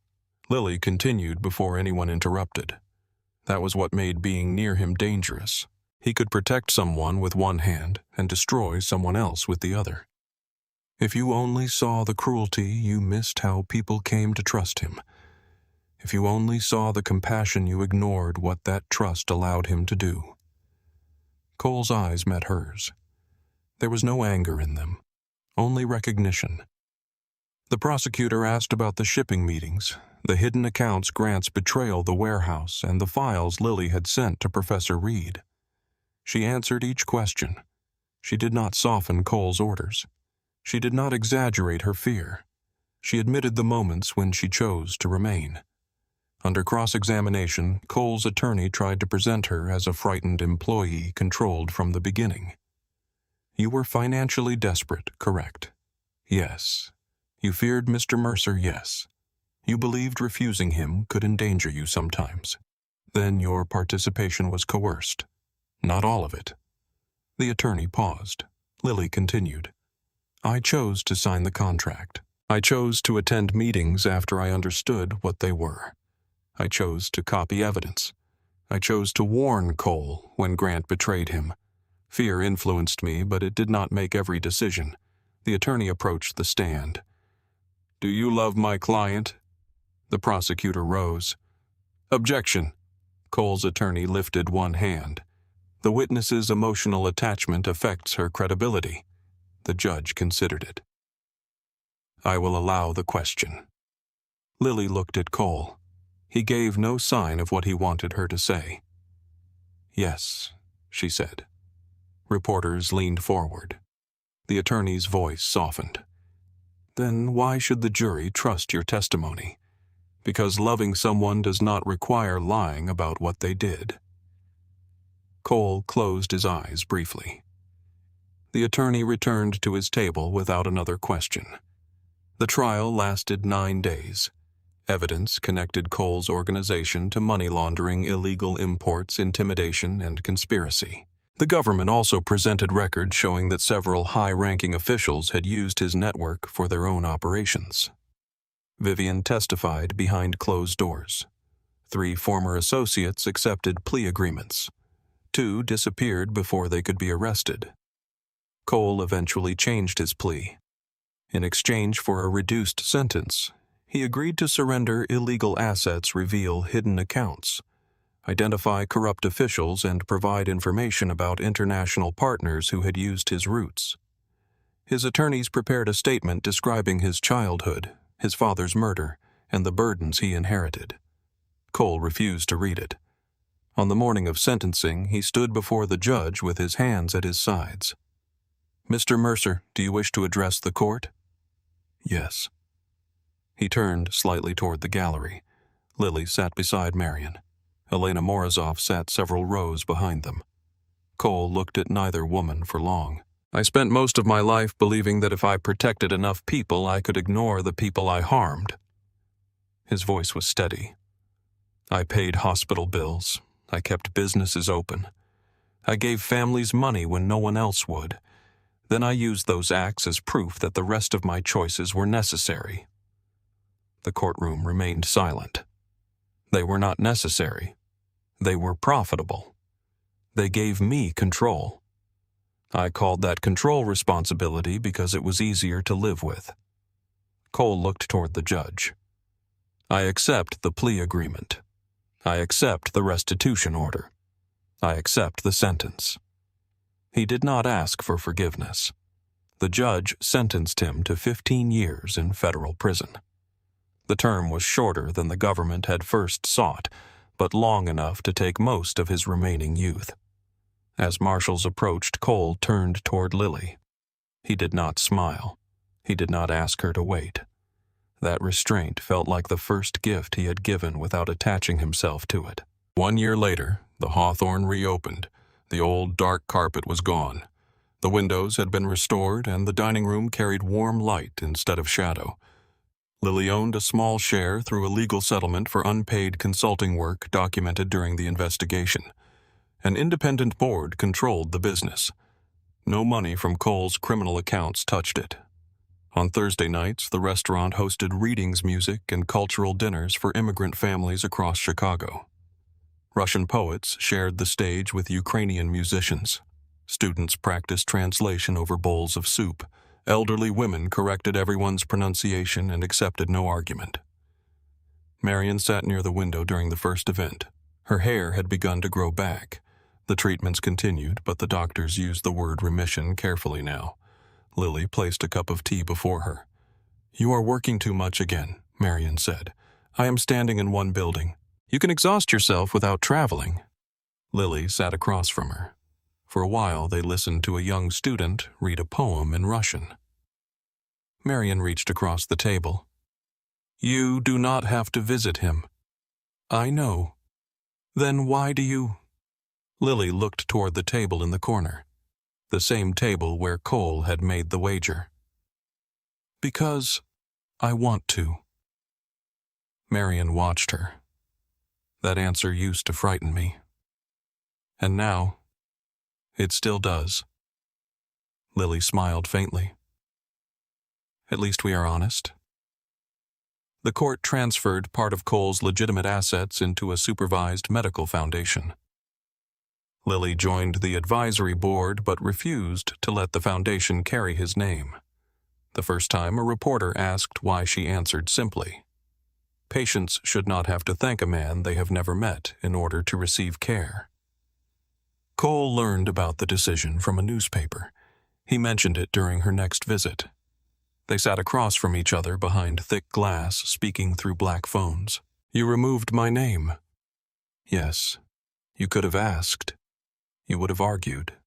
Lily continued before anyone interrupted. That was what made being near him dangerous. He could protect someone with one hand and destroy someone else with the other. If you only saw the cruelty, you missed how people came to trust him. If you only saw the compassion, you ignored what that trust allowed him to do. Cole's eyes met hers. There was no anger in them, only recognition. The prosecutor asked about the shipping meetings, the hidden accounts Grant's betrayal, the warehouse, and the files Lily had sent to Professor Reed. She answered each question. She did not soften Cole's orders. She did not exaggerate her fear. She admitted the moments when she chose to remain. Under cross-examination, Cole's attorney tried to present her as a frightened employee controlled from the beginning. "You were financially desperate, correct?" "Yes." "You feared Mr. Mercer?" "Yes." "You believed refusing him could endanger you sometimes. Then your participation was coerced." "Not all of it." The attorney paused. Lily continued. "I chose to sign the contract. I chose to attend meetings after I understood what they were. I chose to copy evidence. I chose to warn Cole when Grant betrayed him. Fear influenced me, but it did not make every decision." The attorney approached the stand. "Do you love my client?" The prosecutor rose. "Objection." Cole's attorney lifted one hand. The witness's emotional attachment affects her credibility. The judge considered it. I will allow the question. Lily looked at Cole. He gave no sign of what he wanted her to say. Yes, she said. Reporters leaned forward. The attorney's voice softened. Then why should the jury trust your testimony? Because loving someone does not require lying about what they did. Cole closed his eyes briefly. The attorney returned to his table without another question. The trial lasted 9 days. Evidence connected Cole's organization to money laundering, illegal imports, intimidation, and conspiracy. The government also presented records showing that several high-ranking officials had used his network for their own operations. Vivian testified behind closed doors. 3 former associates accepted plea agreements. 2 disappeared before they could be arrested. Cole eventually changed his plea. In exchange for a reduced sentence, he agreed to surrender illegal assets, reveal hidden accounts, identify corrupt officials, and provide information about international partners who had used his routes. His attorneys prepared a statement describing his childhood, his father's murder, and the burdens he inherited. Cole refused to read it. On the morning of sentencing, he stood before the judge with his hands at his sides. "Mr. Mercer, do you wish to address the court?" "Yes." He turned slightly toward the gallery. Lily sat beside Marion. Elena Morozov sat several rows behind them. Cole looked at neither woman for long. "I spent most of my life believing that if I protected enough people, I could ignore the people I harmed." His voice was steady. "I paid hospital bills. I kept businesses open. I gave families money when no one else would. Then I used those acts as proof that the rest of my choices were necessary." The courtroom remained silent. They were not necessary. They were profitable. They gave me control. I called that control responsibility because it was easier to live with. Cole looked toward the judge. "I accept the plea agreement. I accept the restitution order. I accept the sentence." He did not ask for forgiveness. The judge sentenced him to 15 years in federal prison. The term was shorter than the government had first sought, but long enough to take most of his remaining youth. As marshals approached, Cole turned toward Lily. He did not smile. He did not ask her to wait. That restraint felt like the first gift he had given without attaching himself to it. 1 year later, the Hawthorne reopened. The old dark carpet was gone. The windows had been restored, and the dining room carried warm light instead of shadow. Lily owned a small share through a legal settlement for unpaid consulting work documented during the investigation. An independent board controlled the business. No money from Cole's criminal accounts touched it. On Thursday nights, the restaurant hosted readings, music, and cultural dinners for immigrant families across Chicago. Russian poets shared the stage with Ukrainian musicians. Students practiced translation over bowls of soup. Elderly women corrected everyone's pronunciation and accepted no argument. Marion sat near the window during the first event. Her hair had begun to grow back. The treatments continued, but the doctors used the word remission carefully now. Lily placed a cup of tea before her. "You are working too much again," Marion said. "I am standing in one building. You can exhaust yourself without traveling." Lily sat across from her. For a while, they listened to a young student read a poem in Russian. Marion reached across the table. "You do not have to visit him." "I know." "Then why do you—" Lily looked toward the table in the corner, the same table where Cole had made the wager. "Because I want to." Marion watched her. That answer used to frighten me. And now, it still does. Lily smiled faintly. "At least we are honest." The court transferred part of Cole's legitimate assets into a supervised medical foundation. Lily joined the advisory board but refused to let the foundation carry his name. The first time, a reporter asked why, she answered simply, "Patients should not have to thank a man they have never met in order to receive care." Cole learned about the decision from a newspaper. He mentioned it during her next visit. They sat across from each other behind thick glass, speaking through black phones. "You removed my name." "Yes. You could have asked. You would have argued."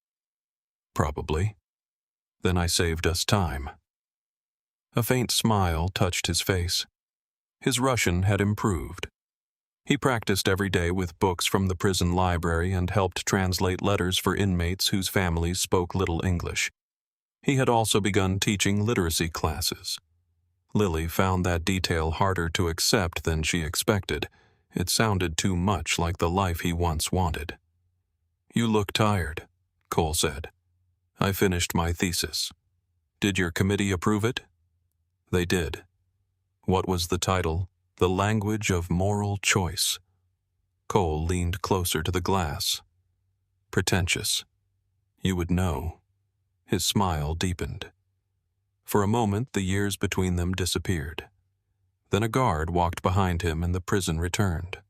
"Probably. Then I saved us time." A faint smile touched his face. His Russian had improved. He practiced every day with books from the prison library and helped translate letters for inmates whose families spoke little English. He had also begun teaching literacy classes. Lily found that detail harder to accept than she expected. It sounded too much like the life he once wanted. "You look tired," Cole said. "I finished my thesis." "Did your committee approve it?" "They did." "What was the title?" "The Language of Moral Choice." Cole leaned closer to the glass. "Pretentious. You would know." His smile deepened. For a moment, the years between them disappeared. Then a guard walked behind him and the prison returned.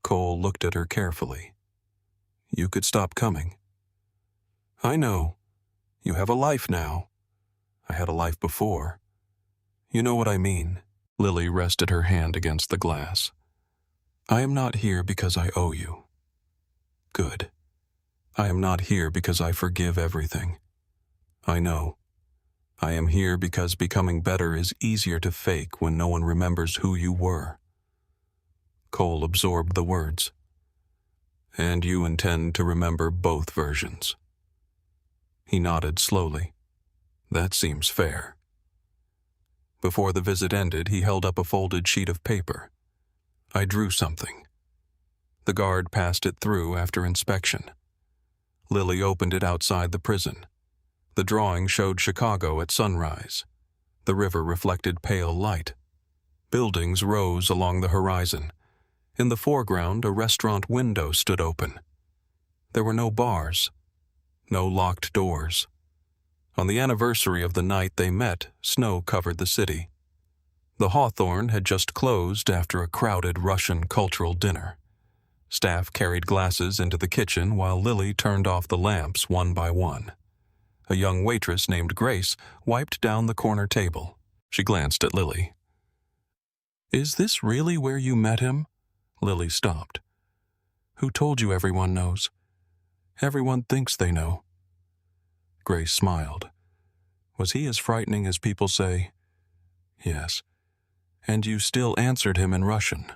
Cole looked at her carefully. "You could stop coming." "I know. You have a life now. I had a life before. You know what I mean." Lily rested her hand against the glass. "I am not here because I owe you." "Good. I am not here because I forgive everything." "I know. I am here because becoming better is easier to fake when no one remembers who you were." Cole absorbed the words. "And you intend to remember both versions?" He nodded slowly. "That seems fair." Before the visit ended, he held up a folded sheet of paper. "I drew something." The guard passed it through after inspection. Lily opened it outside the prison. The drawing showed Chicago at sunrise. The river reflected pale light. Buildings rose along the horizon. In the foreground, a restaurant window stood open. There were no bars, no locked doors. On the anniversary of the night they met, snow covered the city. The Hawthorne had just closed after a crowded Russian cultural dinner. Staff carried glasses into the kitchen while Lily turned off the lamps one by one. A young waitress named Grace wiped down the corner table. She glanced at Lily. "Is this really where you met him?" Lily stopped. "Who told you everyone knows?" "Everyone thinks they know." Grace smiled. "Was he as frightening as people say?" "Yes." "And you still answered him in Russian?"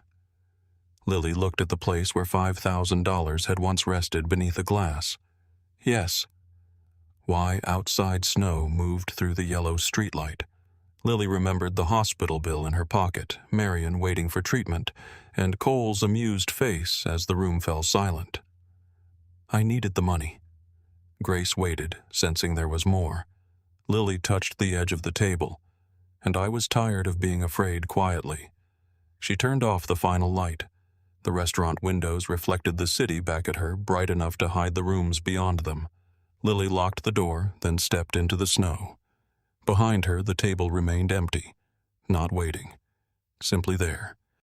Lily looked at the place where $5,000 had once rested beneath a glass. "Yes." Why outside snow moved through the yellow streetlight. Lily remembered the hospital bill in her pocket, Marion waiting for treatment, and Cole's amused face as the room fell silent. "I needed the money." Grace waited, sensing there was more. Lily touched the edge of the table, and I was tired of being afraid quietly. She turned off the final light. The restaurant windows reflected the city back at her, bright enough to hide the rooms beyond them. Lily locked the door, then stepped into the snow. Behind her, the table remained empty, not waiting, simply there.